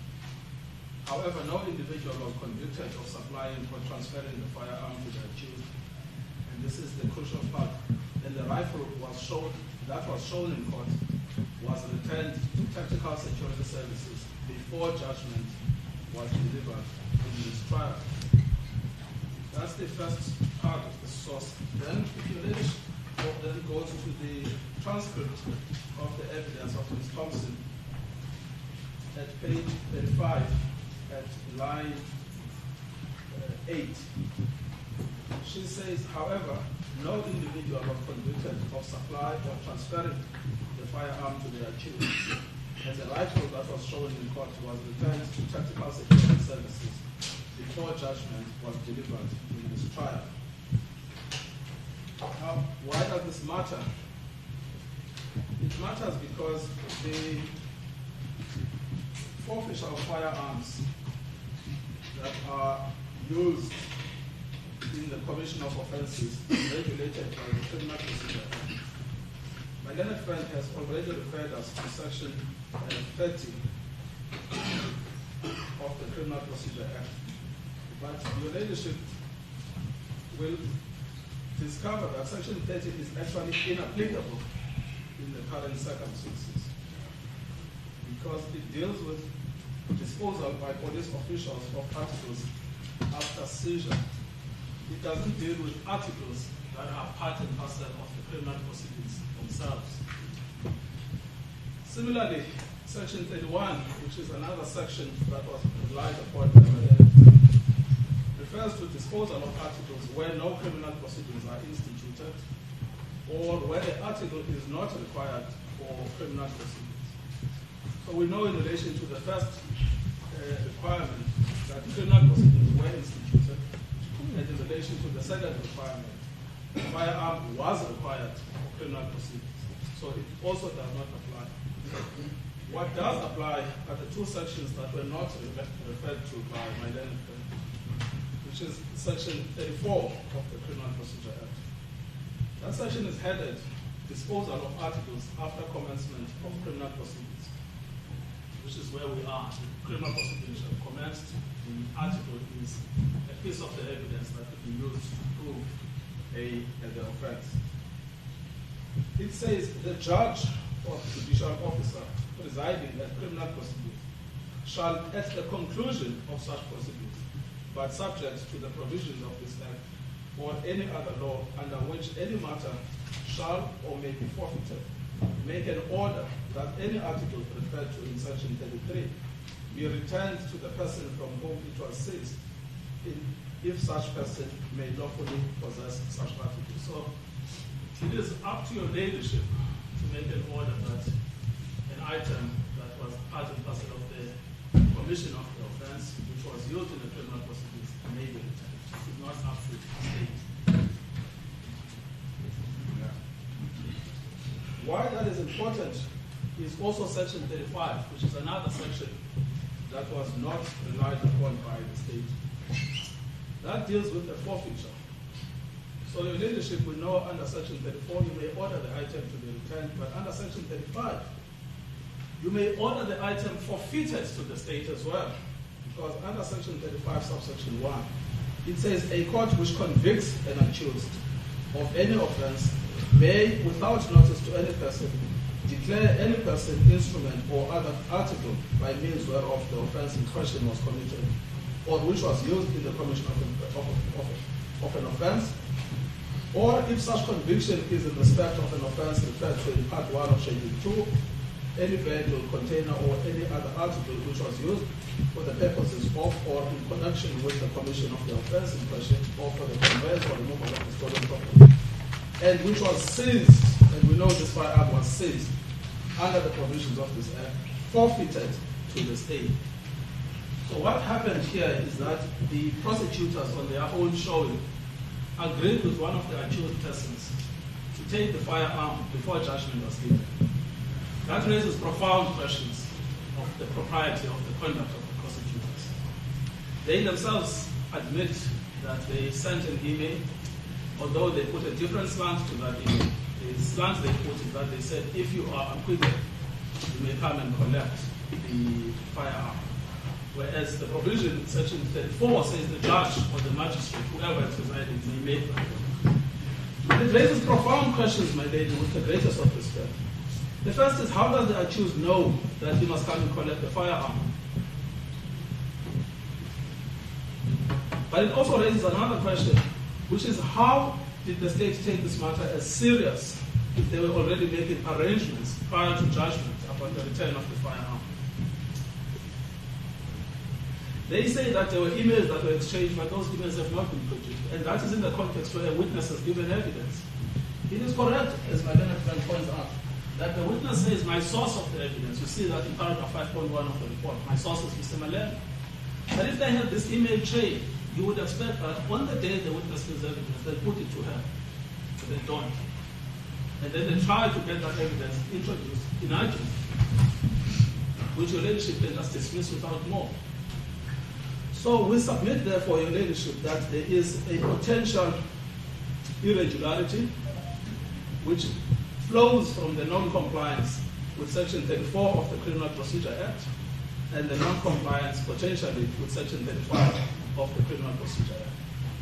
However, no individual was convicted of supplying or transferring the firearm to the accused. And this is the crucial part. And the rifle that was shown in court was returned to Tactical Security Services before judgment was delivered in this trial. That's the first part of the source. Then, if you wish, then go to the transcript of the evidence of Ms. Thompson at page 35. At line 8, she says, however, no individual was convicted of supply or transferring the firearm to the accused, and the rifle that was shown in court was returned to Tactical Security Services before judgment was delivered in this trial. Now, why does this matter? It matters because the forfeiture of firearms that are used in the commission of offences regulated by the Criminal Procedure Act. My learned friend has already referred us to section 30 of the Criminal Procedure Act. But your leadership will discover that section 30 is actually inapplicable in the current circumstances, because it deals with disposal by police officials of articles after seizure. It doesn't deal with articles that are part and parcel of the criminal proceedings themselves. Similarly, section 31, which is another section that was relied upon by the refers to disposal of articles where no criminal proceedings are instituted, or where the article is not required for criminal proceedings. So we know in relation to the first requirement that criminal proceedings were instituted, and in relation to the second requirement, the firearm was required for criminal proceedings. So it also does not apply. What does apply are the two sections that were not referred to by my learned friend, which is section 34 of the Criminal Procedure Act. That section is headed Disposal of Articles After Commencement of Criminal Proceedings, which is where we are. The criminal proceedings have commenced. The article is a piece of the evidence that could be used to prove the offense. It says the judge or judicial officer presiding at criminal proceedings shall, at the conclusion of such proceedings, but subject to the provisions of this Act or any other law under which any matter shall or may be forfeited, make an order that any article referred to in section 33 be returned to the person from whom it was seized, if such person may lawfully possess such article. So it is up to your leadership to make an order that an item that was part and parcel of the commission of the offense, which was used in the criminal proceedings, may be returned. It's not up to the state. Why that is important is also section 35, which is another section that was not relied upon by the state. That deals with the forfeiture. So So your leadership will know under Section 34 you may order the item to be returned, but under Section 35 you may order the item forfeited to the state as well. Because under Section 35, subsection 1, it says a court which convicts an accused of any offense may, without notice to any person, declare any person, instrument, or other article by means whereof the offense in question was committed, or which was used in the commission of an offense, or if such conviction is in respect of an offense referred to in Part 1 of Schedule 2, any vehicle, container, or any other article which was used for the purposes of or in connection with the commission of the offense in question, or for the conveyance or removal of the stolen property, and which was seized, and we know this firearm was seized under the provisions of this Act, forfeited to the state. So what happened here is that the prosecutors, on their own showing, agreed with one of the accused persons to take the firearm before judgment was given. That raises profound questions of the propriety of the conduct of the prosecutors. They themselves admit that they sent an email, although they put a different slant to that email. The slant they put is that they said, if you are acquitted, you may come and collect the firearm. Whereas the provision in Section 34 says the judge or the magistrate, whoever is presiding, may make that. It raises profound questions, my lady, with the greatest of respect. The first is, how does the accused know that he must come and collect the firearm? But it also raises another question, which is, how did the state take this matter as serious if they were already making arrangements prior to judgment upon the return of the firearm? They say that there were emails that were exchanged, but those emails have not been produced. And that is in the context where a witness has given evidence. It is correct, as my learned friend points out, that the witness says, my source of the evidence, you see that in paragraph 5.1 of the report, my source is Mr. Malema. But if they had this email chain, you would expect that on the day the witness gives evidence, they put it to her. But they don't. And then they try to get that evidence introduced in argument, which your leadership can just dismiss without more. So we submit, therefore, your leadership, that there is a potential irregularity which flows from the non-compliance with Section 34 of the Criminal Procedure Act and the non-compliance potentially with Section 35 of the Criminal Procedure Act.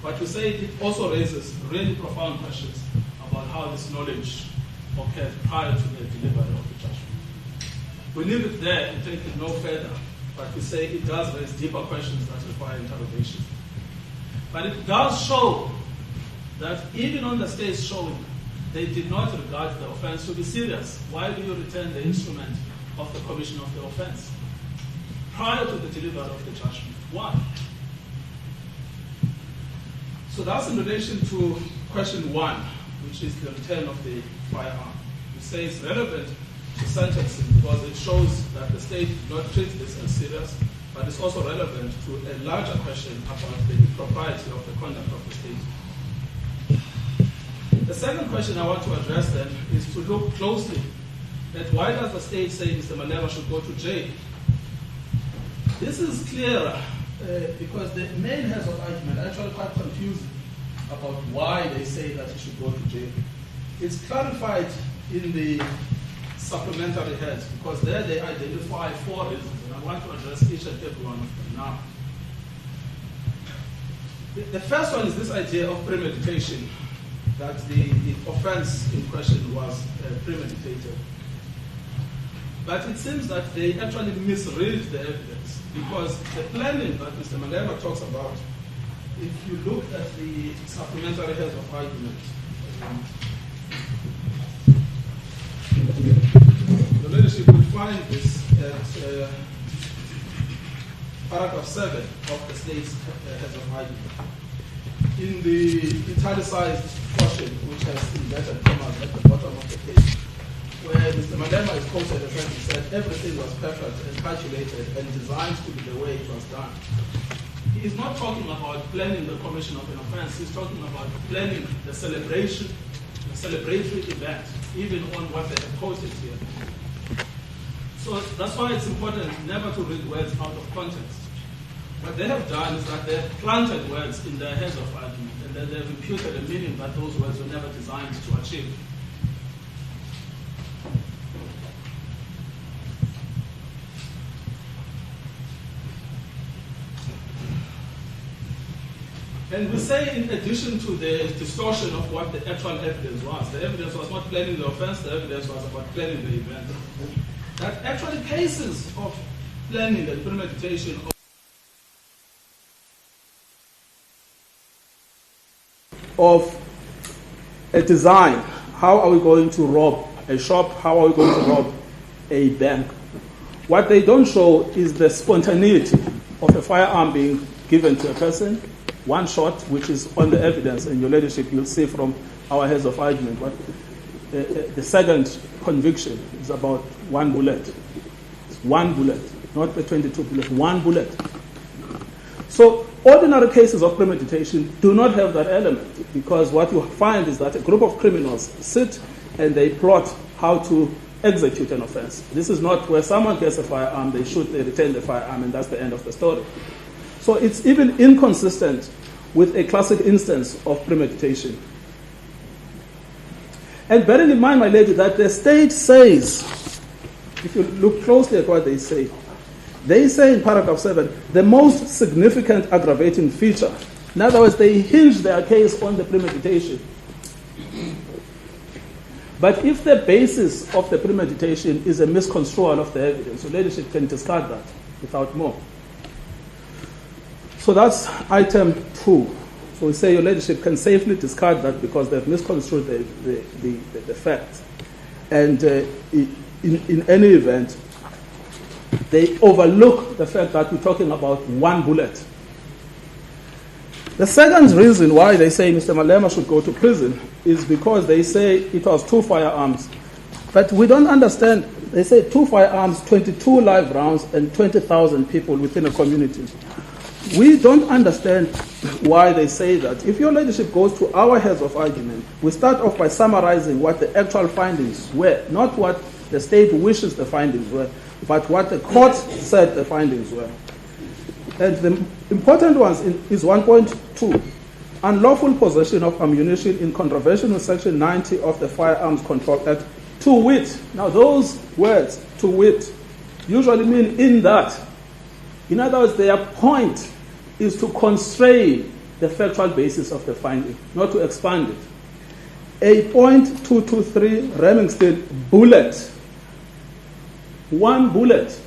But we say it also raises really profound questions about how this knowledge occurred prior to the delivery of the judgment. We leave it there and take it no further, but we say it does raise deeper questions that require interrogation. But it does show that even on the state's showing, they did not regard the offense to be serious. Why do you return the instrument of the commission of the offense prior to the delivery of the judgment? Why? So that's in relation to question 1, which is the return of the firearm. We say it's relevant to sentencing because it shows that the state did not treat this as serious, but it's also relevant to a larger question about the propriety of the conduct of the state. The second question I want to address then is to look closely at why does the state say Mr. Malema should go to jail? This is clearer because the main heads of argument are actually quite confusing about why they say that he should go to jail. It's clarified in the supplementary heads because there they identify 4 reasons, and I want to address each and every one of them now. The first one is this idea of premeditation, that the offense in question was premeditated. But it seems that they actually misread the evidence because the planning that Mr. Malema talks about, if you look at the supplementary heads of argument, the leadership will find this at paragraph 7 of the state's heads of argument. In the italicized portion, which has inverted commas at the bottom of the page, where Mr. Malema is quoted as having said everything was perfect and calculated and designed to be the way it was done. He is not talking about planning the commission of an offense. He's talking about planning the celebration, the celebratory event, even on what they have quoted here. So that's why it's important never to read words out of context. What they have done is that they have planted words in their heads of argument, and they've imputed a meaning that those words were never designed to achieve. And we say, in addition to the distortion of what the actual evidence was, the evidence was not planning the offense, the evidence was about planning the event. That actually cases of planning and premeditation of a design. How are we going to rob a shop? How are we going to rob a bank? What they don't show is the spontaneity of a firearm being given to a person, one shot, which is on the evidence, and your ladyship, you'll see from our heads of argument. But the second conviction is about one bullet. It's one bullet, not the 22 bullets, one bullet. So ordinary cases of premeditation do not have that element, because what you find is that a group of criminals sit and they plot how to execute an offense. This is not where someone gets a firearm, they shoot, they retain the firearm, and that's the end of the story. So it's even inconsistent with a classic instance of premeditation. And bearing in mind, my lady, that the state says, if you look closely at what they say in paragraph 7, the most significant aggravating feature. In other words, they hinge their case on the premeditation. But if the basis of the premeditation is a misconstrual of the evidence, your ladyship can discard that without more. So that's item 2. So we say your ladyship can safely discard that because they've misconstrued the facts. And in any event, they overlook the fact that we're talking about one bullet. The second reason why they say Mr. Malema should go to prison is because they say it was 2 firearms. But we don't understand. They say 2 firearms, 22 live rounds, and 20,000 people within a community. We don't understand why they say that. If your ladyship goes to our heads of argument, we start off by summarizing what the actual findings were, not what the state wishes the findings were, but what the court said the findings were. And the important ones is 1.2, unlawful possession of ammunition in contravention with Section 90 of the Firearms Control Act, to wit. Now those words, to wit, usually mean in that. In other words, their point is to constrain the factual basis of the finding, not to expand it. 8.223, Remington bullet. One bullet,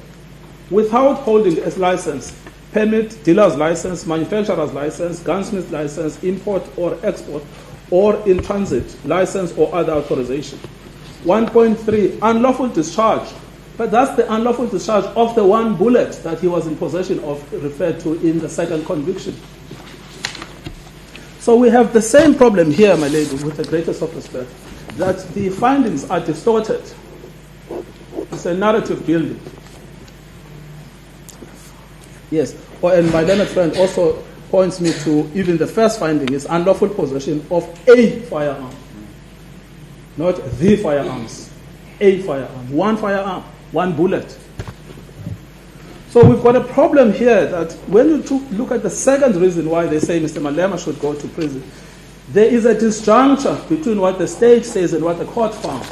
without holding a license, permit, dealer's license, manufacturer's license, gunsmith's license, import or export, or in transit license or other authorization. 1.3, unlawful discharge. But that's the unlawful discharge of the one bullet that he was in possession of, referred to in the second conviction. So we have the same problem here, my lady, with the greatest of respect, that the findings are distorted. It's a narrative building. Yes, and my learned friend also points me to even the first finding is unlawful possession of a firearm, not the firearms. A firearm, one bullet. So we've got a problem here that when you look at the second reason why they say Mr. Malema should go to prison, there is a disjuncture between what the state says and what the court found.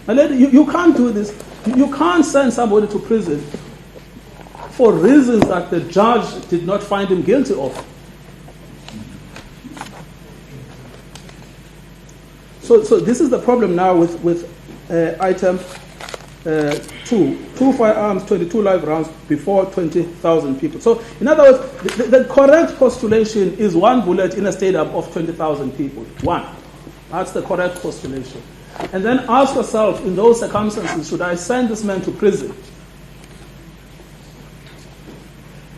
And you can't do this. You can't send somebody to prison for reasons that the judge did not find him guilty of. So this is the problem now with item 2. 2 firearms, 22 live rounds before 20,000 people. So in other words, the correct postulation is one bullet in a stadium of 20,000 people. One. That's the correct postulation. And then ask yourself, in those circumstances, should I send this man to prison?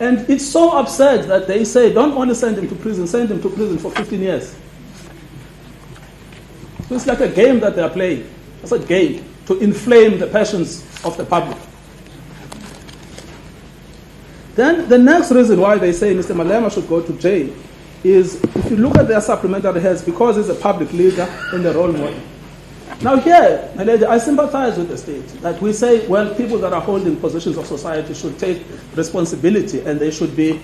And it's so absurd that they say, don't only send him to prison, send him to prison for 15 years. So it's like a game that they're playing. It's a game to inflame the passions of the public. Then the next reason why they say Mr. Malema should go to jail is, if you look at their supplementary heads, because he's a public leader and a role model. Now here, my lady, I sympathize with the state that we say, well, people that are holding positions of society should take responsibility and they should be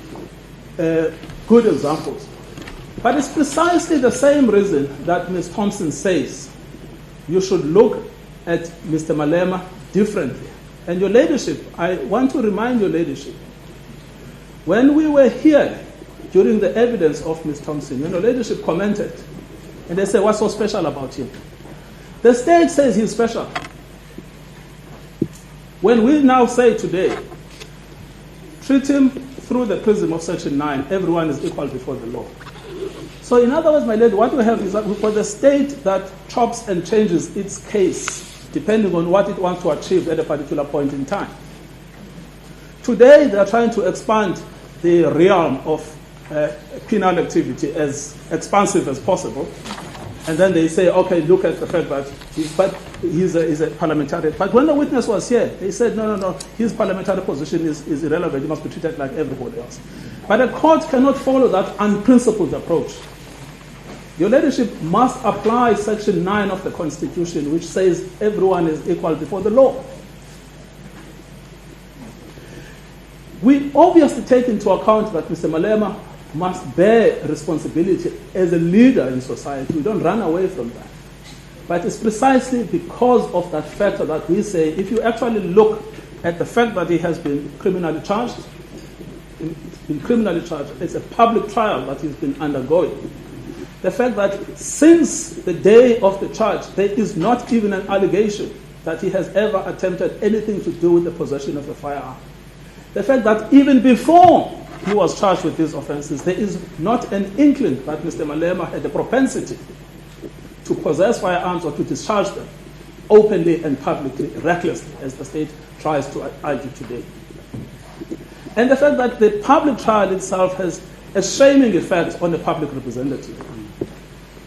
good examples. But it's precisely the same reason that Ms. Thompson says you should look at Mr. Malema differently. And your ladyship, I want to remind your ladyship, when we were here during the evidence of Ms. Thompson, when your ladyship commented, and they say, what's so special about him? The state says he's special. When we now say today, treat him through the prism of Section 9, everyone is equal before the law. So in other words, my lady, what we have is that for the state that chops and changes its case depending on what it wants to achieve at a particular point in time. Today, they are trying to expand the realm of penal activity as expansive as possible. And then they say, okay, look at the fact that he's a parliamentarian. But when the witness was here, they said, no, his parliamentary position is irrelevant. He must be treated like everybody else. But a court cannot follow that unprincipled approach. Your ladyship must apply Section 9 of the Constitution, which says everyone is equal before the law. We obviously take into account that Mr. Malema must bear responsibility as a leader in society. We don't run away from that. But it's precisely because of that factor that we say, if you actually look at the fact that he has been criminally charged, it's a public trial that he's been undergoing. The fact that since the day of the charge, there is not even an allegation that he has ever attempted anything to do with the possession of a firearm. The fact that even before he was charged with these offenses, there is not an inkling that Mr. Malema had a propensity to possess firearms or to discharge them openly and publicly, recklessly, as the state tries to argue today. And the fact that the public trial itself has a shaming effect on the public representative.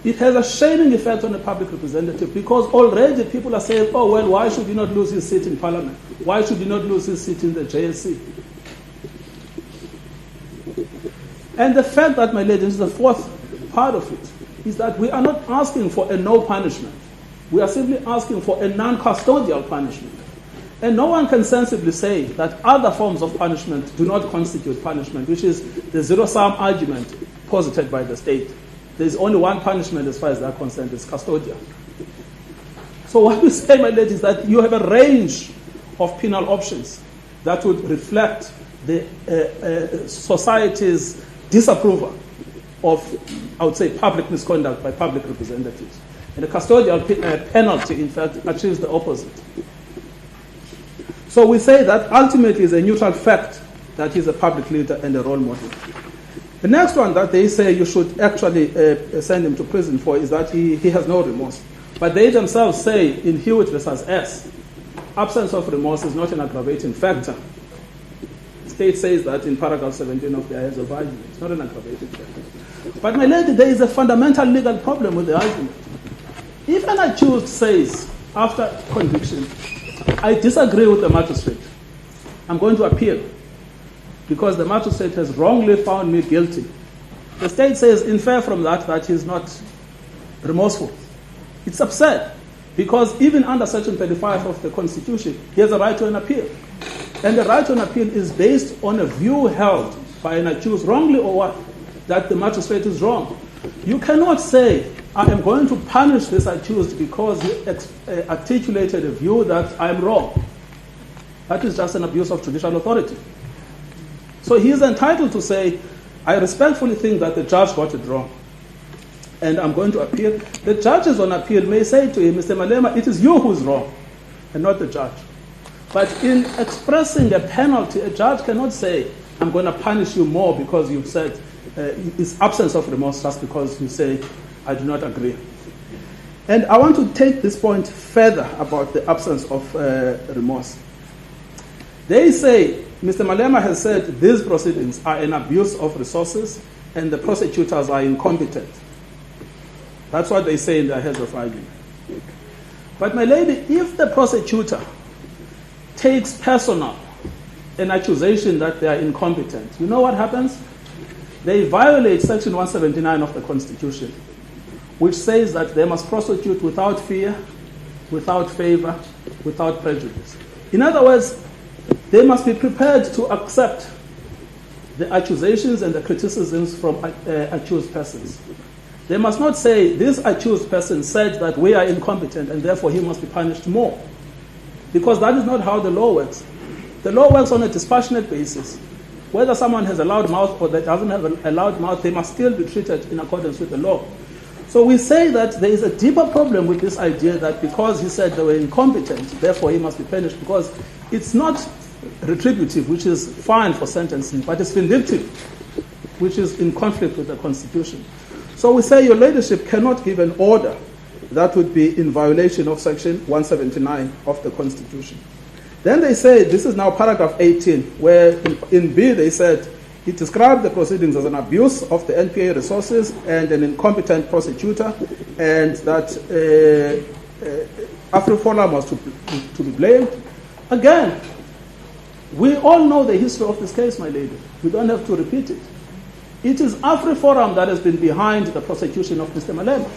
It has a shaming effect on the public representative because already people are saying, oh, well, why should he not lose his seat in Parliament? Why should he not lose his seat in the JSC? And the fact that, my ladies, is the fourth part of it, is that we are not asking for a no punishment. We are simply asking for a non-custodial punishment. And no one can sensibly say that other forms of punishment do not constitute punishment, which is the zero-sum argument posited by the state. There is only one punishment as far as they are concerned, it's custodial. So what we say, my ladies, is that you have a range of penal options that would reflect the society's disapproval of, I would say, public misconduct by public representatives. And the custodial penalty, in fact, achieves the opposite. So we say that ultimately it's a neutral fact that he's a public leader and a role model. The next one that they say you should actually send him to prison for is that he has no remorse. But they themselves say in Hewitt versus S, absence of remorse is not an aggravating factor. The state says that in paragraph 17 of their heads of argument. It's not an aggravating factor. But my lady, there is a fundamental legal problem with the argument. If an accused says, after conviction, I disagree with the magistrate, I'm going to appeal because the magistrate has wrongly found me guilty. The state says, infer from that he's not remorseful. It's absurd because even under Section 35 of the Constitution, he has a right to an appeal. And the right to an appeal is based on a view held by an accused, wrongly or what, that the magistrate is wrong. You cannot say, I am going to punish this accused because he articulated a view that I'm wrong. That is just an abuse of judicial authority. So he is entitled to say, I respectfully think that the judge got it wrong, and I'm going to appeal. The judges on appeal may say to him, Mr. Malema, it is you who's wrong, and not the judge. But in expressing a penalty, a judge cannot say, I'm going to punish you more because you've said it's absence of remorse just because you say, I do not agree. And I want to take this point further about the absence of remorse. They say, Mr. Malema has said these proceedings are an abuse of resources and the prosecutors are incompetent. That's what they say in their heads of argument. But my lady, if the prosecutor takes personal an accusation that they are incompetent, you know what happens? They violate Section 179 of the Constitution, which says that they must prosecute without fear, without favor, without prejudice. In other words, they must be prepared to accept the accusations and the criticisms from accused persons. They must not say, this accused person said that we are incompetent and therefore he must be punished more. Because that is not how the law works. The law works on a dispassionate basis. Whether someone has a loud mouth or that doesn't have a loud mouth, they must still be treated in accordance with the law. So we say that there is a deeper problem with this idea that because he said they were incompetent, therefore he must be punished, because it's not retributive, which is fine for sentencing, but it's vindictive, which is in conflict with the Constitution. So we say your leadership cannot give an order that would be in violation of Section 179 of the Constitution. Then they say, this is now paragraph 18, where in B they said, it described the proceedings as an abuse of the NPA resources and an incompetent prosecutor, and that AfriForum was to be blamed. Again, we all know the history of this case, my lady. We don't have to repeat it. It is AfriForum that has been behind the prosecution of Mr. Malema.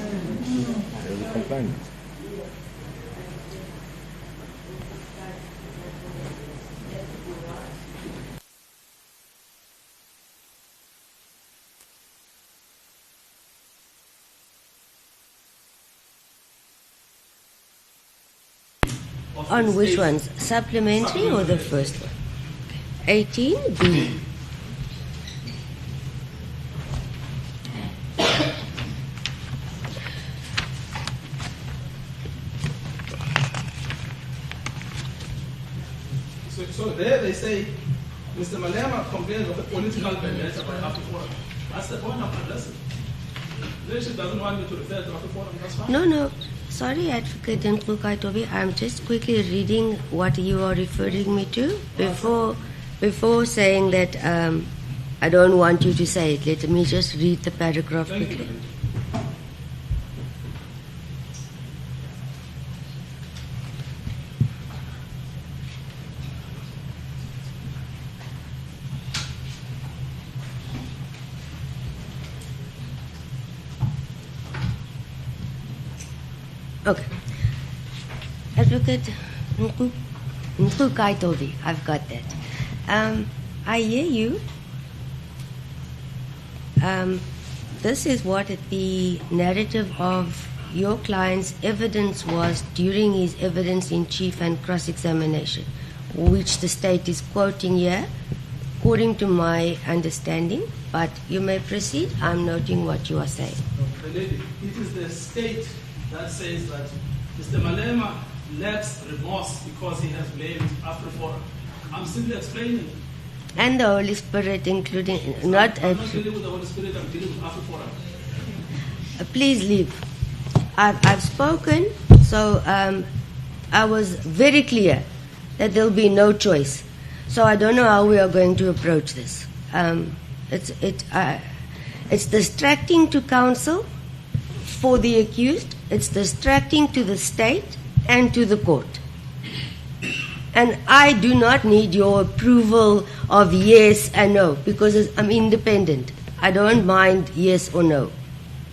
On which ones? Supplementary or the first one? 18B. So there they say, Mr. Malema complains of a political vendetta by AfriForum. That's the point I'm addressing. The leadership doesn't want me to refer to AfriForum, that's fine. No. Sorry, Advocate Nkukaitobi. I'm just quickly reading what you are referring me to before saying that I don't want you to say it. Let me just read the paragraph quickly. Okay. Advocate Nkukaitobi, I've got that. I hear you. This is what the narrative of your client's evidence was during his evidence in chief and cross-examination, which the state is quoting here, according to my understanding. But you may proceed. I'm noting what you are saying. It is the state that says that Mr. Malema lacks remorse because he has blamed AfriForum. I'm simply explaining. And the Holy Spirit, including I'm not dealing with the Holy Spirit, I'm dealing with AfriForum. Please leave. I've spoken, so I was very clear that there'll be no choice. So I don't know how we are going to approach this. It's distracting to counsel for the accused. It's distracting to the state and to the court. And I do not need your approval of yes and no, because I'm independent. I don't mind yes or no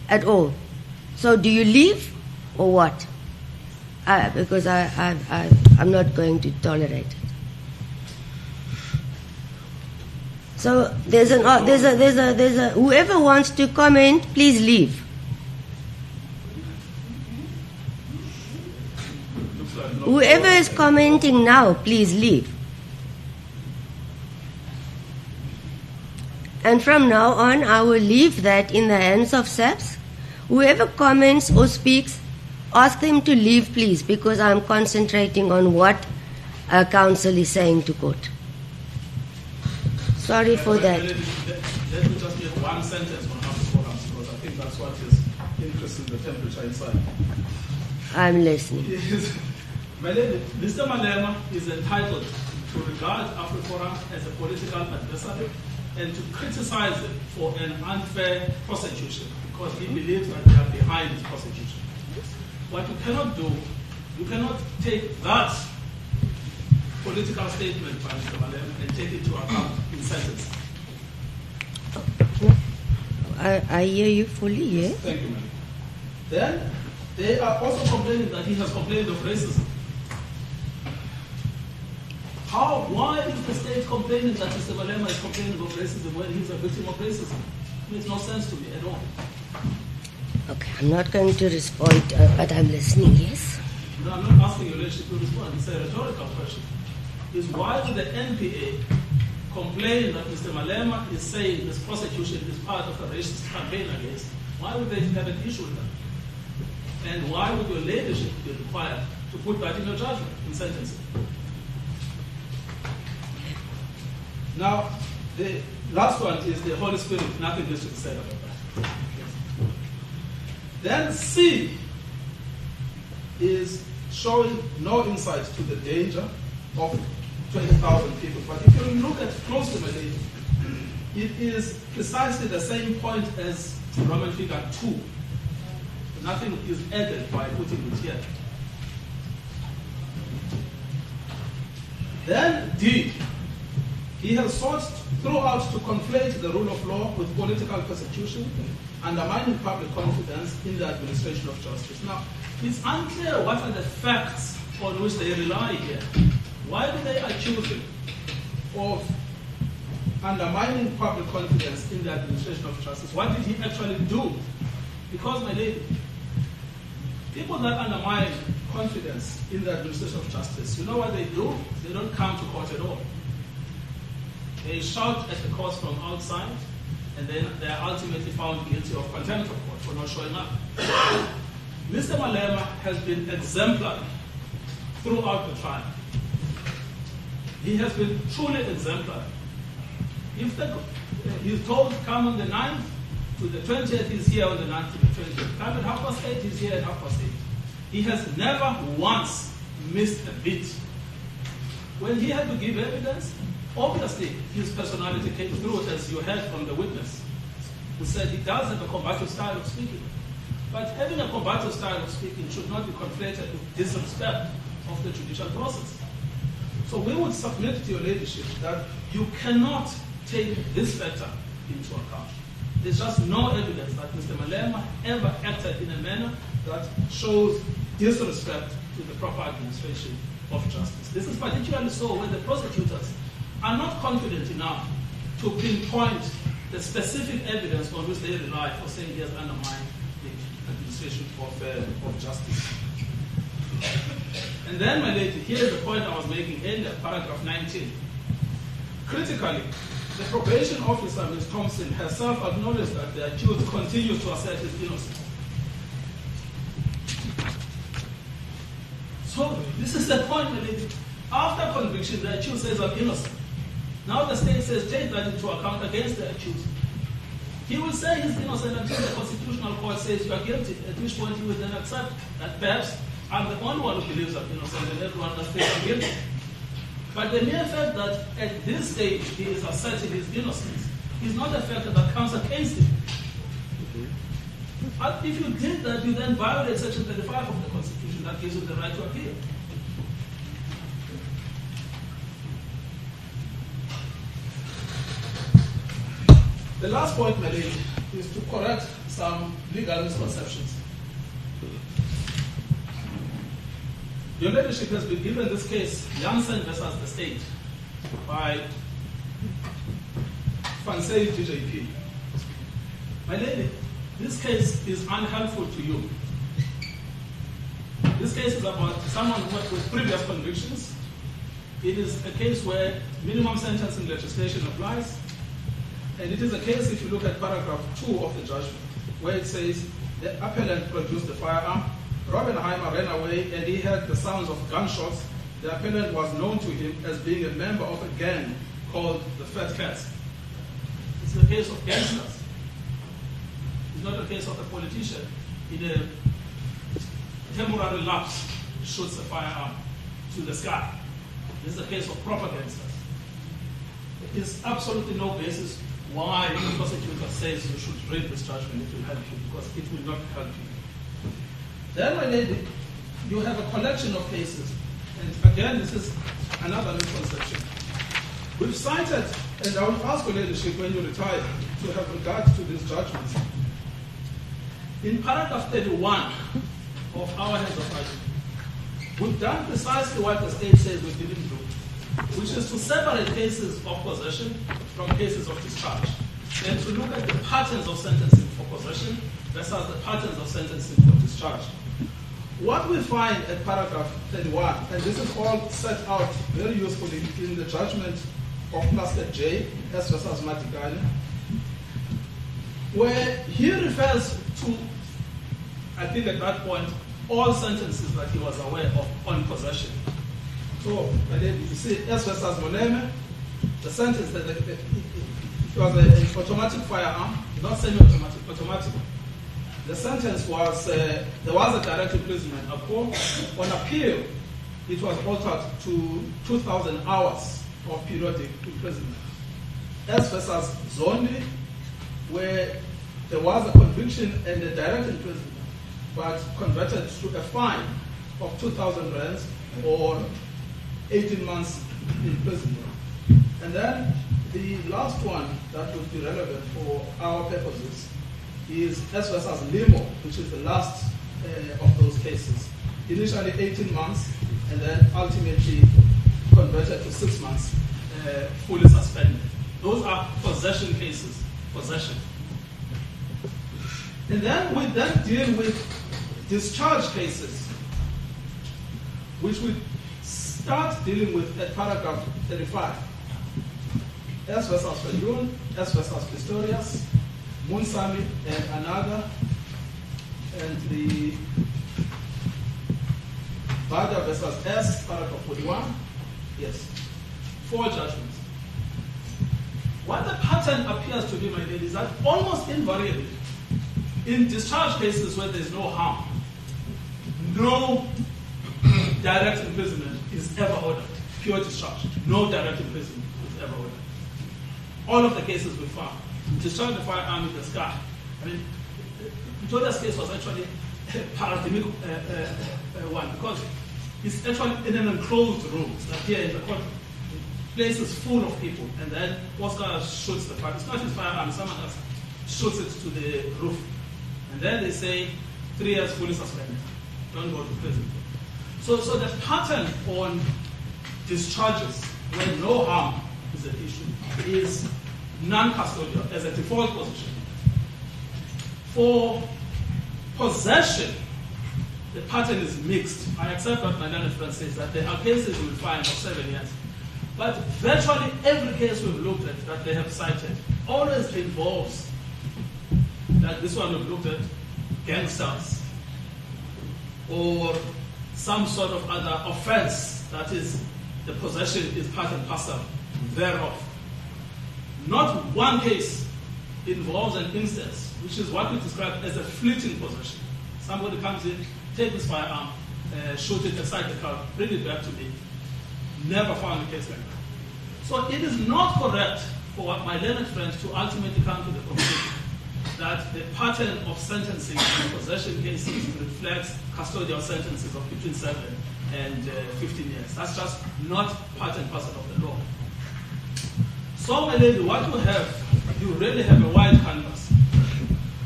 at all. So do you leave or what? Because I'm not going to tolerate it. So there's a whoever wants to comment, please leave. Whoever is commenting now, please leave. And from now on, I will leave that in the hands of SAPS. Whoever comments or speaks, ask them to leave, please, because I'm concentrating on what counsel is saying to court. Sorry for that. Let me just get one sentence on AfriForum, because I think that's what is increasing the temperature inside. I'm listening. My lady, Mr. Malema is entitled to regard AfriForum as a political adversary and to criticize it for an unfair prosecution because he believes that they are behind his prosecution. What you cannot do, you cannot take that political statement by Mr. Malema and take it to account in sentence. I hear you fully, yeah? Thank you, ma'am. Then, they are also complaining that he has complained of racism. Why is the state complaining that Mr. Malema is complaining of racism when he's a victim of racism? It makes no sense to me at all. Okay, I'm not going to respond, but I'm listening, yes? No, I'm not asking your leadership to respond. It's a rhetorical question. Is why would the NPA complain that Mr. Malema is saying this prosecution is part of a racist campaign against? Why would they have an issue with that? And why would your leadership be required to put that in your judgment, in sentencing? Now, the last one is the Holy Spirit. Nothing is to be said about that. Then C is showing no insight to the danger of 20,000 people. But if you look at closely, it is precisely the same point as Roman figure 2. Nothing is added by putting it here. Then D, he has sought throughout to conflate the rule of law with political persecution, undermining public confidence in the administration of justice. Now, it's unclear what are the facts on which they rely here. Why do they accuse him of undermining public confidence in the administration of justice? What did he actually do? Because, my lady, people that undermine confidence in the administration of justice, you know what they do? They don't come to court at all. They shout at the courts from outside, and then they are ultimately found guilty of contempt of court for not showing up. Mr. Malema has been exemplary throughout the trial. He has been truly exemplary. If he's told come on the 9th to the 20th, he's here on the 9th to the 20th. Come at 8:30, he's here at 8:30. He has never once missed a beat. When he had to give evidence, obviously his personality came through, as you heard from the witness, who said he does have a combative style of speaking. But having a combative style of speaking should not be conflated with disrespect of the judicial process. So we would submit to your leadership that you cannot take this factor into account. There's just no evidence that Mr. Malema ever acted in a manner that shows disrespect to the proper administration of justice. This is particularly so when the prosecutors are not confident enough to pinpoint the specific evidence on which they rely for saying he has undermined the administration of justice. And then, my lady, here's the point I was making earlier, paragraph 19. Critically, the probation officer, Ms. Thompson, herself acknowledged that the accused continues to assert his innocence. So, this is the point, my lady. After conviction, the accused says, I'm innocent. Now the state says, take that into account against the accused. He will say he's innocent until the constitutional court says you are guilty, at which point he will then accept that perhaps I'm the only one who believes I'm innocent and everyone must think I'm guilty. But the mere fact that at this stage he is asserting his innocence is not a factor that counts against him. But if you did that, you then violate Section 35 of the Constitution that gives you the right to appeal. The last point, my lady, is to correct some legal misconceptions. Your leadership has been given this case, Janssen versus the state, by Fansei DJP. My lady, this case is unhelpful to you. This case is about someone with previous convictions. It is a case where minimum sentencing legislation applies. And it is a case, if you look at paragraph 2 of the judgment, where it says the appellant produced the firearm, Robbenheimer ran away and he heard the sounds of gunshots. The appellant was known to him as being a member of a gang called the Fat Cats. It's a case of gangsters. It's not a case of a politician in a temporary lapse shoots a firearm to the sky. This is a case of proper gangsters. There is absolutely no basis why the prosecutor says you should read this judgment. It will help you, because it will not help you. Then, my lady, you have a collection of cases. And again, this is another misconception. We've cited, and I will ask your leadership when you retire to have regard to these judgments. In paragraph 31 of our heads of argument, we've done precisely what the state says we didn't do. which is to separate cases of possession from cases of discharge, and to look at the patterns of sentencing for possession versus the patterns of sentencing for discharge. What we find at paragraph 31, and this is all set out very usefully in the judgment of Cluster J, S versus Matikane, where he refers to, I think at that point, all sentences that he was aware of on possession. So, you see, S versus Malema, the sentence that it was an automatic firearm, not semi-automatic, automatic. The sentence was, there was a direct imprisonment. On appeal, it was altered to 2,000 hours of periodic imprisonment. S versus Zondi, where there was a conviction and a direct imprisonment, but converted to a fine of 2,000 rands or 18 months imprisonment. And then the last one that would be relevant for our purposes is S versus Limo, which is the last of those cases. Initially 18 months, and then ultimately converted to 6 months, fully suspended. Those are possession cases, possession. And then we then deal with discharge cases, which we start dealing with at paragraph 35. S versus Fayun, S versus Pistorius, Munsami and Anaga, and the Bada versus S, paragraph 41. Yes, 4 judgments. What the pattern appears to be, my lady, is that almost invariably, in discharge cases where there's no harm, no direct imprisonment is ever ordered. Pure discharge. No direct imprisonment is ever ordered. All of the cases we found. Discharge the firearm in the sky. I mean, Victoria's case was actually a paradigmatic one because it's actually in an enclosed room. It's like here in the court. The place is full of people, and then Oscar shoots the firearm. It's not his firearm, someone else shoots it to the roof. And then they say 3 years fully suspended. Don't go to prison. So the pattern on discharges where no harm is an issue is non-custodial as a default position. For possession, the pattern is mixed. I accept what my learned friend says, that there are cases we will find of 7 years. But virtually every case we've looked at that they have cited always involves, that this one we've looked at, gangsters or some sort of other offense that is the possession is part and parcel thereof. Not one case involves an instance, which is what we describe as a fleeting possession. Somebody comes in, take this firearm, shoot it inside the car, bring it back to me. Never found a case like that. So it is not correct for my learned friends to ultimately come to the conclusion that the pattern of sentencing in possession cases reflects custodial sentences of between 7 and 15 years. That's just not part and parcel of the law. So, my lady, what you have, you really have a wide canvas.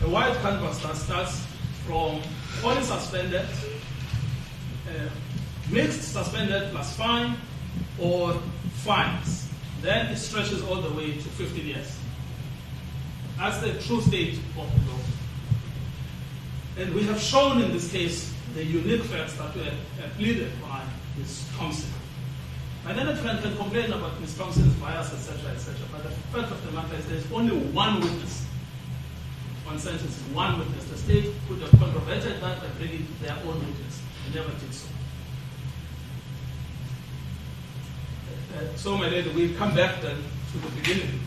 A wide canvas that starts from fully suspended, mixed suspended plus fine, or fines. Then it stretches all the way to 15 years. That's the true state of the law. And we have shown in this case the unique facts that were pleaded by Ms. Thompson. My learned friend can complain about Ms. Thompson's bias, etc., but the fact of the matter is there's only one witness on sentencing, one witness. The state could have controverted that by bringing their own witness. They never did so. So, my lady, we come back then to the beginning.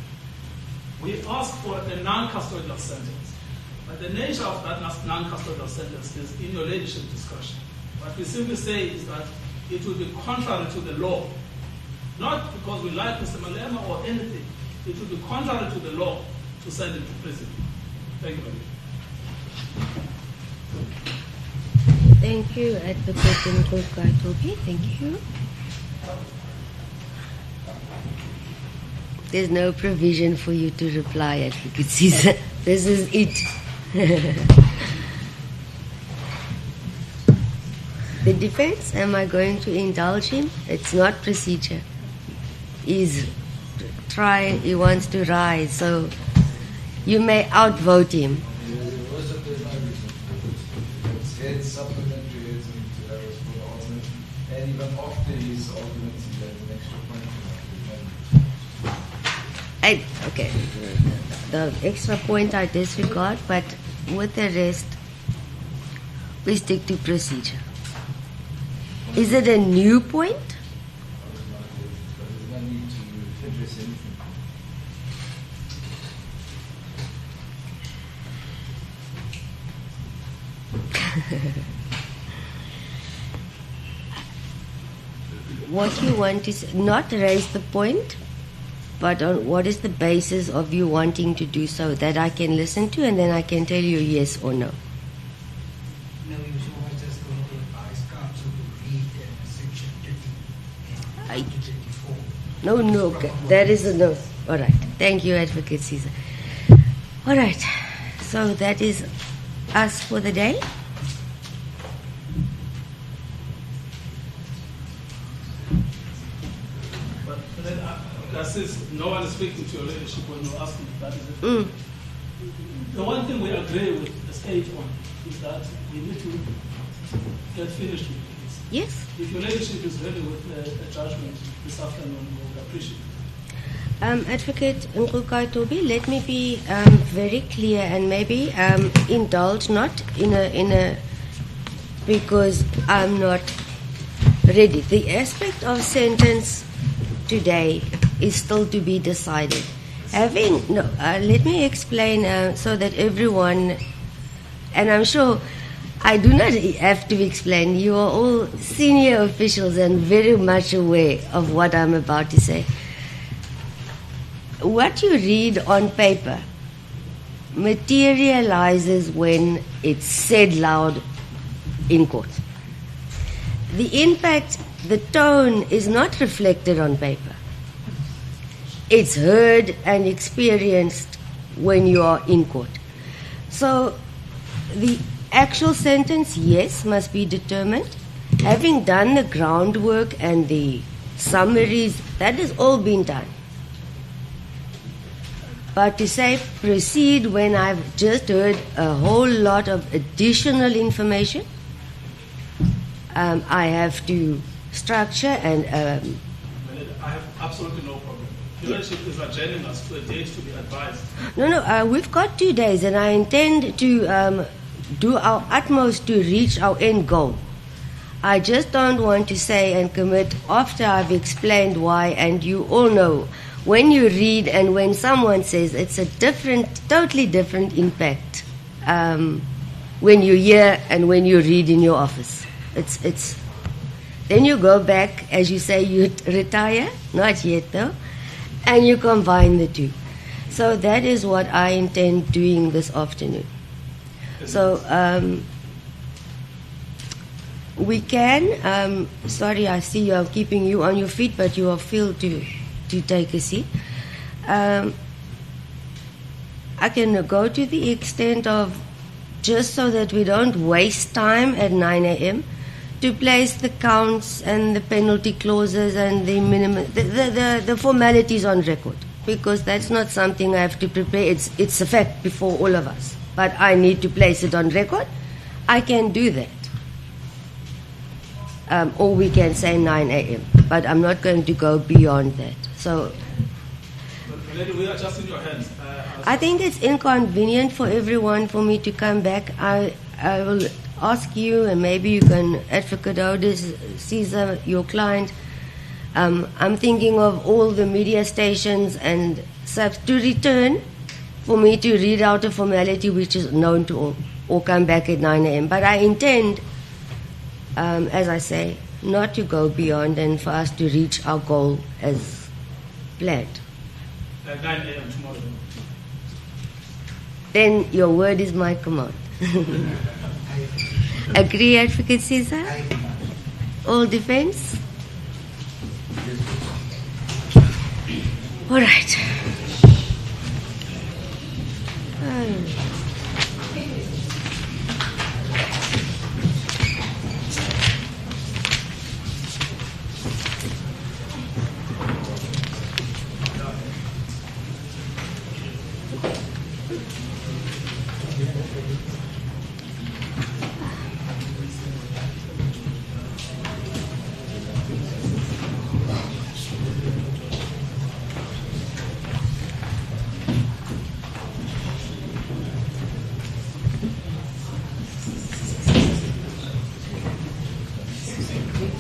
We ask for a non-custodial sentence. But the nature of that non-custodial sentence is in your ladyship discretion. What we simply say is that it will be contrary to the law. Not because we like Mr. Malema or anything. It will be contrary to the law to send him to prison. Thank you very much. Thank you, Advocate Nkoka-Tobi. Thank you. There's no provision for you to reply, Advocate Caesar. This is it. The defense, am I going to indulge him? It's not procedure. he wants to rise, so you may outvote him. It's heads, supplementary heads, and that was for the argument. And even after his argument, he had an extra point. Okay, the extra point I disregard, but with the rest, we stick to procedure. Is it a new point? There's no need to address anything. What you want is not raise the point, but on what is the basis of you wanting to do so, that I can listen to, and then I can tell you yes or no. No, you was just going to advise council to read section 30 and 34. No, okay. That is a no. All right. Thank you, Advocate Caesar. All right. So that is us for the day. But then, since no one is speaking to your leadership when you're asking if that is it. The one thing we agree with the state on is that we need to get finished with this. Yes. If your leadership is ready with a judgment this afternoon, we would appreciate it. Advocate Nkukai Tobi, let me be very clear and maybe indulge not in a because I'm not ready. The aspect of sentence today is still to be decided. Let me explain so that everyone, and I'm sure I do not have to explain. You are all senior officials and very much aware of what I'm about to say. What you read on paper materializes when it's said loud in court. The impact, the tone is not reflected on paper. It's heard and experienced when you are in court. So the actual sentence, yes, must be determined. Having done the groundwork and the summaries, that has all been done. But to say proceed when I've just heard a whole lot of additional information, I have to structure and... I have absolutely no problem. Your leadership is adjourning us to a date to be advised. No, we've got 2 days and I intend to do our utmost to reach our end goal. I just don't want to say and commit after I've explained why, and you all know when you read and when someone says, it's a totally different impact when you hear and when you read in your office. It's then you go back, as you say, you retire, not yet though, and you combine the two. So that is what I intend doing this afternoon. So we can, sorry, I see I'm keeping you on your feet, but you are free to take a seat. I can go to the extent of, just so that we don't waste time at 9 a.m., to place the counts and the penalty clauses and the minimum, the formalities on record, because that's not something I have to prepare. It's a fact before all of us, but I need to place it on record. I can do that. Or we can say 9 a.m., but I'm not going to go beyond that. So, Lady, we are just in your hands. I think it's inconvenient for everyone for me to come back. I will ask you, and maybe you can, Advocate Otis, Caesar, your client. I'm thinking of all the media stations and subs to return for me to read out a formality which is known to all, or come back at 9 a.m. But I intend, as I say, not to go beyond and for us to reach our goal as planned. At 9 a.m. tomorrow. Then your word is my command. Agree, Advocate Caesar? All defense? All right. Thank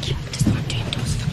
you. Just want to endorse them.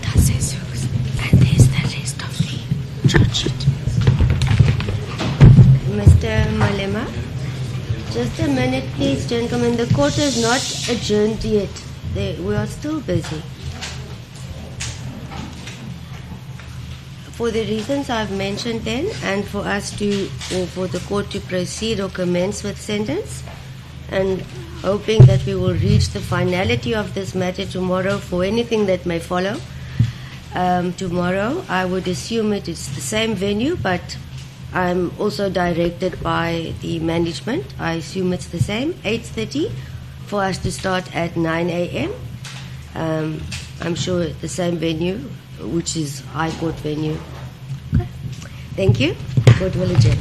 That's Jesus. And there's the rest of the charge sheet. Mr. Malema, just a minute, please, gentlemen. The court is not adjourned yet. We are still busy. For the reasons I've mentioned then, and for us to, or for the court to proceed or commence with sentence, and hoping that we will reach the finality of this matter tomorrow for anything that may follow. Tomorrow, I would assume it is the same venue, but I'm also directed by the management. I assume it's the same, 8:30, for us to start at 9 a.m. I'm sure the same venue, which is High Court venue. Okay. Thank you. Court will adjourn.